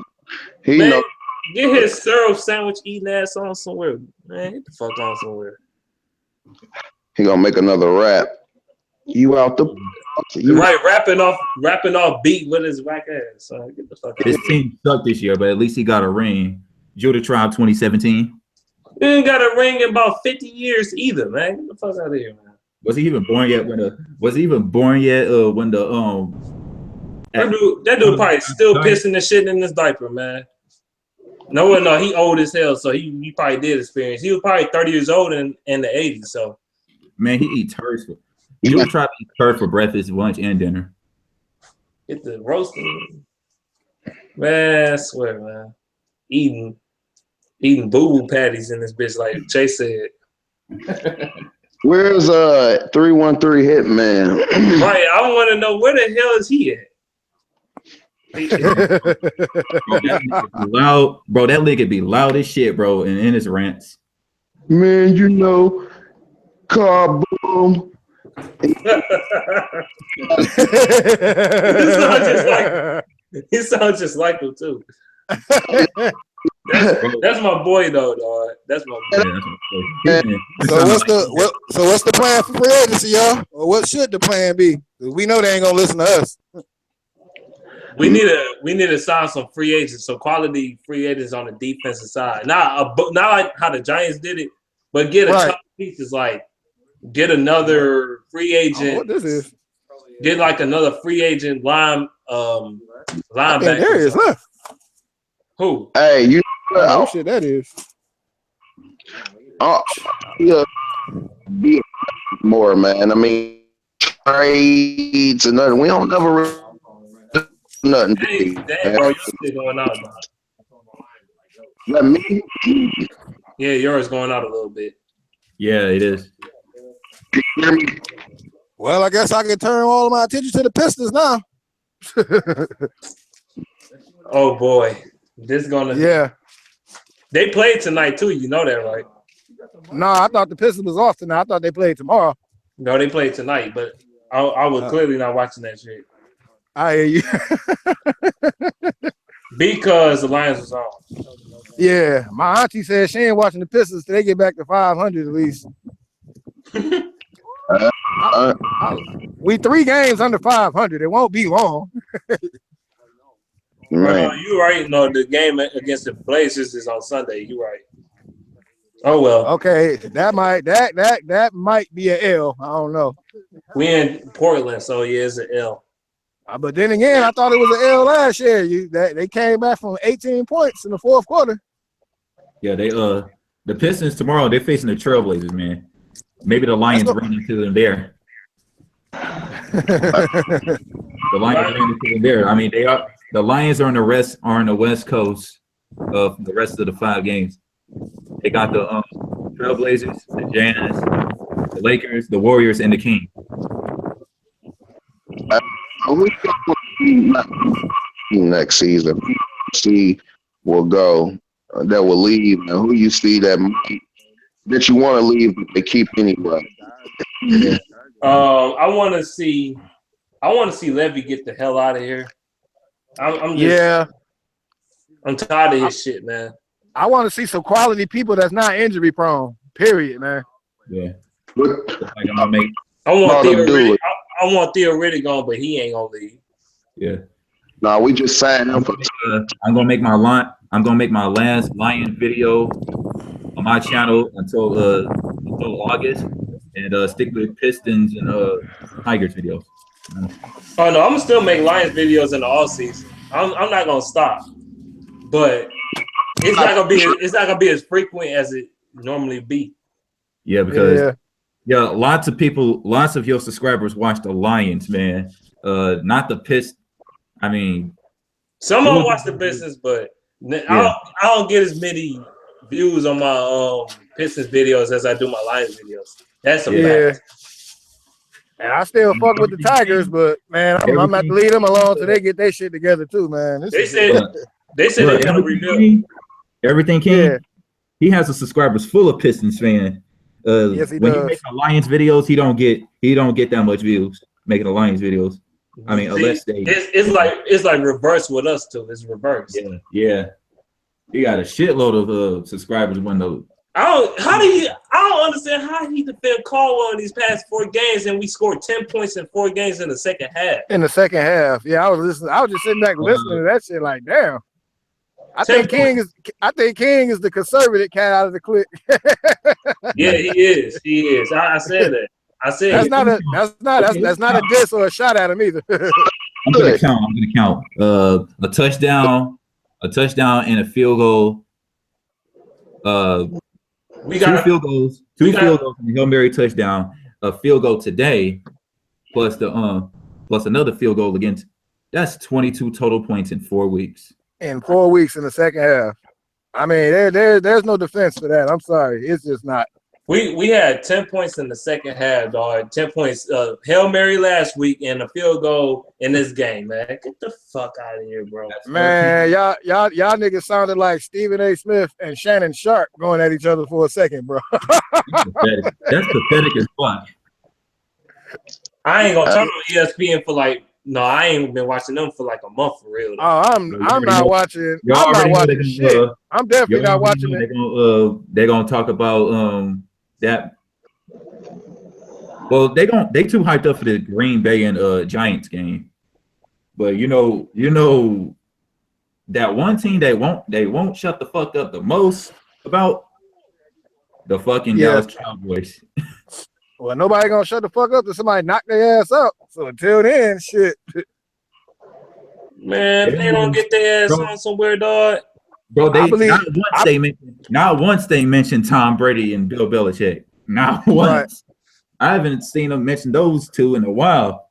Man, get his syrup sandwich eating ass on somewhere. Man, get the fuck on somewhere. He gonna make another rap. You out the rapping off beat with his whack ass. So get the fuck out. His team sucked this year, but at least he got a ring. Judah Tribe 2017. He ain't got a ring in about 50 years either, man. Get the fuck out of here, man. Was he even born yet when the that dude probably still pissing the shit in his diaper, man. No, he old as hell, so he probably did experience. He was probably 30 years old in the 80s, so. Man, he eats turds. Judah Tribe eats turd for breakfast, lunch, and dinner. Get the roasting. Man, I swear, man. Eating boo-boo patties in this bitch, like Chase said. Where's 313 Hitman? Right, I want to know where the hell is he at? Loud, bro. That nigga be loud as shit, bro, and in his rants. Man, you know, car boom. He sounds just like him too. That's my boy though, dog. That's my boy. So what's the plan for free agency, y'all? Or what should the plan be? We know they ain't gonna listen to us. We need to sign some free agents, some quality free agents on the defensive side. Not like how the Giants did it, but get a couple pieces, like get another free agent. What this is? Get like another free agent linebacker. There is left. Who? Hey, you know oh shit, that is. Yeah, be more, man. I mean, trades and nothing. We don't never nothing. Hey, damn, bro, you're still going out. Let me. Yeah, yours going out a little bit. Yeah, it is. Well, I guess I can turn all of my attention to the Pistons now. Oh boy, yeah. They played tonight too. You know that, right? No, I thought the Pistons was off tonight. I thought they played tomorrow. No, they played tonight, but I was clearly not watching that shit. I hear you. Because the Lions was on. Yeah, my auntie said she ain't watching the Pistons till they get back to 500 at least. We 3 games under 500. It won't be long. Right. You're right. No, the game against the Blazers is on Sunday. You're right. Oh well. Okay, that might be an L. I don't know. We in Portland, so yeah, it's an L. But then again, I thought it was an L last year. They came back from 18 points in the fourth quarter. Yeah, the Pistons tomorrow, they're facing the Trailblazers, man. Maybe the Lions run into them there. The Lions run into them there. I mean, the Lions are on the West Coast of the rest of the 5 games. They got the Trailblazers, the Jazz, the Lakers, the Warriors, and the Kings. Next season, see will go that will leave, and who you see that you want to leave, but they keep anyway. I want to see Levy get the hell out of here. I'm tired of his shit, man. I want to see some quality people that's not injury prone. Period, man. Yeah. I want Theo Riddick on, but he ain't gonna leave. Yeah. No, we just signed him for. I'm gonna make my last Lion video on my channel until August, and stick with Pistons and Tigers videos. Oh no, I'm gonna still make Lions videos in the off season. I'm not gonna stop, but it's not gonna be as frequent as it normally be. Yeah, because lots of your subscribers watch the Lions, man. Not the Pistons. I mean, some of them watch the Pistons, but I don't get as many views on my Pistons videos as I do my Lions videos. That's a fact. And I still fuck with the Tigers, but man, I'm about to leave them alone till they get their shit together too, man. They said they're gonna rebuild. Everything King. He has the subscribers full of Pistons fan. Yes, he when does. he makes Lions videos, he don't get that much views making the Lions videos. I mean, unless they it's like reverse with us too. It's reverse. Yeah. He got a shitload of subscribers when the I don't understand how he defend Caldwell in these past 4 games and we scored 10 points in 4 games in the second half. In the second half, yeah, I was just sitting back listening to that shit. Like, damn. I think King is the conservative cat out of the clique. Yeah, he is. He is. I said that. I said that's not a diss or a shot at him either. I'm gonna count. A touchdown and a field goal. We got 2 field goals, and a Hail Mary touchdown, a field goal today, plus another field goal against. That's 22 total points in 4 weeks. In 4 weeks in the second half. I mean, there's no defense for that. I'm sorry, it's just not. We had 10 points in the second half, dog. 10 points. Hail Mary last week and a field goal in this game, man. Get the fuck out of here, bro. Man, y'all niggas sounded like Stephen A. Smith and Shannon Sharp going at each other for a second, bro. That's pathetic as fuck. I ain't gonna turn on ESPN for I ain't been watching them for like a month for real. Oh, I'm not watching. I'm not watching shit. I'm definitely not watching it. They're gonna talk about that. Well, they too hyped up for the Green Bay and Giants game, but you know that one team they won't shut the fuck up the most about the fucking Dallas Cowboys. Well, nobody gonna shut the fuck up till somebody knock their ass up. So until then, shit. Man, if they don't get their ass on somewhere, dog. Bro, not once they mentioned Tom Brady and Bill Belichick. Not once. Right. I haven't seen them mention those two in a while.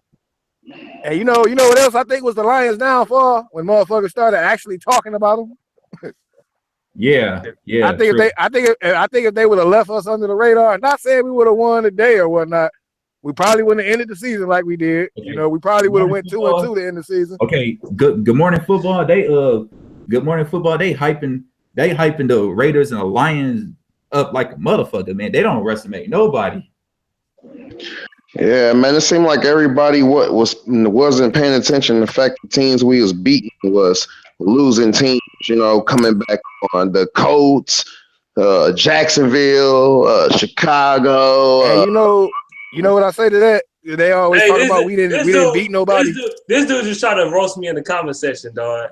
And you know what else I think was the Lions' downfall when motherfuckers started actually talking about them. Yeah. I think if they would have left us under the radar, not saying we would have won today or whatnot, we probably wouldn't have ended the season like we did. Okay. We probably would have went 2-2 to end the season. Okay. Good morning football. Good morning football. They hyping the Raiders and the Lions up like a motherfucker, man. They don't underestimate nobody. Yeah, man. It seemed like everybody wasn't paying attention to the fact the teams we was beating was losing teams. Coming back on the Colts, Jacksonville, Chicago. Hey, you know what I say to that? They always talk about we didn't beat nobody. This dude just tried to roast me in the comment section, dog.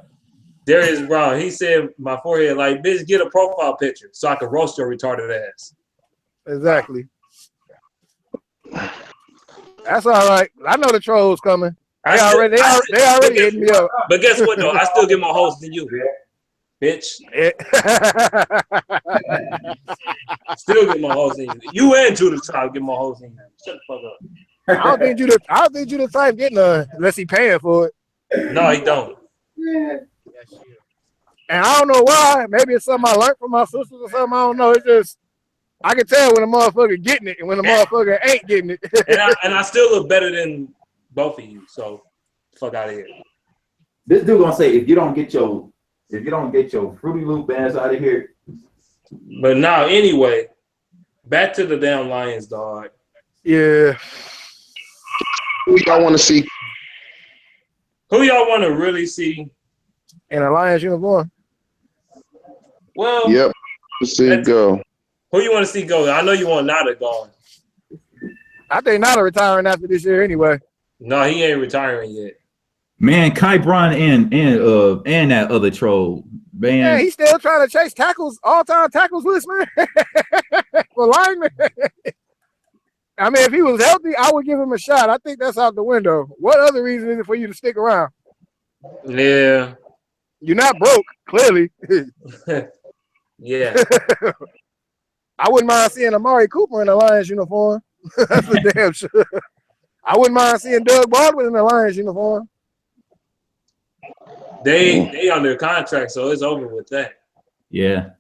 Darius Brown, he said my forehead like, bitch, get a profile picture so I can roast your retarded ass. Exactly. That's all right. I know the trolls coming. They already hitting me up. But guess what though? I still get more hosts than you, bitch. Still get more hosts than you. You and Judah try to get more hosts than you. Shut the fuck up. I don't think Judah type getting unless he paying for it. No, he don't. And I don't know why. Maybe it's something I learned from my sisters or something. I don't know. It's just I can tell when a motherfucker getting it and when a motherfucker ain't getting it. and I still look better than both of you. So fuck out of here. This dude gonna say if you don't get your Fruity Loop ass out of here. But now anyway, back to the damn Lions, dog. Yeah. Who y'all want to see? Who y'all want to really see in a Lions uniform? Well, yep. See go. Who you want to see go? I know you want Nada gone. I think Nada retiring after this year anyway. No, he ain't retiring yet. Man, Kai Braun and that other troll, man. Yeah, he's still trying to chase tackles, all-time tackles list, man. For linemen. I mean, if he was healthy, I would give him a shot. I think that's out the window. What other reason is it for you to stick around? Yeah. You're not broke, clearly. Yeah. I wouldn't mind seeing Amari Cooper in a Lions uniform. That's for damn sure. I wouldn't mind seeing Doug Baldwin in a Lions uniform. They under contract, so it's over with that. Yeah.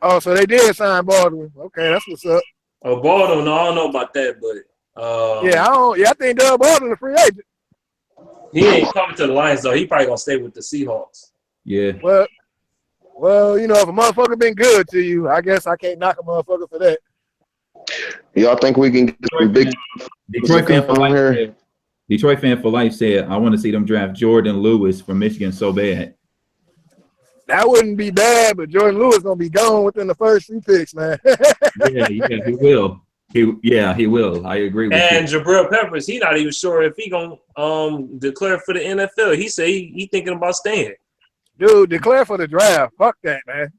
Oh, so they did sign Baldwin. Okay, that's what's up. Oh, Baldwin, no, I don't know about that, but I think Doug Baldwin is a free agent. He ain't coming to the Lions though. He probably gonna stay with the Seahawks. Yeah. Well, if a motherfucker been good to you, I guess I can't knock a motherfucker for that. Y'all think we can get some big Detroit fan for on life here? said, Detroit fan for life said, I want to see them draft Jordan Lewis from Michigan so bad. That wouldn't be bad, but Jordan Lewis gonna be gone within the first 3 picks, man. yeah, he will. He will. I agree with you. And Jabril Peppers, he not even sure if he gonna declare for the NFL. He say he thinking about staying. Dude, declare for the draft. Fuck that, man.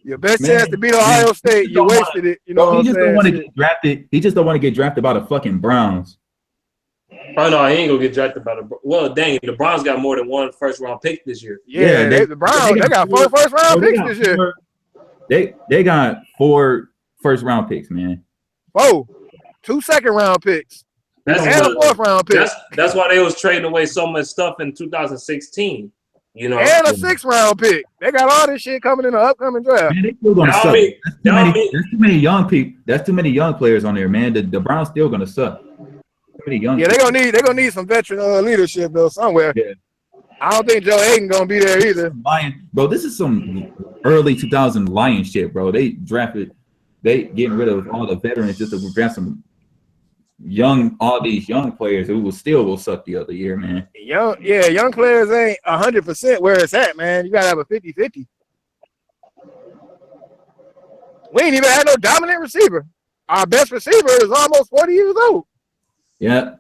Your best chance to beat Ohio State, you wasted it. You know what I'm saying? He just don't want to get drafted. He just don't want to get drafted by the fucking Browns. Oh no, he ain't gonna get drafted by the. Well, dang, the Browns got more than one first-round pick this year. Yeah, the Browns they got 4 first-round picks this year. They got 4 first-round picks, man. 2 second-round picks. That's and a 4th-round pick. That's why they was trading away so much stuff in 2016. You know, and a 6th-round pick. They got all this shit coming in the upcoming draft. Man, they still gonna suck. There's too many young people. That's too many young players on there, man. The Browns still gonna suck. Too many young. Yeah, they're gonna need some veteran leadership though somewhere. Yeah. I don't think Joe Hayden gonna be there either. Bro, this is some early 2000 Lions shit, bro. They getting rid of all the veterans just to draft some all these young players who will suck the other year, man. Young players ain't 100% where it's at, man. You gotta have a 50-50. We ain't even had no dominant receiver. Our best receiver is almost 40 years old. Yeah.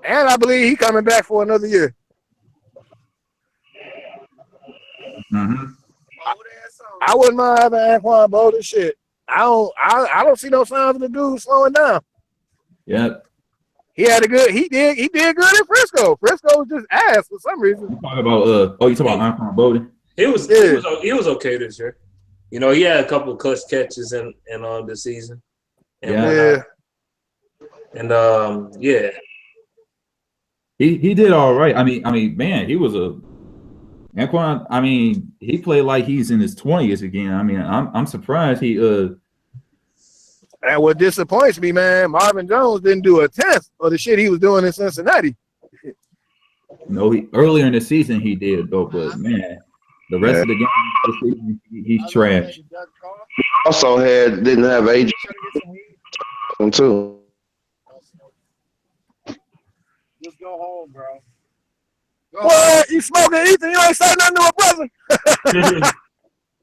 And I believe he coming back for another year. Mm-hmm. I wouldn't mind having Anquan Bolden shit. I don't see no signs of the dude slowing down. Yeah. He did good at Frisco. Frisco was just ass for some reason. You talking about you talking about Anquan Bolden? He was okay this year. You know, he had a couple of clutch catches in the season. And He did all right. I mean, man, he was Anquan. I mean, he played like he's in his 20s again. I mean, I'm surprised he And what disappoints me, man, Marvin Jones didn't do a tenth of the shit he was doing in Cincinnati. No, earlier in the season he did though, but man, the rest of the game he's trash. Also didn't have AJ too. Just go home, bro. What? You smoking, Ethan? You ain't saying nothing to a brother.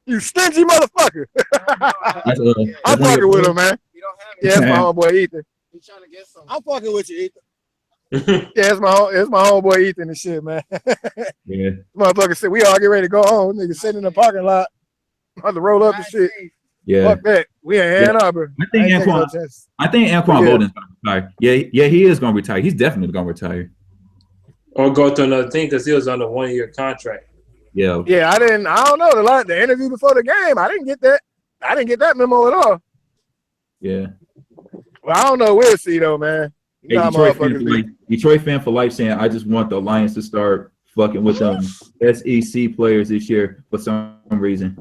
You stingy motherfucker. I'm fucking with him, man. Yeah, it's my homeboy Ethan. He's trying to get some. I'm fucking with you, Ethan. Yeah, it's my homeboy Ethan and shit, man. Yeah. Motherfucker said we all get ready to go home. Nigga sitting in the parking lot. About to roll up and shit. Yeah. Fuck that. We in Ann Arbor. I think Anquan Bolden's gonna retire. Yeah, he is gonna retire. He's definitely gonna retire. Or go to another team because he was on a 1-year contract. Yeah. Yeah, I don't know. The interview before the game, I didn't get that. I didn't get that memo at all. Yeah. Well, I don't know. We'll see though, man. Hey, Detroit fan for life saying, I just want the Lions to start fucking with them SEC players this year for some reason.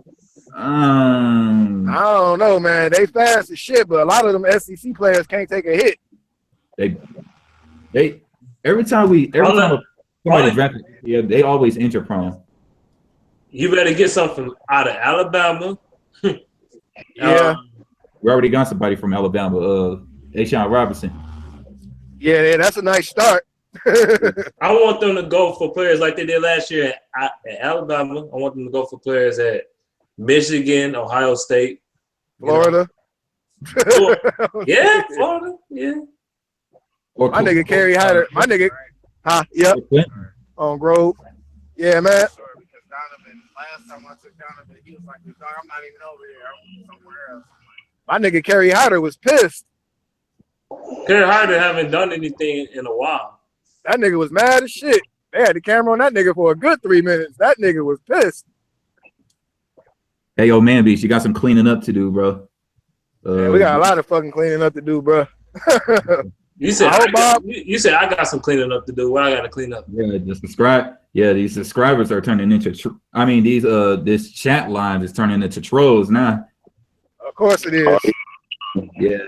I don't know, man. They fast as shit, but a lot of them SEC players can't take a hit. They every time somebody drafted, they always injury prone. You better get something out of Alabama. Yeah. We already got somebody from Alabama, Ashawn Robinson. Yeah, that's a nice start. I want them to go for players like they did last year at Alabama. I want them to go for players at Michigan, Ohio State, Florida. Yeah, Florida. Yeah. My nigga Kerry Hyder. My nigga. Yep. On Grove. Yeah, man. Because Donovan, last time I took Donovan, he was like, I'm not even over here. I'm somewhere else. My nigga Kerry Hyder was pissed. Kerry Hyder haven't done anything in a while. That nigga was mad as shit. They had the camera on that nigga for a good 3 minutes. That nigga was pissed. Hey, yo, man, Beach, you got some cleaning up to do, bro. Yeah, we got a lot of fucking cleaning up to do, bro. You said I got some cleaning up to do. What I got to clean up? Yeah, these subscribers are turning into. This chat line is turning into trolls now. Of course it is. Yeah.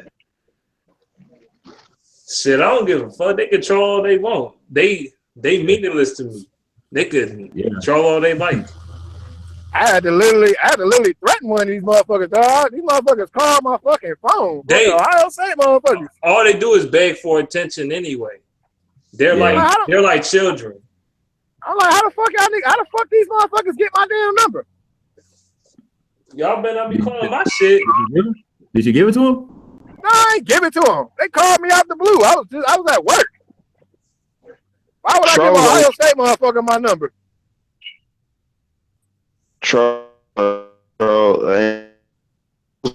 Shit, I don't give a fuck. They control all they want. They meaningless to me. They could control all they like. I had to literally threaten one of these motherfuckers, dog. These motherfuckers called my fucking phone. Ohio State motherfuckers. All they do is beg for attention anyway. They're like children. I'm like, how the fuck these motherfuckers get my damn number? Y'all better not be calling my shit. Did you give it to him? No, I ain't give it to them. They called me out the blue. I was at work. Why would I give an Ohio State motherfucker my number?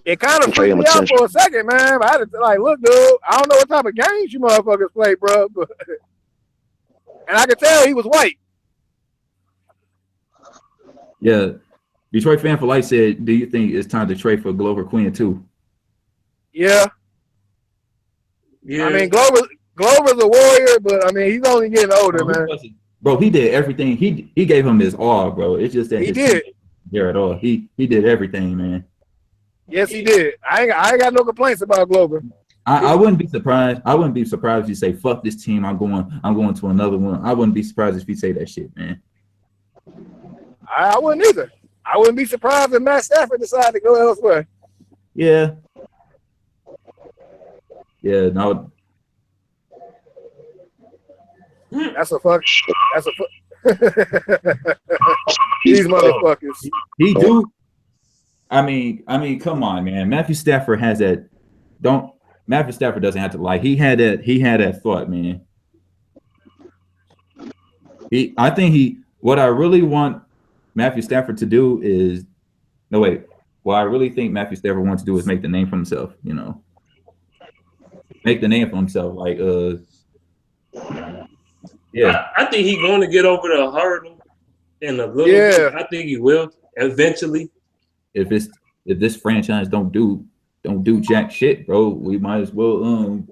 It kind of freaked me out for a second, man. But I had to look, dude, I don't know what type of games you motherfuckers play, bro. But, and I could tell he was white. Yeah. Detroit Fan for Life said, do you think it's time to trade for Glover Queen too? Yeah. I mean, Glover's a warrior, but I mean, he's only getting older, man. Bro, he did everything. He gave him his all, bro. It's just that he did there at all. He did everything, man. Yes, he did. I ain't got no complaints about Glover. I wouldn't be surprised. I wouldn't be surprised if you say, "Fuck this team. I'm going to another one." I wouldn't be surprised if you say that shit, man. I wouldn't either. I wouldn't be surprised if Matt Stafford decided to go elsewhere. Yeah. Yeah. No. That's a fuck. These motherfuckers. He do. I mean, come on, man. Matthew Stafford has that. Matthew Stafford doesn't have to lie. He had that thought, man. What I really want Matthew Stafford to do is what I really think Matthew Stafford wants to do is make the name for himself, Make the name for himself. Yeah. I think he's going to get over the hurdle in a little bit. I think he will eventually. If this franchise don't do jack shit, bro, we might as well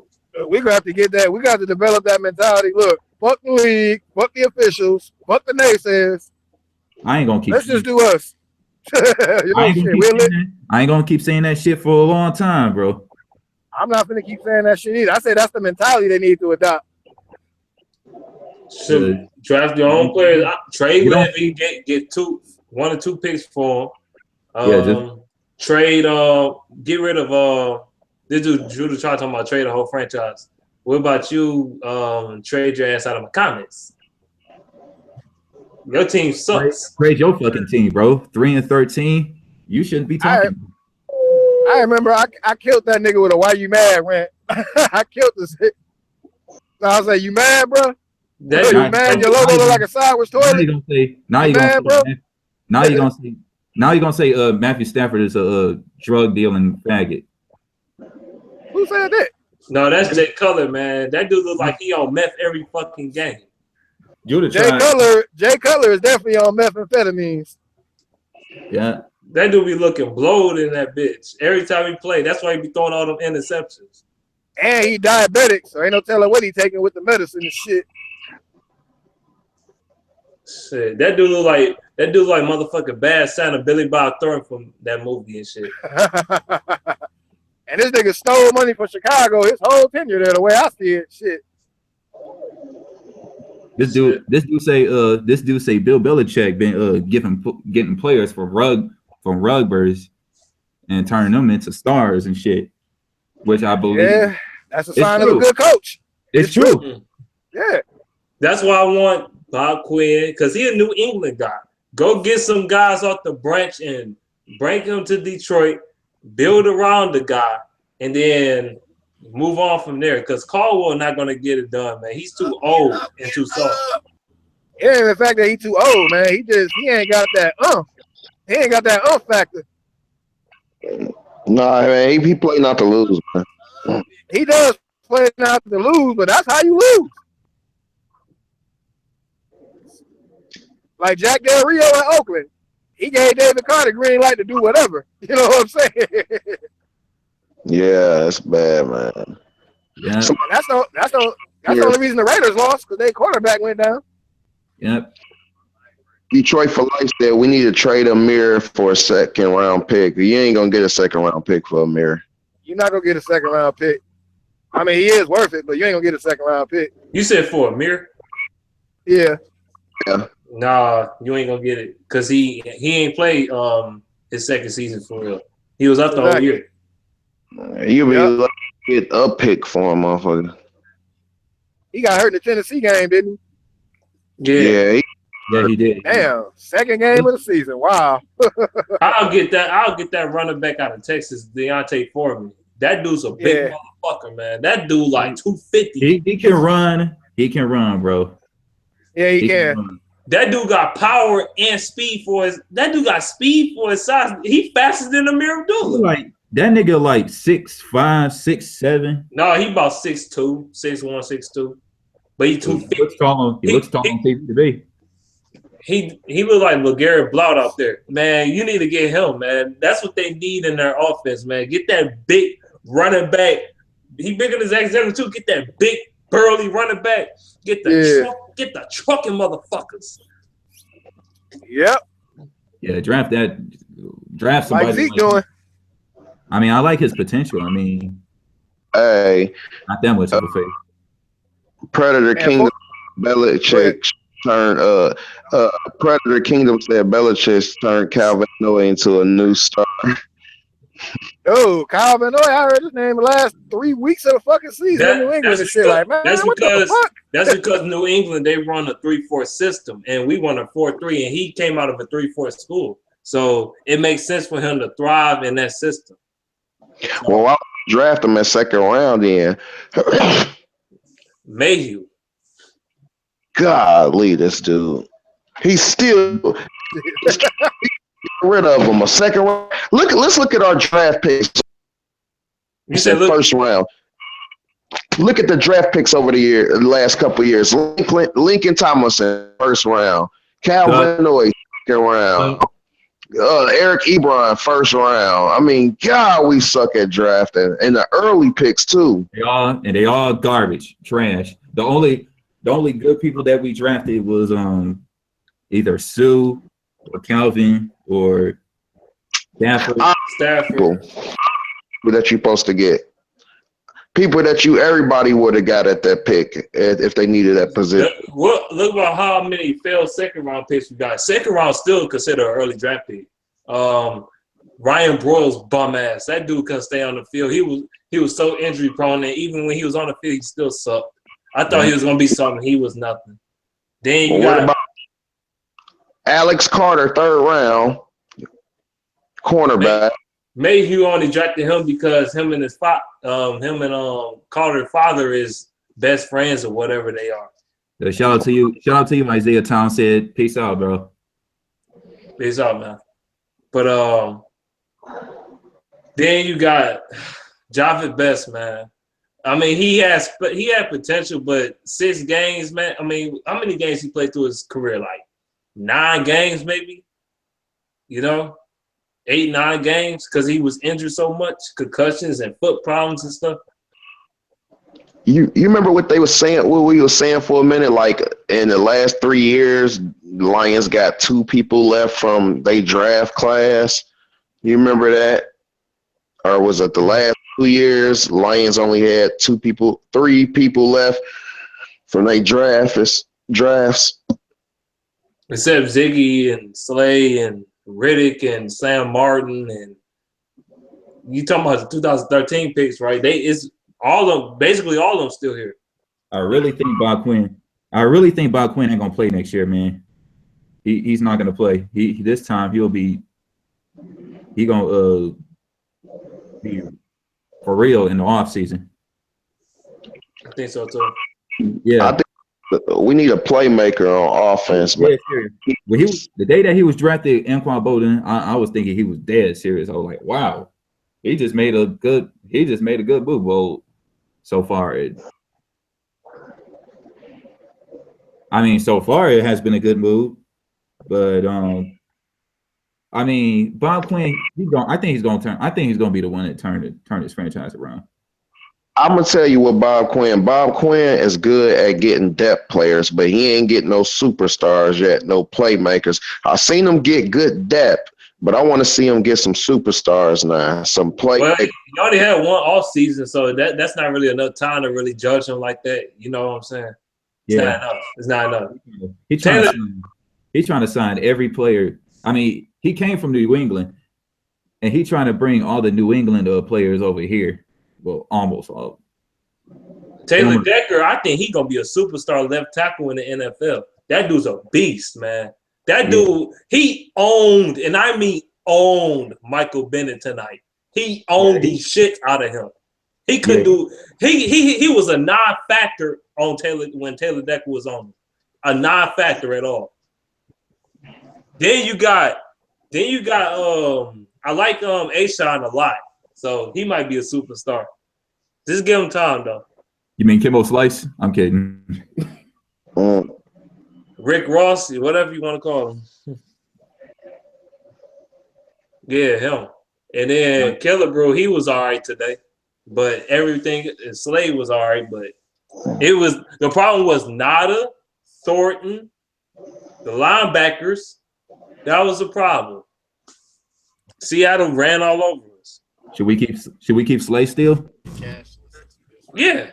we gonna have to get that. We got to develop that mentality. Look, fuck the league, fuck the officials, fuck the naysayers. I ain't gonna keep. Let's just do us. I ain't gonna keep saying that shit for a long time, bro. I'm not gonna keep saying that shit either. I say that's the mentality they need to adopt. Should draft your own players. Trade Levy, get 1 or 2 picks for him. Trade. Get rid of this dude. Judah tried talking about trade the whole franchise. What about you? Trade your ass out of my comments. Your team sucks. Trade your fucking team, bro. 3-13. You shouldn't be talking. I remember I killed that nigga with a "Why you mad?" rant. I killed this. So I was like, "You mad, bro? You mad? Your logo look like a sideways toilet." Now you're gonna say Matthew Stafford is a drug dealing faggot. Who said that? No, that's Jay Cutler, man. That dude looks like he on meth every fucking game. Jay Cutler is definitely on methamphetamines. Yeah. That dude be looking blowed in that bitch every time he play. That's why he be throwing all them interceptions. And he diabetic, so ain't no telling what he taking with the medicine and shit. Shit, that dude look like motherfucking Bad Santa Billy Bob Thornton from that movie and shit. And this nigga stole money from Chicago his whole tenure there. The way I see it, shit. This dude say Bill Belichick been getting players from Rugbers and turning them into stars and shit, which I believe. Yeah, that's a sign of a good coach. It's true. Yeah, that's why I want Bob Quinn, because he's a New England guy. Go get some guys off the branch and bring them to Detroit, build around the guy, and then move on from there. Because Caldwell not going to get it done, man. He's too old and too soft. Yeah, the fact that he's too old, man. He ain't got that He ain't got that factor. Nah, man, he play not to lose, man. He does play not to lose, but that's how you lose. Like Jack Del Rio in Oakland, he gave David Carter green light to do whatever. You know what I'm saying? Yeah, that's bad, man. Yeah, that's the only reason the Raiders lost, because their quarterback went down. Yep. Detroit for Life said we need to trade Amir for a 2nd round pick. You ain't gonna get a 2nd round pick for Amir. You're not gonna get a 2nd round pick. I mean, he is worth it, but you ain't gonna get a 2nd round pick. You said for Amir? Yeah. Yeah. Nah, you ain't gonna get it because he ain't played his second season for real. He was up the whole year. You'll be lucky to get a pick for him, motherfucker. He got hurt in the Tennessee game, didn't he? Yeah, he did. Damn, second game of the season. Wow. I'll get that running back out of Texas, Deontay Foreman. That dude's a big motherfucker, man. That dude like 250. He can run. He can run, bro. Yeah, he can. That dude got power and speed for his. That dude got speed for his size. He faster than Amir Abdullah. Like that nigga, like 6'5", 6'7". No, he about 6'2", 6'1", 6'2". But he 250. He looks tall. He looks tall on TV to be. He look like LeGarrette Blount out there, man. You need to get him, man. That's what they need in their offense, man. Get that big running back. He bigger than Zach Zenner too. Get that big burly running back. Get the trucking motherfuckers. Yep. Yeah, draft somebody. Like Zeke doing. I mean, I like his potential. I mean, hey, not that much of a fake. Predator Kingdom Belichick turned Predator Kingdom said Belichick turned Calvin Noy into a new star. Oh, Calvin Noy, I heard his name the last 3 weeks of the fucking season in New England and shit. Like, man, that's what the fuck? That's because New England, they run a 3-4 system, and we run a 4-3, and he came out of a 3-4 school. So it makes sense for him to thrive in that system. Well, I draft him in second round then. Mayhew. Golly, this dude. He's still get rid of him. A second round. Let's look at our draft picks. You said first round. Look at the draft picks over the last couple of years. Lincoln Tomlinson, first round. Calvin Noy, second round. Eric Ebron, first round. I mean, God, we suck at drafting. And the early picks too. They all garbage, trash. The only good people that we drafted was either Sue or Calvin or Stafford. Stafford. That you're supposed to get. People that everybody would have got at that pick if they needed that position. Look about how many failed second round picks we got. Second round still considered an early draft pick. Ryan Broyles bum ass. That dude couldn't stay on the field. He was so injury prone, and even when he was on the field, he still sucked. I thought he was gonna be something. He was nothing. Then you got about Alex Carter, third round, cornerback. Mayhew only drafted him because him and Carter's father is best friends or whatever they are. So shout out to you, Isaiah Townsend. Peace out, bro. Peace out, man. But then you got Javid Best, man. I mean, he had potential, but 6 games, man. I mean, how many games he played through his career? Like 9 games, maybe. 8, 9 games because he was injured so much, concussions and foot problems and stuff. You remember what they were saying? What we were saying for a minute? Like in the last 3 years, the Lions got 2 people left from their draft class. You remember that? Or was it the last 2 years? Lions only had 3 people left from their drafts. Except Ziggy and Slay and Riddick and Sam Martin, and you talking about the 2013 picks, right? Basically all of them still here. I really think Bob Quinn ain't gonna play next year, man. He's not gonna play. This time he gonna be for real in the off season. I think so too. Yeah. I think we need a playmaker on offense, man. Yeah, when the day that he was drafted, Anquan Bolden, I was thinking he was dead serious. I was like, wow, he just made a good move. Well, so far it has been a good move, but I mean, Bob Quinn, I think he's gonna be the one that turn his franchise around. I'm gonna tell you what Bob Quinn is good at getting depth players, but he ain't getting no superstars yet, no playmakers. I've seen him get good depth, but I want to see him get some superstars now, some play. Well, he already had one off season, so that's not really enough time to really judge him like that. You know what I'm saying? It's not enough. He's trying to sign every player. I mean, he came from New England, and he's trying to bring all the New England players over here. Well, almost all. Taylor Decker, I think he's going to be a superstar left tackle in the NFL. That dude's a beast, man. That dude, he owned, and I mean owned Michael Bennett tonight. He owned the shit out of him. He couldn't do. He was a non-factor on Taylor when Taylor Decker was on. A non-factor at all. Then you got. I like A-Shon a lot, so he might be a superstar. Just give him time though. You mean Kimbo Slice? I'm kidding. Rick Ross, whatever you want to call him. Yeah, him. And then Killebrew, he was all right today. But everything, Slade was all right. But the problem was Nada, Thornton, the linebackers. That was a problem. Seattle ran all over us. Should we keep Slade still? Yeah.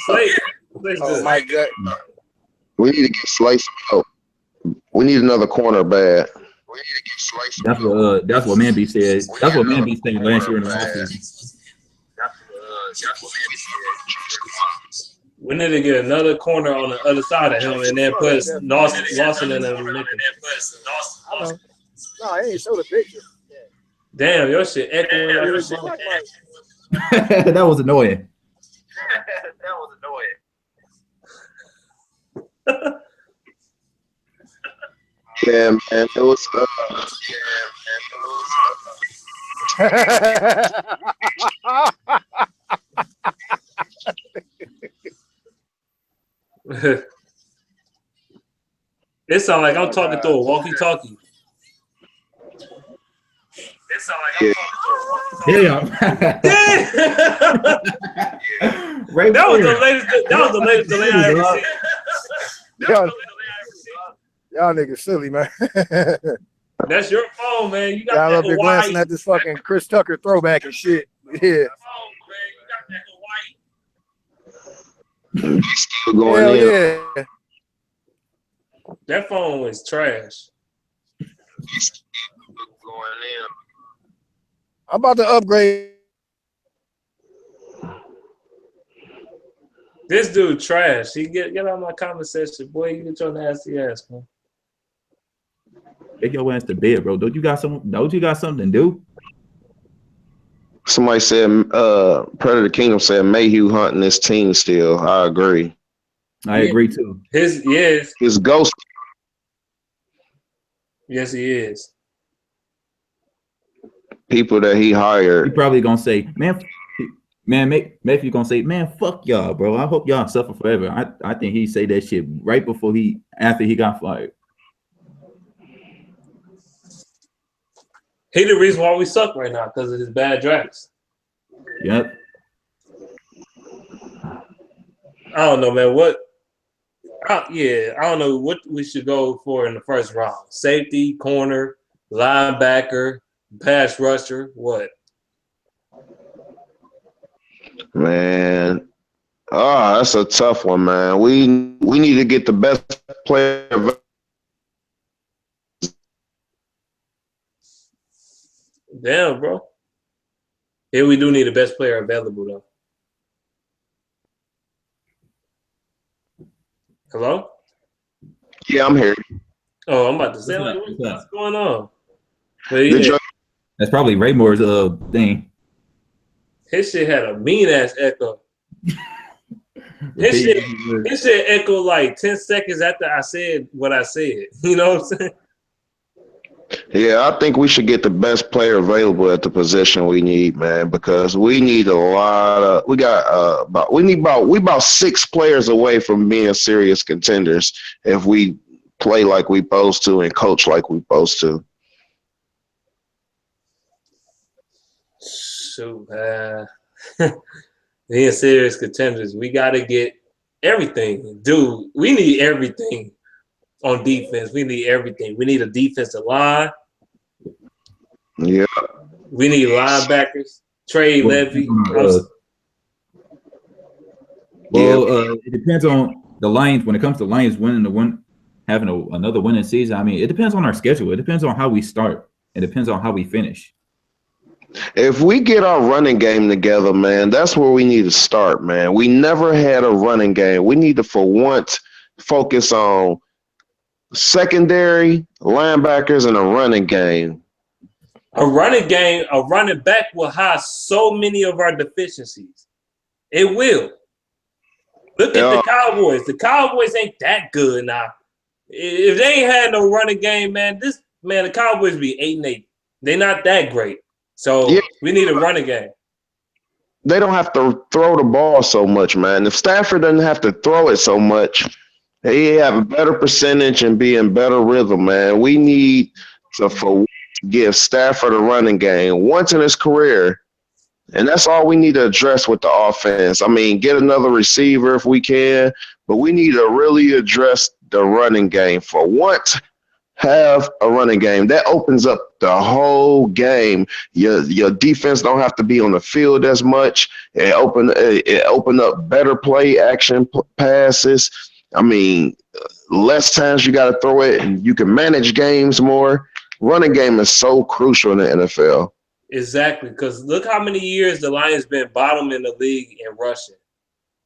Slade. Oh my God. We need to get Slice out. We need another corner bad. We need to get Slice out. That's what Manby said. That's what Manby said last year in the offseason. We need to get another corner on the other side of him and then put Lawson in there. No, I ain't showed a picture. Damn, your shit echoing. That was annoying. Yeah, man, it was. It sounds like I'm talking through a walkie-talkie. It sounds like I'm talking through a walkie-talkie. Right that was the latest delay I ever seen. Y'all niggas silly, man. That's your phone, man. You got y'all that up there glancing at this fucking Chris Tucker throwback and shit. Yeah. Still going in. Yeah. That phone was trash. I'm about to upgrade. This dude trash. He get out of my comment section, boy. You get your nasty ass, man. Take your ass to bed, bro. Don't you got something to do? Somebody said, Predator Kingdom said Mayhew hunting this team still. I agree. I agree too. His ghost. Yes, he is. People that he hired. He probably gonna say, Mayhew gonna say, man, fuck y'all, bro. I hope y'all suffer forever. I think he say that shit right after he got fired. He the reason why we suck right now because of his bad drafts. Yep. I don't know, man. I don't know what we should go for in the first round. Safety, corner, linebacker, pass rusher, what? Man. That's a tough one, man. We need to get the best player. Damn, bro. Here we do need the best player available, though. Hello? Yeah, I'm here. Oh, I'm about to say, what's going on? But yeah, that's probably Raymore's thing. His shit had a mean-ass echo. His shit echoed like 10 seconds after I said what I said. You know what I'm saying? Yeah, I think we should get the best player available at the position we need, man, because we need a lot of. We about 6 players away from being serious contenders if we play like we supposed to and coach like we supposed to. Shoot, being serious contenders, we got to get everything, dude. We need everything. On defense, we need everything. We need a defensive line. Yeah. We need linebackers. Trey Levy. It depends on the Lions. When it comes to Lions winning having another winning season. I mean, it depends on our schedule. It depends on how we start. It depends on how we finish. If we get our running game together, man, that's where we need to start, man. We never had a running game. We need to, for once, focus on secondary, linebackers, and a running game. A running game, a running back will hide so many of our deficiencies. It will. Look at the Cowboys. The Cowboys ain't that good now. If they ain't had no running game, man, the Cowboys be 8-8. They're not that great. So we need a running game. They don't have to throw the ball so much, man. If Stafford doesn't have to throw it so much, he have a better percentage and be in better rhythm, man. We need to give Stafford a running game once in his career, and that's all we need to address with the offense. I mean, get another receiver if we can, but we need to really address the running game for once. Have a running game that opens up the whole game. Your defense don't have to be on the field as much. It open up better play action passes. I mean, less times you got to throw it, and you can manage games more. Running game is so crucial in the NFL. Exactly, because look how many years the Lions been bottom in the league in rushing.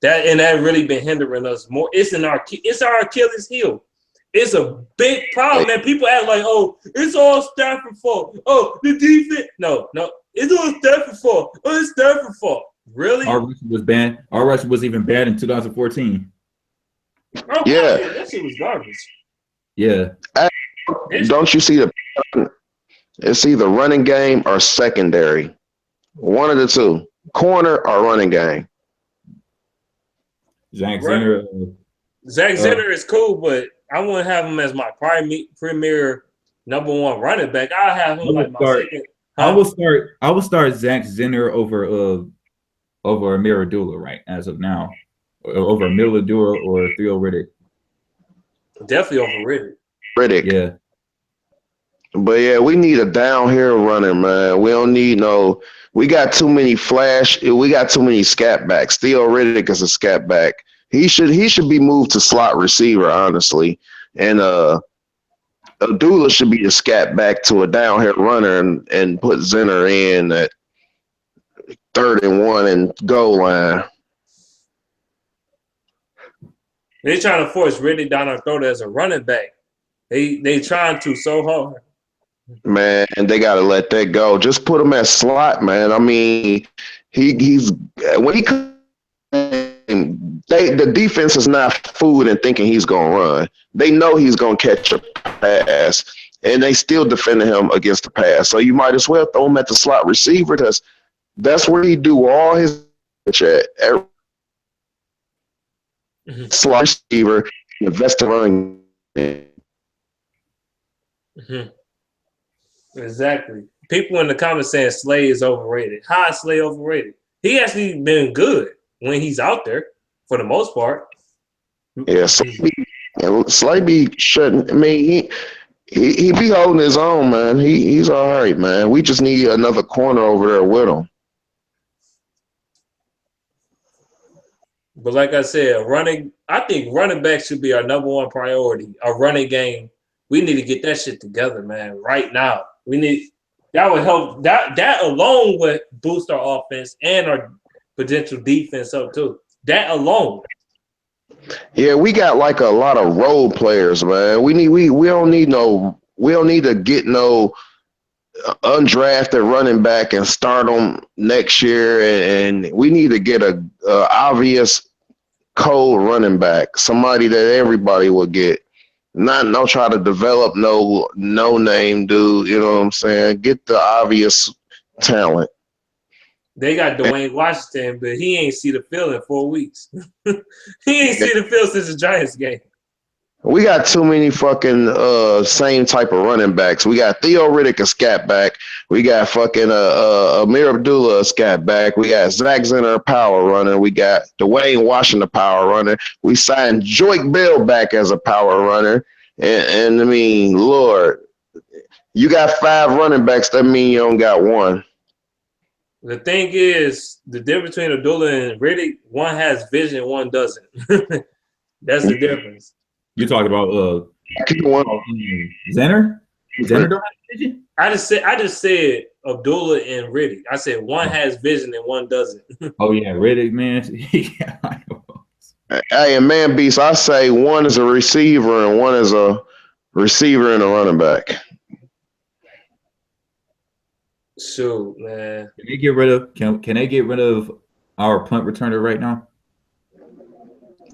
That really been hindering us more. It's our Achilles heel. It's a big problem, man. People act like, oh, it's all Stafford fault. Oh, the defense. No, it's all Stafford fault. Oh, it's Stafford fault. Really? Our rush was banned. Our rush was even bad in 2014. Oh, yeah, that shit was garbage. Yeah. Don't you see it's either running game or secondary. One of the two. Corner or running game. Zach Zenner. Zach Zenner is cool, but I wouldn't have him as my premier number one running back. I'll have him like my second. I will start Zach Zenner over Amir Abdullah right as of now. Over Amir Abdullah or Theo Riddick. Definitely over Riddick. Yeah. But yeah, we need a downhill runner, man. We don't need we got too many we got too many scat backs. Theo Riddick is a scat back. He should be moved to slot receiver, honestly. And Abdullah should be the scat back to a downhill runner and put Zenner in at 3rd and 1 and goal line. They're trying to force Riddick down our throat as a running back. They trying to so hard. Man, they got to let that go. Just put him at slot, man. I mean, he's when he the defense is not fooled and thinking he's going to run. They know he's going to catch a pass, and they still defending him against the pass. So you might as well throw him at the slot receiver because that's where he do all his slot receiver, invest in running. Mm-hmm. Exactly. People in the comments saying Slay is overrated. How is Slay overrated? He actually been good when he's out there for the most part. Yeah, Slay be shouldn't. I mean, he be holding his own, man. He's all right, man. We just need another corner over there with him. But like I said, I think running back should be our number one priority. Our running game, we need to get that shit together, man, right now. That would help. That alone would boost our offense and our potential defense up too. That alone. Yeah, we got like a lot of role players, man. We don't need to get no undrafted running back and start them next year, and we need to get a obvious cold running back, somebody that everybody will get. Not try to develop no name dude. You know what I'm saying? Get the obvious talent. They got Dwayne Washington, but he ain't see the field in 4 weeks. He ain't see the field since the Giants game. We got too many fucking same type of running backs. We got Theo Riddick, a scat back. We got fucking Amir Abdullah, a scat back. We got Zach Zenner, a power runner. We got Dwayne Washington, a power runner. We signed Joique Bell back as a power runner. And I mean, Lord, you got 5 running backs. That mean you don't got one. The thing is, the difference between Abdullah and Riddick, one has vision, one doesn't. That's the difference. You're talking about Zenner don't have vision. I just said Abdullah and Riddick. I said one has vision and one doesn't. Oh yeah, Riddick, man. Hey, and man, Beast, I say one is a receiver and one is a receiver and a running back. Shoot, man. Can they get rid of? Can they get rid of our punt returner right now?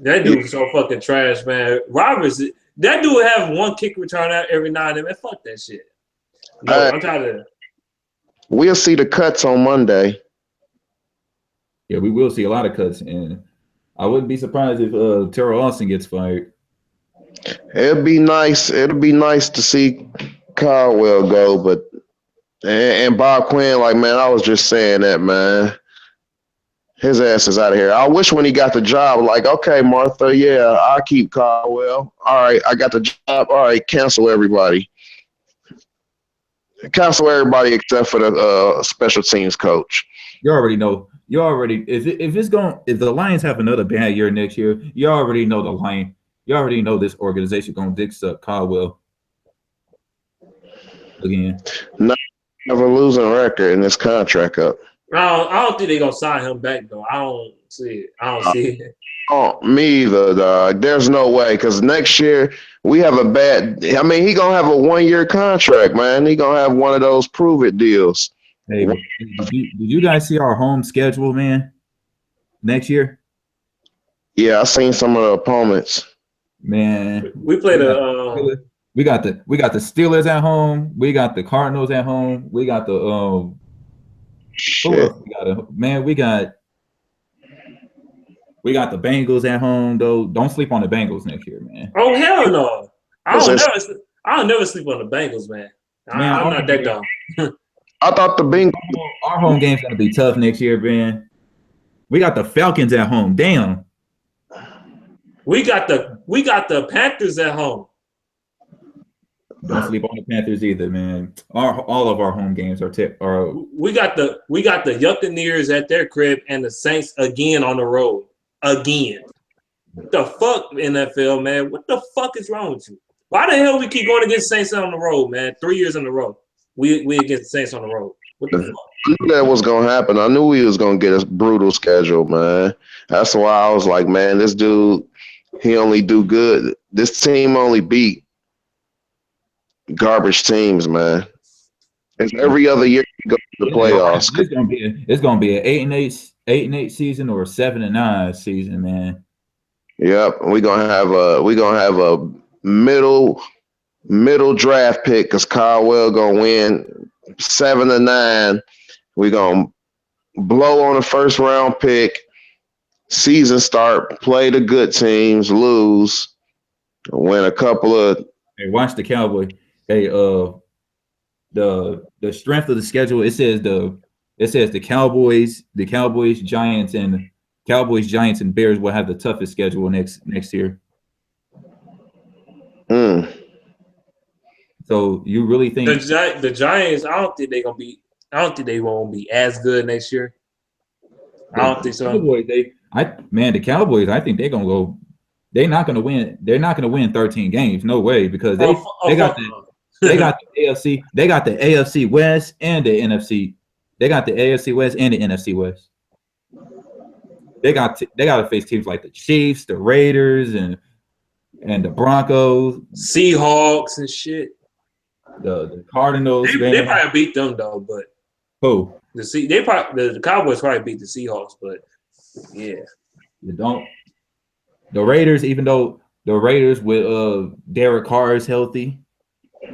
That dude's so fucking trash, man. Roberts, that dude have one kick return out every now and then. Man, fuck that shit. No, I'm tired of that. We'll see the cuts on Monday. Yeah, we will see a lot of cuts, and I wouldn't be surprised if Terrell Austin gets fired. It'd be nice. It'll be nice to see Caldwell go, but and Bob Quinn, like, man, I was just saying that, man. His ass is out of here. I wish when he got the job, like, okay, Martha, yeah, I'll keep Caldwell. All right, I got the job. All right, cancel everybody. Cancel everybody except for the special teams coach. You already know. You already if the Lions have another bad year next year, you already know the Lions. You already know this organization gonna dick suck Caldwell again. No, have a losing record in this contract up. I don't think they're gonna sign him back though. I don't see it. Oh, me either, dog. There's no way, because next year we have a bad. I mean, he gonna have a 1-year contract, man. He gonna have one of those prove it deals. Hey, did you guys see our home schedule, man? Next year? Yeah, I seen some of the opponents. Man, we played we got the Steelers at home. We got the Cardinals at home. We got the Shit. We got the Bengals at home though. Don't sleep on the Bengals next year, man. Oh hell no! I'll never sleep on the Bengals, man. I'm not that dumb. I thought the Bengals. Our home game's gonna be tough next year, man. We got the Falcons at home. Damn. We got the Panthers at home. Don't sleep on the Panthers either, man. All of our home games are. We got the Buccaneers at their crib and the Saints again on the road. Again. What the fuck, NFL, man? What the fuck is wrong with you? Why the hell we keep going against Saints on the road, man? 3 years in a row. We against the Saints on the road. What the fuck? I knew that was gonna happen. I knew we was gonna get a brutal schedule, man. That's why I was like, man, this dude, he only do good. This team only beat garbage teams, man. It's every other year we go to the playoffs. It's gonna be an 8-8 season or a 7-9 season, man. Yep, we're gonna have a middle draft pick because Caldwell gonna win 7-9. We're gonna blow on the first round pick. Season start, play the good teams, lose, win a couple of. Hey, watch the Cowboys. Hey, the strength of the schedule. It says the Cowboys, Giants, and Bears will have the toughest schedule next year. So you really think the Giants? I don't think they won't be as good next year. I don't think so. The Cowboys. I think they're gonna go. They're not gonna win. They're not gonna win 13 games. No way, because they got the AFC. They got the AFC West and the NFC. They got the AFC West and the NFC West. They got to face teams like the Chiefs, the Raiders, and the Broncos, Seahawks, and shit. The Cardinals. They probably beat them though, but who? The Cowboys probably beat the Seahawks, but yeah. The Raiders, even though the Raiders with Derek Carr is healthy,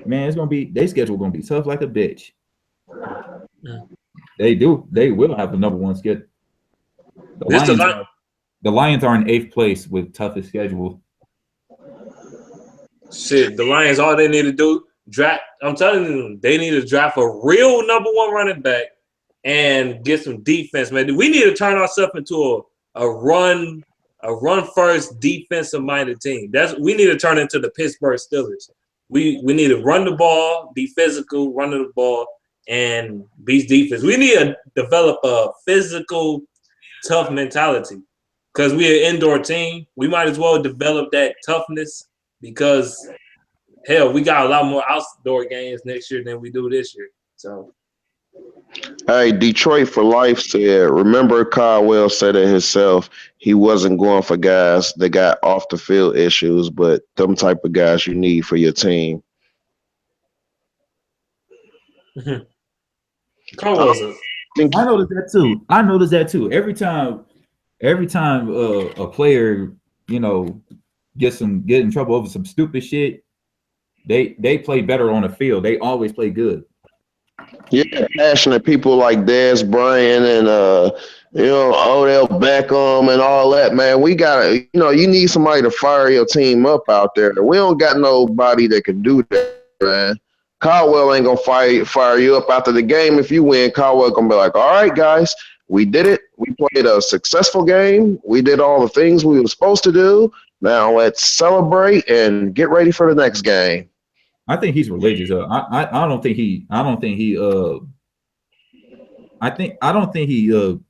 man, their schedule gonna be tough like a bitch. They will have the number one schedule. The Lions are in 8th place with toughest schedule. Shit, the Lions, all they need to do, draft. I'm telling you, they need to draft a real number one running back and get some defense, man. We need to turn ourselves into a run first defensive minded team. We need to turn into the Pittsburgh Steelers. We need to run the ball, be physical, run the ball, and be defense. We need to develop a physical, tough mentality because we're an indoor team. We might as well develop that toughness because hell, we got a lot more outdoor games next year than we do this year. So. Hey, Detroit for Life said, remember Caldwell said it himself. He wasn't going for guys that got off the field issues, but them type of guys you need for your team. Caldwell's I noticed that too. Every time a player, get in trouble over some stupid shit, they play better on the field. They always play good. Yeah, passionate people like Dez Bryant and Odell Beckham and all that, man. We gotta, you need somebody to fire your team up out there. We don't got nobody that can do that, man. Caldwell ain't gonna fire you up after the game. If you win, Caldwell gonna be like, all right, guys, we did it. We played a successful game. We did all the things we were supposed to do. Now let's celebrate and get ready for the next game. I think he's religious. I don't think he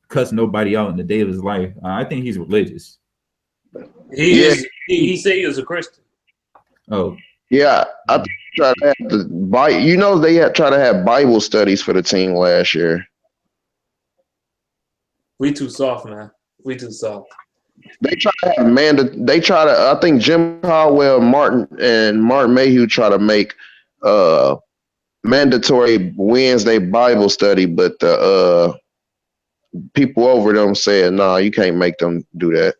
cussed nobody out in the day of his life. I think he's religious. He said he was a Christian. Oh. Yeah, I think try to have they had try to have Bible studies for the team last year. We too soft, man. We too soft. They try to have I think Jim Caldwell, Martin Mayhew try to make mandatory Wednesday Bible study, but the people over them said, "Nah, you can't make them do that."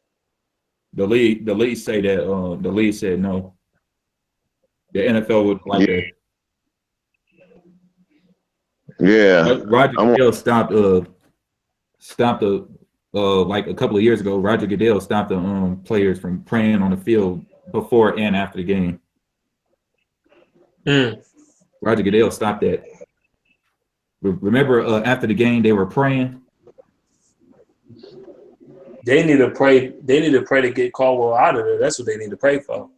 The league say that. The league said no. The NFL would like that. Yeah, Roger Goodell stopped like a couple of years ago. Roger Goodell stopped the players from praying on the field before and after the game. Roger Goodell stopped that. Remember, after the game, they were praying. They need to pray. They need to pray to get Caldwell out of there. That's what they need to pray for.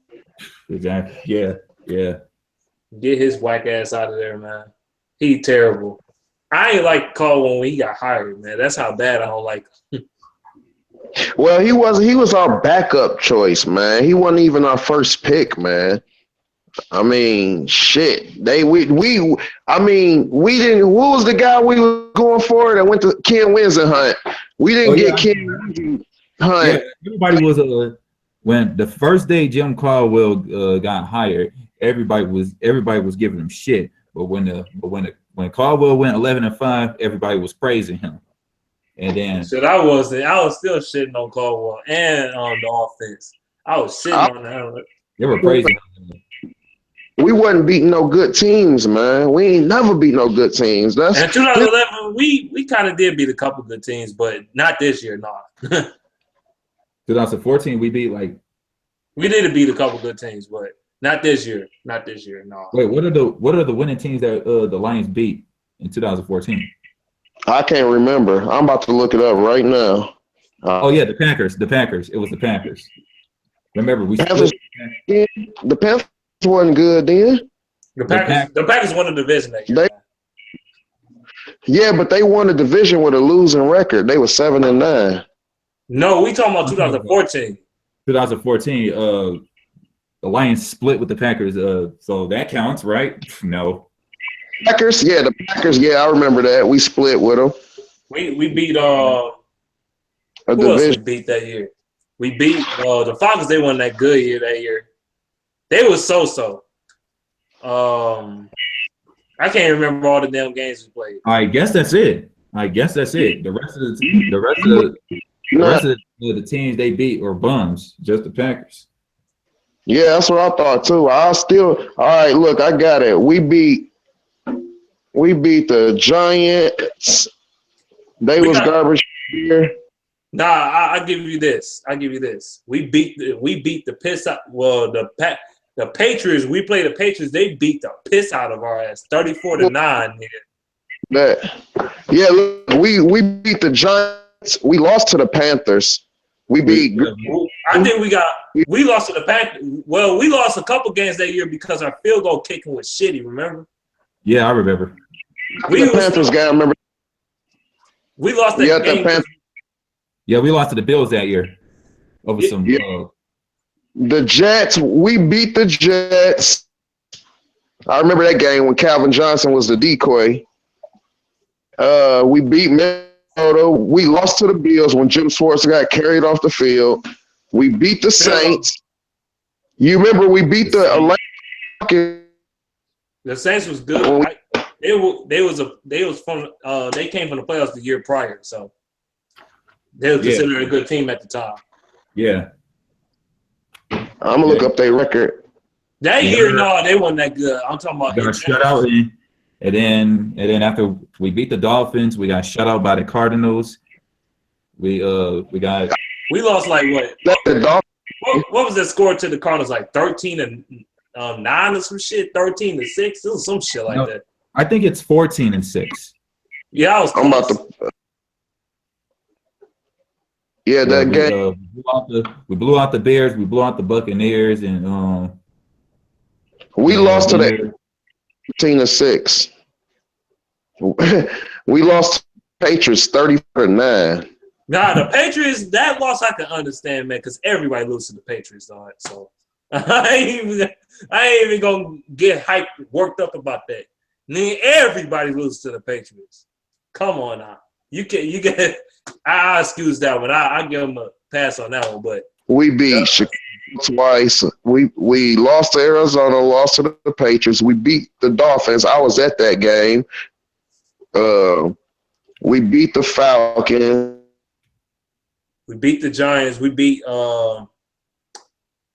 Exactly. Yeah. Get his whack ass out of there, man. He terrible. I ain't like Caldwell when he got hired, man. That's how bad I don't like him. Well, he was our backup choice, man. He wasn't even our first pick, man. I mean, shit. We didn't. Who was the guy we were going for that went to Ken Winston-Hunt? We didn't get Ken Winston-Hunt. Yeah, everybody was when the first day Jim Caldwell got hired, everybody was giving him shit. But when Caldwell went 11-5, everybody was praising him. And then shit, I was still shitting on Caldwell and on the offense. I was shitting on them. They were praising him. We wasn't beating no good teams, man. We ain't never beat no good teams. In 2011, we kind of did beat a couple good teams, but not this year, nah. 2014, we did beat a couple good teams, but not this year. Not this year, no. Wait, what are the winning teams that the Lions beat in 2014? I can't remember. I'm about to look it up right now. The Packers. The Packers. It was the Packers. Remember, we split. The Panthers wasn't good then. The Packers won the division that year. Yeah, but they won the division with a losing record. They were 7-9. No, we talking about 2014. 2014. The Lions split with the Packers, so that counts, right? No. Packers, yeah, the Packers, yeah, I remember that. We split with them. We beat who else we beat that year? We beat the Falcons. They won that good year that year. They was so. I can't remember all the damn games we played. I guess that's it. The rest of the teams they beat were bums. Just the Packers. Yeah, that's what I thought too. All right, look, I got it. We beat the Giants. They was garbage here. Nah, I give you this. We beat the piss out. Well, the Patriots. We played the Patriots. They beat the piss out of our ass, 34-9. Nigga. Yeah, look, we beat the Giants. We lost to the Panthers. We beat. I think we lost to the Packers. Well, we lost a couple games that year because our field goal kicking was shitty. Remember? Yeah, I remember. The Panthers guy, remember? We lost that game. Yeah, we lost to the Bills that year over some. The Jets. We beat the Jets I remember that game when Calvin Johnson was the decoy. We beat Minnesota. We lost to the Bills when Jim Schwartz got carried off the field. We beat the Saints. You remember we beat the Atlanta. The Saints was good. They came from the playoffs the year prior, so they were considered a good team at the time. Yeah. I'm gonna look up their record. That year, no, they weren't that good. I'm talking about got shut out, and then after we beat the Dolphins, we got shut out by the Cardinals. We lost like what? What was that score to the Cardinals? Like 13-9 or some shit. 13-6. It was some shit like that. I think it's 14-6. Yeah, I was. I'm about to. Yeah, that game. We blew out the Bears. We blew out the Buccaneers, and we lost to the 14-6. We lost to the Patriots 30-9. Nah, the Patriots, that loss I can understand, man, because everybody loses to the Patriots, dog. So I ain't even gonna get hyped, worked up about that. Everybody loses to the Patriots. Come on now. You get I excuse that one. I give them a pass on that one, but we beat Chicago twice. We lost to Arizona, lost to the Patriots. We beat the Dolphins. I was at that game. We beat the Falcons. We beat the Giants. We beat who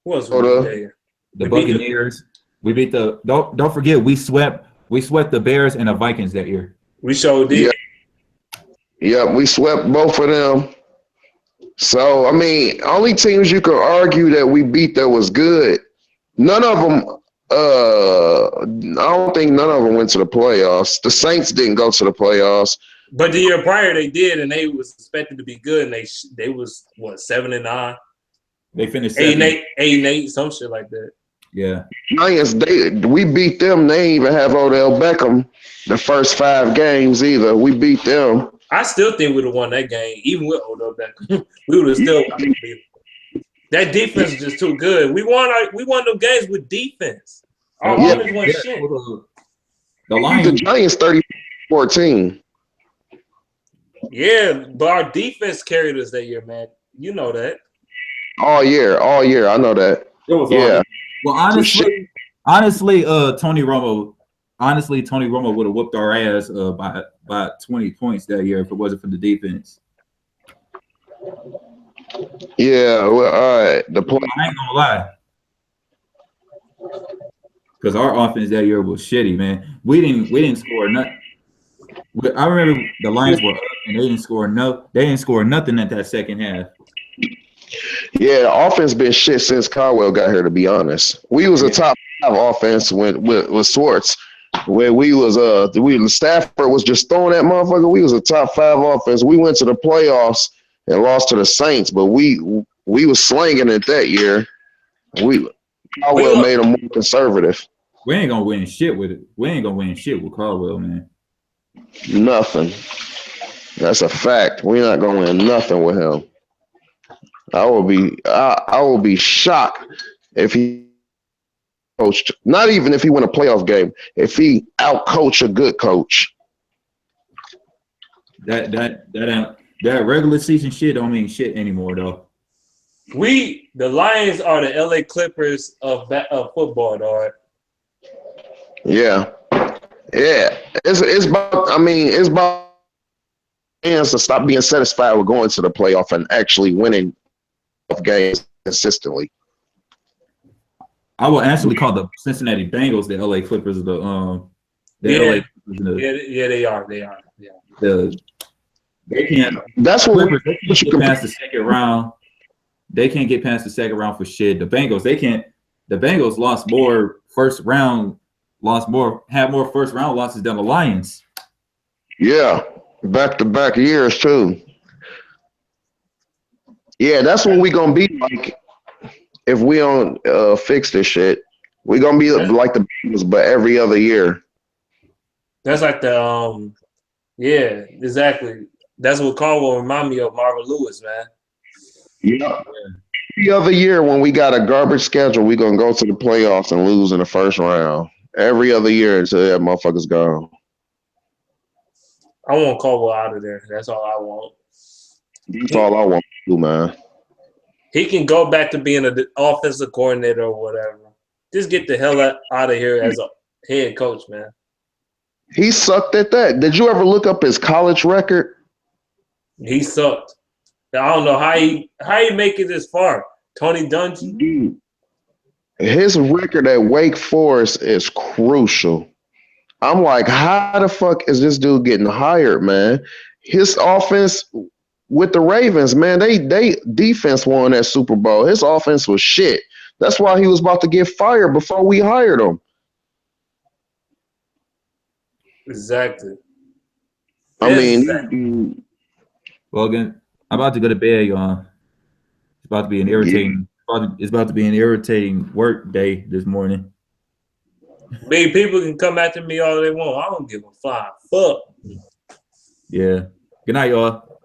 else? The Buccaneers. We beat the don't forget we swept the Bears and the Vikings that year. We sure did. Yeah, we swept both of them. So I mean, only teams you could argue that we beat that was good. None of them. I don't think none of them went to the playoffs. The Saints didn't go to the playoffs. But the year prior they did, and they was expected to be good, and they was what 7-9. They finished 8-8, some shit like that. Yeah. Lions, we beat them. They didn't even have Odell Beckham the first 5 games either. We beat them. I still think we would have won that game, even with Odell Beckham. We would have still beat them. That defense is just too good. We won them games with defense. Our offense won shit. The Lions, the Giants 30-14. Yeah, but our defense carried us that year, man. You know that. All year. I know that. Yeah. Well, honestly, Tony Romo would have whooped our ass by 20 points that year if it wasn't for the defense. Yeah. Well, all right. I ain't gonna lie. Because our offense that year was shitty, man. We didn't score nothing. I remember the Lions were up and they didn't score nothing at that second half. Yeah, the offense been shit since Caldwell got here, to be honest. We was a top 5 offense with Schwartz. Where Stafford was just throwing that motherfucker. We was a top 5 offense. We went to the playoffs and lost to the Saints, but we was slanging it that year. Caldwell made them more conservative. We ain't gonna win shit with it. We ain't gonna win shit with Caldwell, man. Nothing. That's a fact. We're not gonna win nothing with him. I will be shocked if he coached. Not even if he win a playoff game. If he outcoach a good coach. That regular season shit don't mean shit anymore though. The Lions are the LA Clippers of football, dog. Yeah. It's about fans to stop being satisfied with going to the playoff and actually winning games consistently. I will actually call the Cincinnati Bengals the LA Clippers of LA Clippers. Yeah, they are. Yeah. They can't. That's what Clippers, they can't get past the second round. They can't get past the second round for shit. The Bengals, they can't. The Bengals had more first round losses than the Lions. Yeah, back-to-back years too. Yeah, that's what we gonna be like if we don't fix this shit. We gonna be like the Bengals, but every other year. That's like the yeah, exactly. That's what Caldwell remind me of Marvin Lewis, man. Yeah. Every other year when we got a garbage schedule, we gonna go to the playoffs and lose in the first round. every other year until that motherfucker's gone. I want Caldwell out of there. That's all I want. That's all I want to do, man. He can go back to being an offensive coordinator or whatever. Just get the hell out of here as a head coach, man. He sucked at that. Did you ever look up his college record? He sucked. I don't know how he make it this far. Tony Dungy. Dude, his record at Wake Forest is crucial. I'm like, how the fuck is this dude getting hired, man? His offense with the Ravens, man, they defense won that Super Bowl. His offense was shit. That's why he was about to get fired before we hired him. Exactly. I mean, well, again, I'm about to go to bed, y'all. It's about to be an irritating. It's about to be an irritating work day this morning. Maybe people can come after me all they want. I don't give a flying fuck. Yeah. Good night, y'all.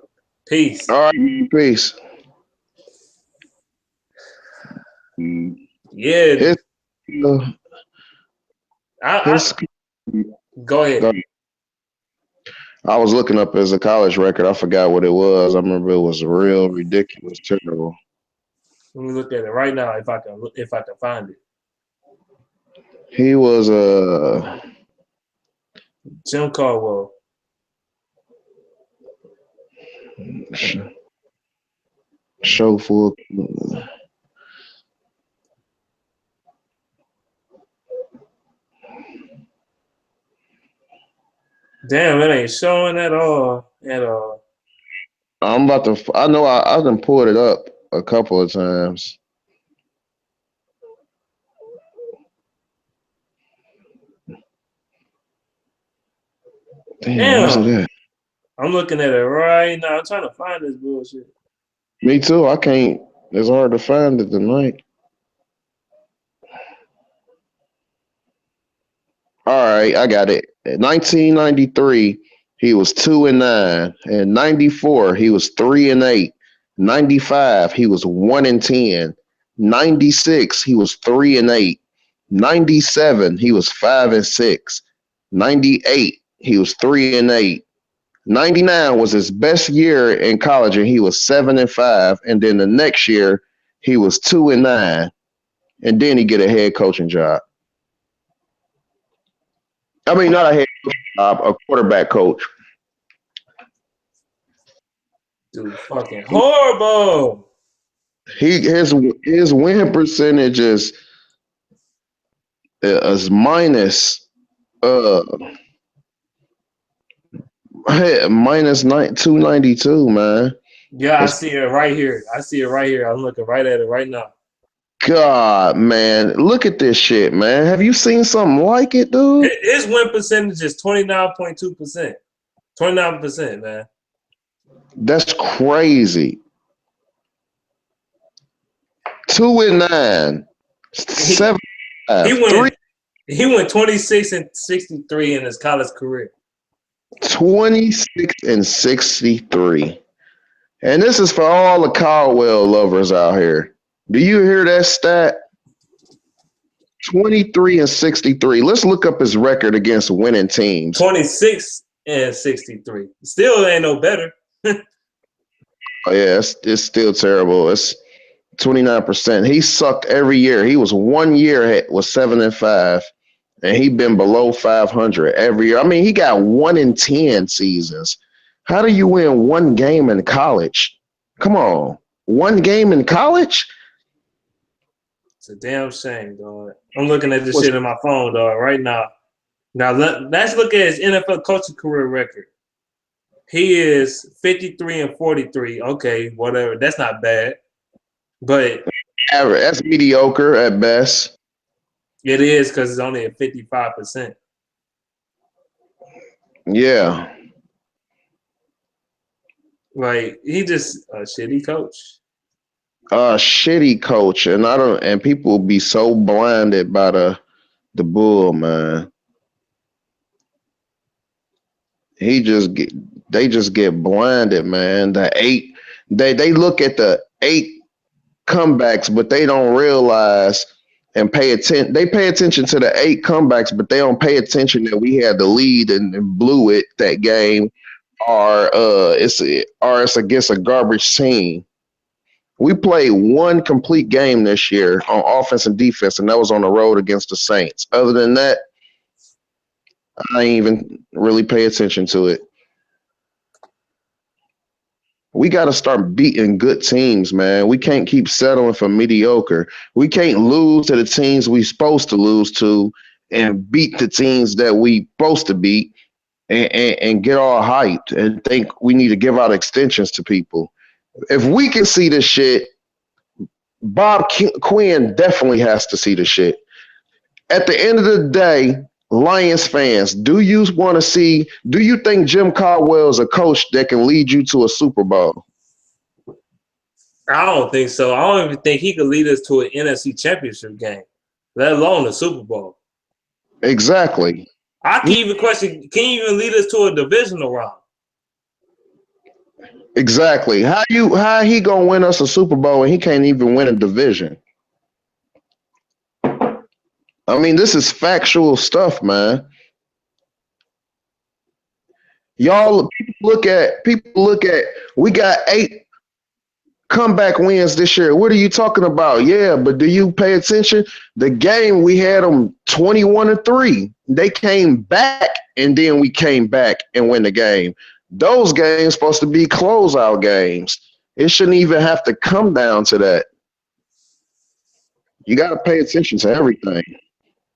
Peace. All right, peace. Yeah. Go ahead. I was looking up as a college record. I forgot what it was. I remember it was real ridiculous, terrible. Let me look at it right now if I can find it. He was Jim Caldwell. Show full. Damn, it ain't showing at all. I'm about to. I know I done pulled it up a couple of times. Damn, where's it at? I'm looking at it right now. I'm trying to find this bullshit. Me too. I can't. It's hard to find it tonight. All right, I got it. In 1993, he was 2-9. In 94, he was 3-8. 95, he was 1-10. 96, he was 3-8. 97, he was 5-6. 98, he was 3-8. 99 was his best year in college, and he was 7-5. And then the next year, he was 2-9. And then he get a head coaching job. I mean, not a head coach job, a quarterback coach. Dude, fucking horrible. His win percentage is minus minus 292, man. Yeah, I see it right here. I'm looking right at it right now. God, man, look at this shit, man. Have you seen something like it, dude? His win percentage is 29.2%. 29%, man. That's crazy. 2-9, 7. He went 26-63 in his college career. 26-63. And this is for all the Caldwell lovers out here. Do you hear that stat? 23-63. Let's look up his record against winning teams. 26-63. Still ain't no better. Oh, yeah, it's still terrible. It's 29%. He sucked every year. He was 1 year was 7-5, and he been below 500 every year. I mean, he got 1-10 seasons. How do you win one game in college? Come on, one game in college? It's a damn shame, dog. I'm looking at this shit on my phone, dog, right now. Now, let's look at his NFL coaching career record. He is 53-43. Okay, whatever. That's not bad. But that's mediocre at best. It is because it's only at 55%. Yeah. Like, he just a shitty coach. Shitty coach, and people be so blinded by the bull, man. They just get blinded, man. They look at the 8 comebacks, but they don't realize and pay attention. They pay attention to the 8 comebacks, but they don't pay attention that we had the lead and blew it that game. Or it's against a garbage team. We played one complete game this year on offense and defense, and that was on the road against the Saints. Other than that, I ain't even really pay attention to it. We got to start beating good teams, man. We can't keep settling for mediocre. We can't lose to the teams we supposed to lose to and beat the teams that we supposed to beat and get all hyped and think we need to give out extensions to people. If we can see this shit, Bob Quinn definitely has to see the shit. At the end of the day, Lions fans, do you think Jim Caldwell is a coach that can lead you to a Super Bowl? I don't think so. I don't even think he could lead us to an NFC championship game, let alone a Super Bowl. Exactly. I can even question, can he even lead us to a divisional round? Exactly. How he gonna win us a Super Bowl and he can't even win a division? I mean, this is factual stuff, man. Y'all, people look at we got 8 comeback wins this year. What are you talking about? Yeah, but do you pay attention? The game we had them 21-3. They came back, and then we came back and win the game. Those games supposed to be closeout games. It shouldn't even have to come down to that. You got to pay attention to everything,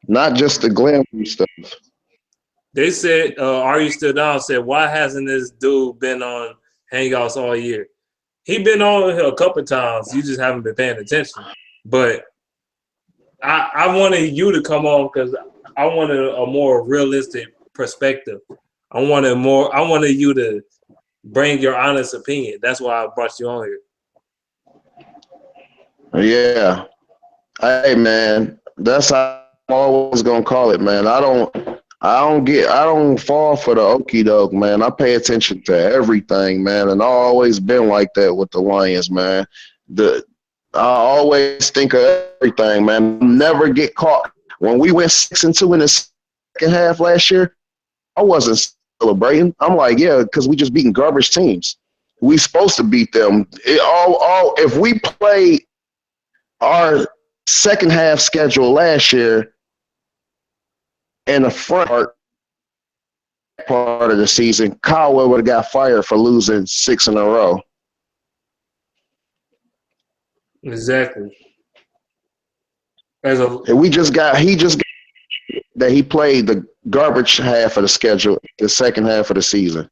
not just the glamour stuff. They said, "Are you still down?" Said, "Why hasn't this dude been on Hangouts all year?" He been on here a couple times. You just haven't been paying attention. But I wanted you to come on because I wanted a more realistic perspective. I wanted you to bring your honest opinion. That's why I brought you on here. Yeah. Hey man, that's how I'm always gonna call it, man. I don't fall for the okie doke, man. I pay attention to everything, man, and I always been like that with the Lions, man. I always think of everything, man. Never get caught. When we went 6-2 in the second half last year, I wasn't celebrating. I'm like, yeah, because we just beating garbage teams. We supposed to beat them. If we play our second half schedule last year in the front part of the season, Caldwell would have got fired for losing 6 in a row. Exactly. He just got that he played the garbage half of the schedule, the second half of the season.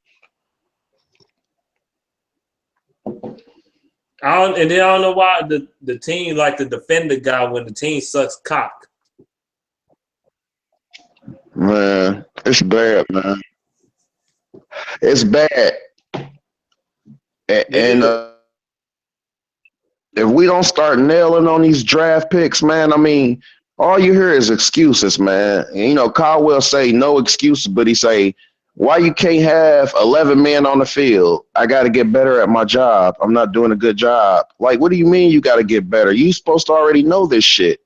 I don't know why the team like to defend the guy when the team sucks cock. Man, it's bad, man. It's bad. And if we don't start nailing on these draft picks, man, I mean, all you hear is excuses, man. And, Caldwell say no excuses, but he say, why you can't have 11 men on the field? I got to get better at my job. I'm not doing a good job. Like, what do you mean you got to get better? You supposed to already know this shit.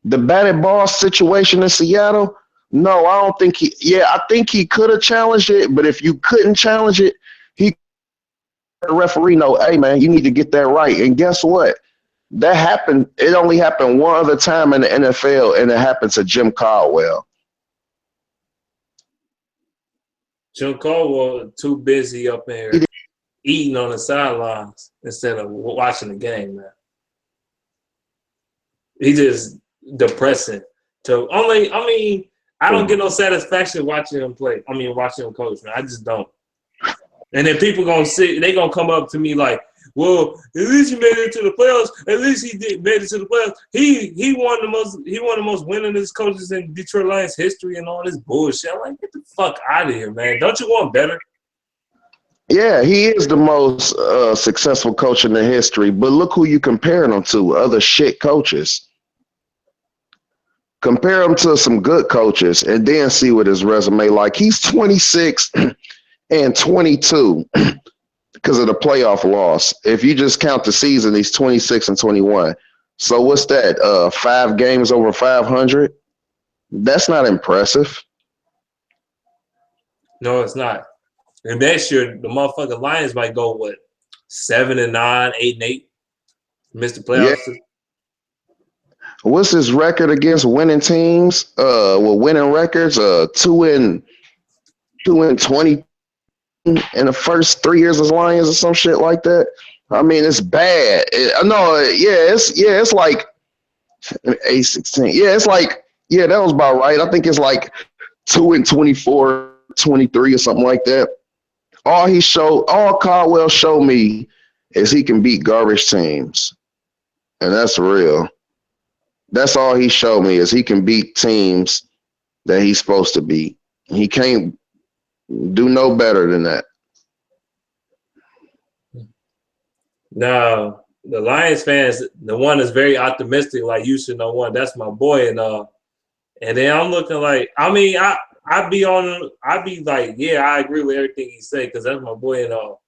The batted ball situation in Seattle, no, I don't think I think he could have challenged it, but if you couldn't challenge it, the referee know, hey, man, you need to get that right. And guess what? That happened. It only happened one other time in the NFL, and it happened to Jim Caldwell. Jim Caldwell too busy up there eating on the sidelines instead of watching the game, man. He just depressing. I don't get no satisfaction watching him play. Watching him coach, man. I just don't. And then people they gonna come up to me like, well, at least he made it to the playoffs. At least he made it to the playoffs. He one of the most winningest coaches in Detroit Lions history and all this bullshit. I'm like, get the fuck out of here, man. Don't you want better? Yeah, he is the most successful coach in the history. But look who you comparing him to, other shit coaches. Compare him to some good coaches and then see what his resume like. He's 26 and 22 because of the playoff loss. If you just count the season, he's 26 and 21. So what's that? 5 games over 500? That's not impressive. No, it's not. And next year, the motherfucking Lions might go, what, 7-9, 8-8? Miss the Yeah. playoffs? What's his record against winning teams? Winning records. 2-20 in the first 3 years as Lions or some shit like that. I mean, it's bad. It's like 8-16. Yeah, it's like that was about right. I think it's like 2-24, 23 or something like that. All Caldwell showed me is he can beat garbage teams, and that's real. That's all he showed me is he can beat teams that he's supposed to beat. He can't do no better than that. Now, the Lions fans, the one is very optimistic, like you should know one. That's my boy, and then I'm looking like, I mean, I'd be like, yeah, I agree with everything he said because that's my boy and all.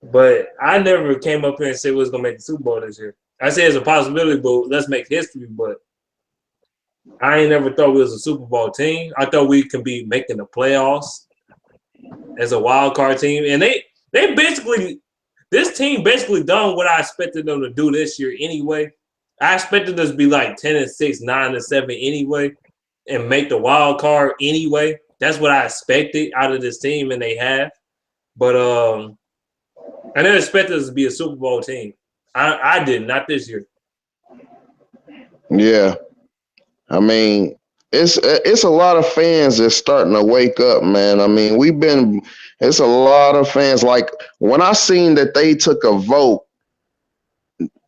But I never came up here and said we was gonna make the Super Bowl this year. I say it's a possibility, but let's make history. But I ain't never thought we was a Super Bowl team. I thought we could be making the playoffs as a wild card team, and they basically. This team basically done what I expected them to do this year anyway. I expected us to be like 10-6, 9-7 anyway, and make the wild card anyway. That's what I expected out of this team, and they have. But I never expected us to be a Super Bowl team. I did not this year. Yeah, I mean, it's a lot of fans that's starting to wake up, man. I mean, it's a lot of fans. Like when I seen that they took a vote,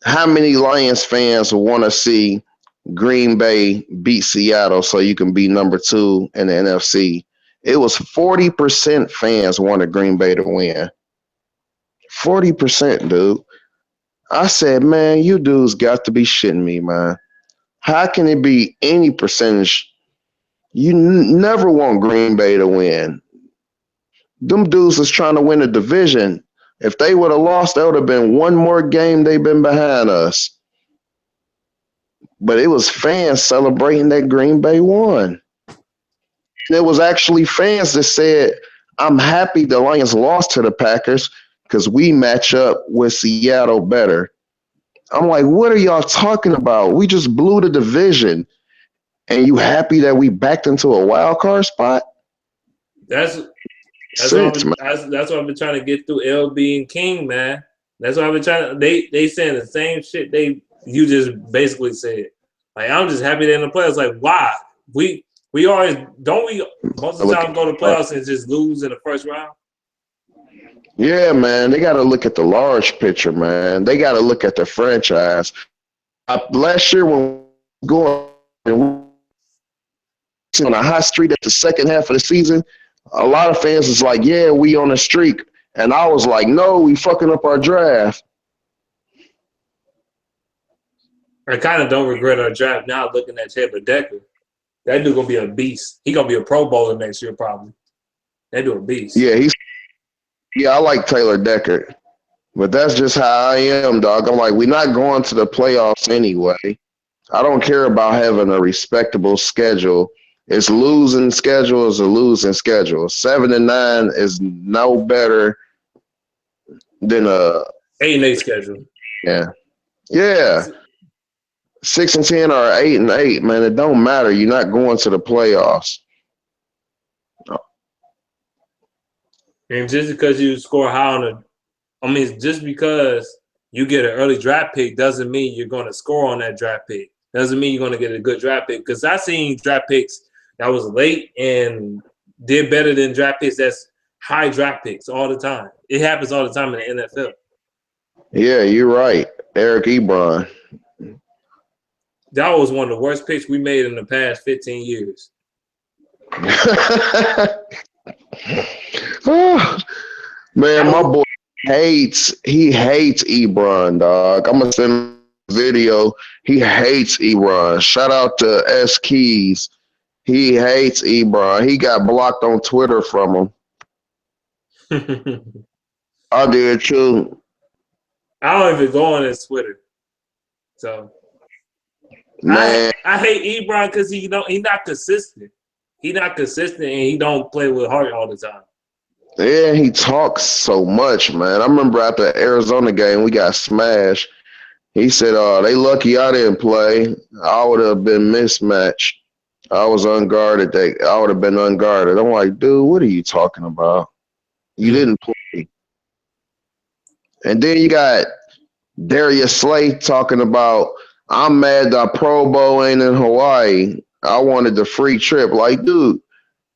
how many Lions fans want to see Green Bay beat Seattle so you can be number 2 in the NFC? It was 40% fans wanted Green Bay to win. 40%, dude. I said, man, you dudes got to be shitting me, man. How can it be any percentage? You never want Green Bay to win. Them dudes was trying to win a division. If they would have lost, that would have been one more game they've been behind us. But it was fans celebrating that Green Bay won. There was actually fans that said, I'm happy the Lions lost to the Packers because we match up with Seattle better. I'm like, what are y'all talking about? We just blew the division. And you happy that we backed into a wild card spot? That's what I've been trying to get through LB and King, man. That's what I've been trying to. They saying the same shit you just basically said. Like I'm just happy they're in the playoffs. Like why we always don't we most of the time go to playoffs and just lose in the first round. Yeah, man. They got to look at the large picture, man. They got to look at the franchise. Last year when we were going on a hot streak at the second half of the season, a lot of fans was like, yeah, we on a streak. And I was like, no, we fucking up our draft. I kind of don't regret our draft now looking at Taylor Decker. That dude going to be a beast. He going to be a Pro Bowler next year probably. That dude a beast. Yeah, I like Taylor Decker. But that's just how I am, dog. I'm like, we're not going to the playoffs anyway. I don't care about having a respectable schedule. It's losing schedule is a losing schedule. 7-9 is no better than a 8-8 schedule. Yeah. 6-10 or 8-8, man. It don't matter. You're not going to the playoffs. And just because you score high just because you get an early draft pick doesn't mean you're going to score on that draft pick. Doesn't mean you're going to get a good draft pick. Because I've seen draft picks that was late and did better than draft picks that's high draft picks all the time. It happens all the time in the NFL. Yeah, you're right. Eric Ebron. That was one of the worst picks we made in the past 15 years. Man, my boy hates Ebron, dog. I'm gonna send him a video. He hates Ebron. Shout out to S Keys. He hates Ebron. He got blocked on Twitter from him. I did too. I don't even go on his Twitter. So Man, I hate Ebron because he not consistent. He not consistent and he don't play with heart all the time. yeah, he talks so much, man. I remember after the Arizona game, we got smashed. He said, they lucky I didn't play. I would have been mismatched. I was unguarded. I would have been unguarded. I'm like, dude, what are you talking about? You didn't play. And then you got Darius Slay talking about, I'm mad that Pro Bowl ain't in Hawaii. I wanted the free trip. Like, dude,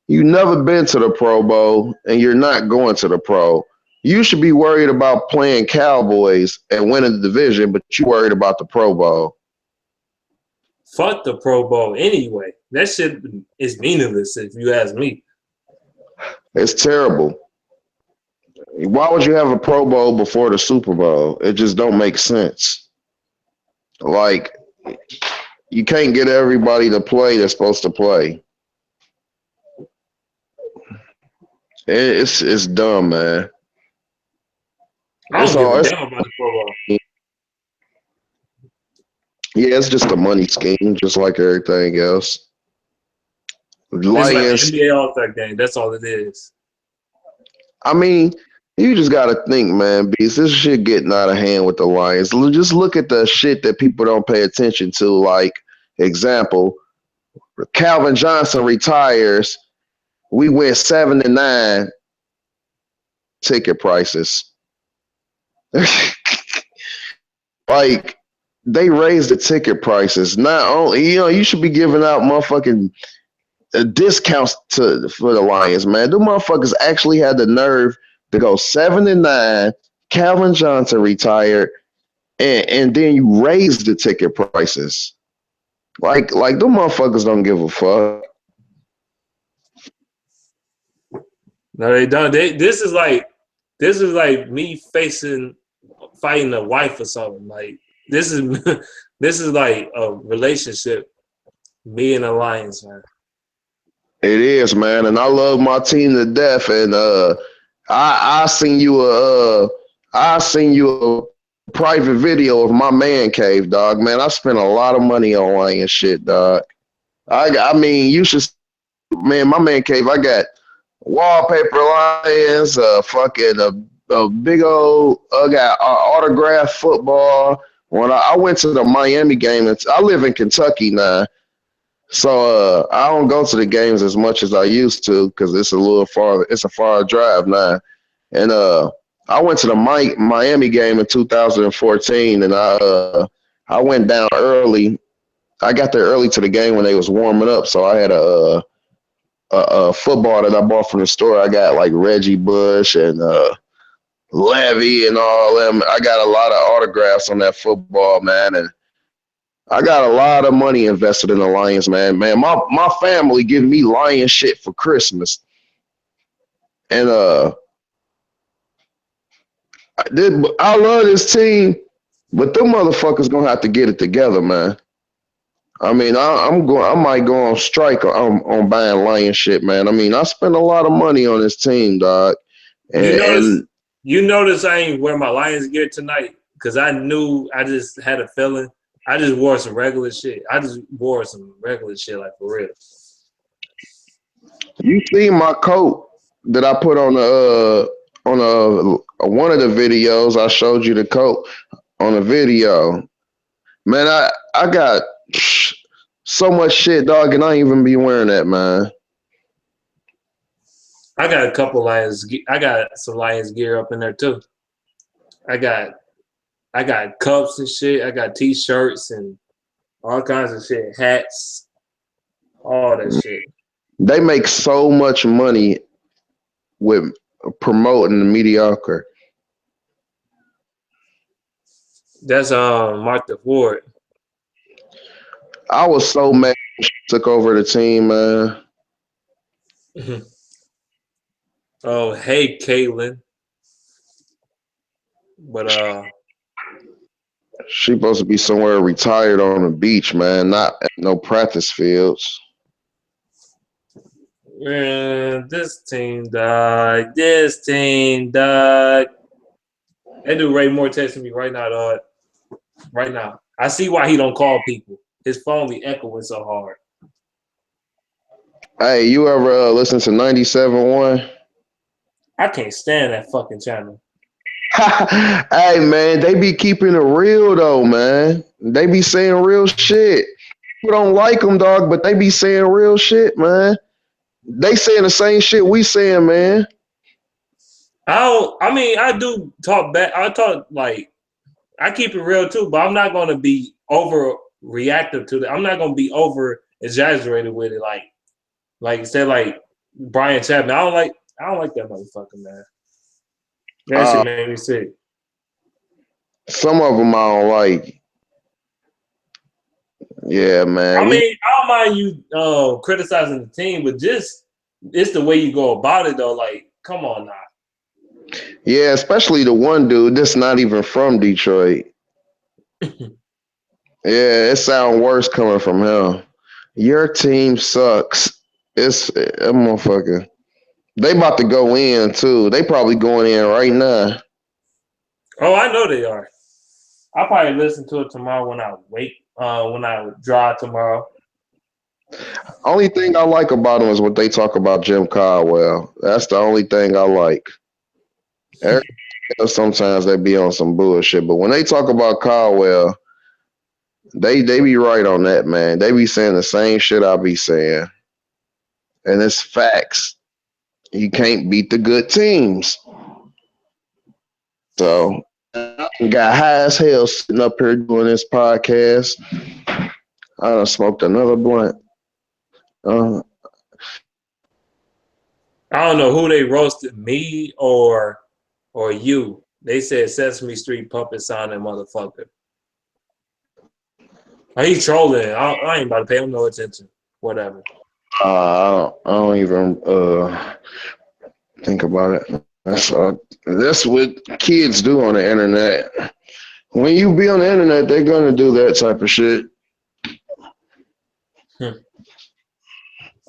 you never been to the Pro Bowl and you're not going to the Pro. You should be worried about playing Cowboys and winning the division, but you worried about the Pro Bowl. Fuck the Pro Bowl anyway. That shit is meaningless if you ask me. It's terrible. Why would you have a Pro Bowl before the Super Bowl? It just don't make sense. Like, you can't get everybody to play that's supposed to play. It's dumb, man. I don't give a damn about the Pro Bowl. Yeah, it's just a money scheme, just like everything else. Lions. It's like the NBA All-Star game. That's all it is. I mean, you just got to think, man, Beast, this shit getting out of hand with the Lions. Just look at the shit that people don't pay attention to. Like, example, Calvin Johnson retires. We went 7-9 ticket prices. Like, they raised the ticket prices. Not only, you should be giving out motherfucking discounts for the Lions, man. Them motherfuckers actually had the nerve to go 7-9. Calvin Johnson retired, and then you raised the ticket prices. Like them motherfuckers don't give a fuck. No, they don't. This is like me fighting a wife or something. Like this is like a relationship. Me and the Lions, man. It is, man, and I love my team to death. And I seen you a private video of my man cave, dog. Man, I spent a lot of money on Lion shit, dog. I mean, you should, man. My man cave. I got wallpaper Lions, fucking a big old. I got autographed football. When I went to the Miami game, I live in Kentucky now. So I don't go to the games as much as I used to because it's a little far. It's a far drive now, and I went to the Miami game in 2014, and I went down early. I got there early to the game when they was warming up, so I had a football that I bought from the store. I got like Reggie Bush and Levy and all them. I got a lot of autographs on that football, man, and I got a lot of money invested in the Lions, man. Man, my family give me Lion shit for Christmas. And I love this team, but them motherfuckers gonna have to get it together, man. I mean, I might go on strike on buying Lion shit, man. I mean, I spent a lot of money on this team, dog. And you notice I ain't wear my Lions gear tonight because I knew I just had a feeling. I just wore some regular shit. like for real. You see my coat that I put on one of the videos. I showed you the coat on the video. Man, I got so much shit, dog, and I ain't even be wearing that, man. I got a couple Lions. I got some Lions gear up in there too. I got cups and shit. I got T-shirts and all kinds of shit, hats, all that shit. They make so much money with promoting the mediocre. That's Martha Ford. I was so mad when she took over the team, man. Oh, hey, Caitlin. But she supposed to be somewhere retired on the beach, man, not at no practice fields. Man, this team, dog. That dude Ray Moore texting me right now, dog. Right now. I see why he don't call people. his phone be echoing so hard. Hey, you ever listen to 97.1? I can't stand that fucking channel. Hey, man, they be keeping it real, though, man. They be saying real shit. People don't like them, dog, but they be saying real shit, man. They saying the same shit we saying, man. I do talk back. I talk like I keep it real too, but I'm not gonna be overreactive to that. I'm not gonna be over exaggerated with it. Like say like Brian Chapman. I don't like that motherfucker, man. That shit made me sick. Some of them I don't like. Yeah, man. I mean, I don't mind you criticizing the team, but just it's the way you go about it though. Like, come on now. Yeah, especially the one dude that's not even from Detroit. Yeah, it sounds worse coming from him. Your team sucks. It's a motherfucker. They about to go in too. They probably going in right now. Oh, I know they are. I'll probably listen to it tomorrow when I drive tomorrow. Only thing I like about them is what they talk about Jim Caldwell. That's the only thing I like. Sometimes they be on some bullshit, but when they talk about Caldwell, they be right on that, man. They be saying the same shit I be saying, and it's facts. You can't beat the good teams. So I got high as hell sitting up here doing this podcast. I done smoked another blunt. I don't know who they roasted, me or you. They said Sesame Street puppet sounding motherfucker. He's trolling. I ain't about to pay him no attention. Whatever. I don't even think about it. That's what kids do on the internet. When you be on the internet, they're gonna do that type of shit.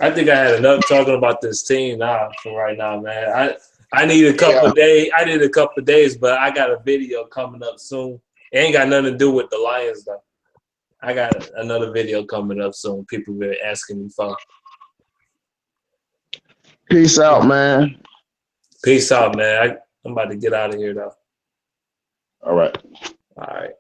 I think I had enough talking about this team now for right now, man. I need a couple of days. I need a couple of days, but I got a video coming up soon. It ain't got nothing to do with the Lions though. I got another video coming up soon. People been asking me for. Peace out, man. Peace out, man. I'm about to get out of here though. All right. All right.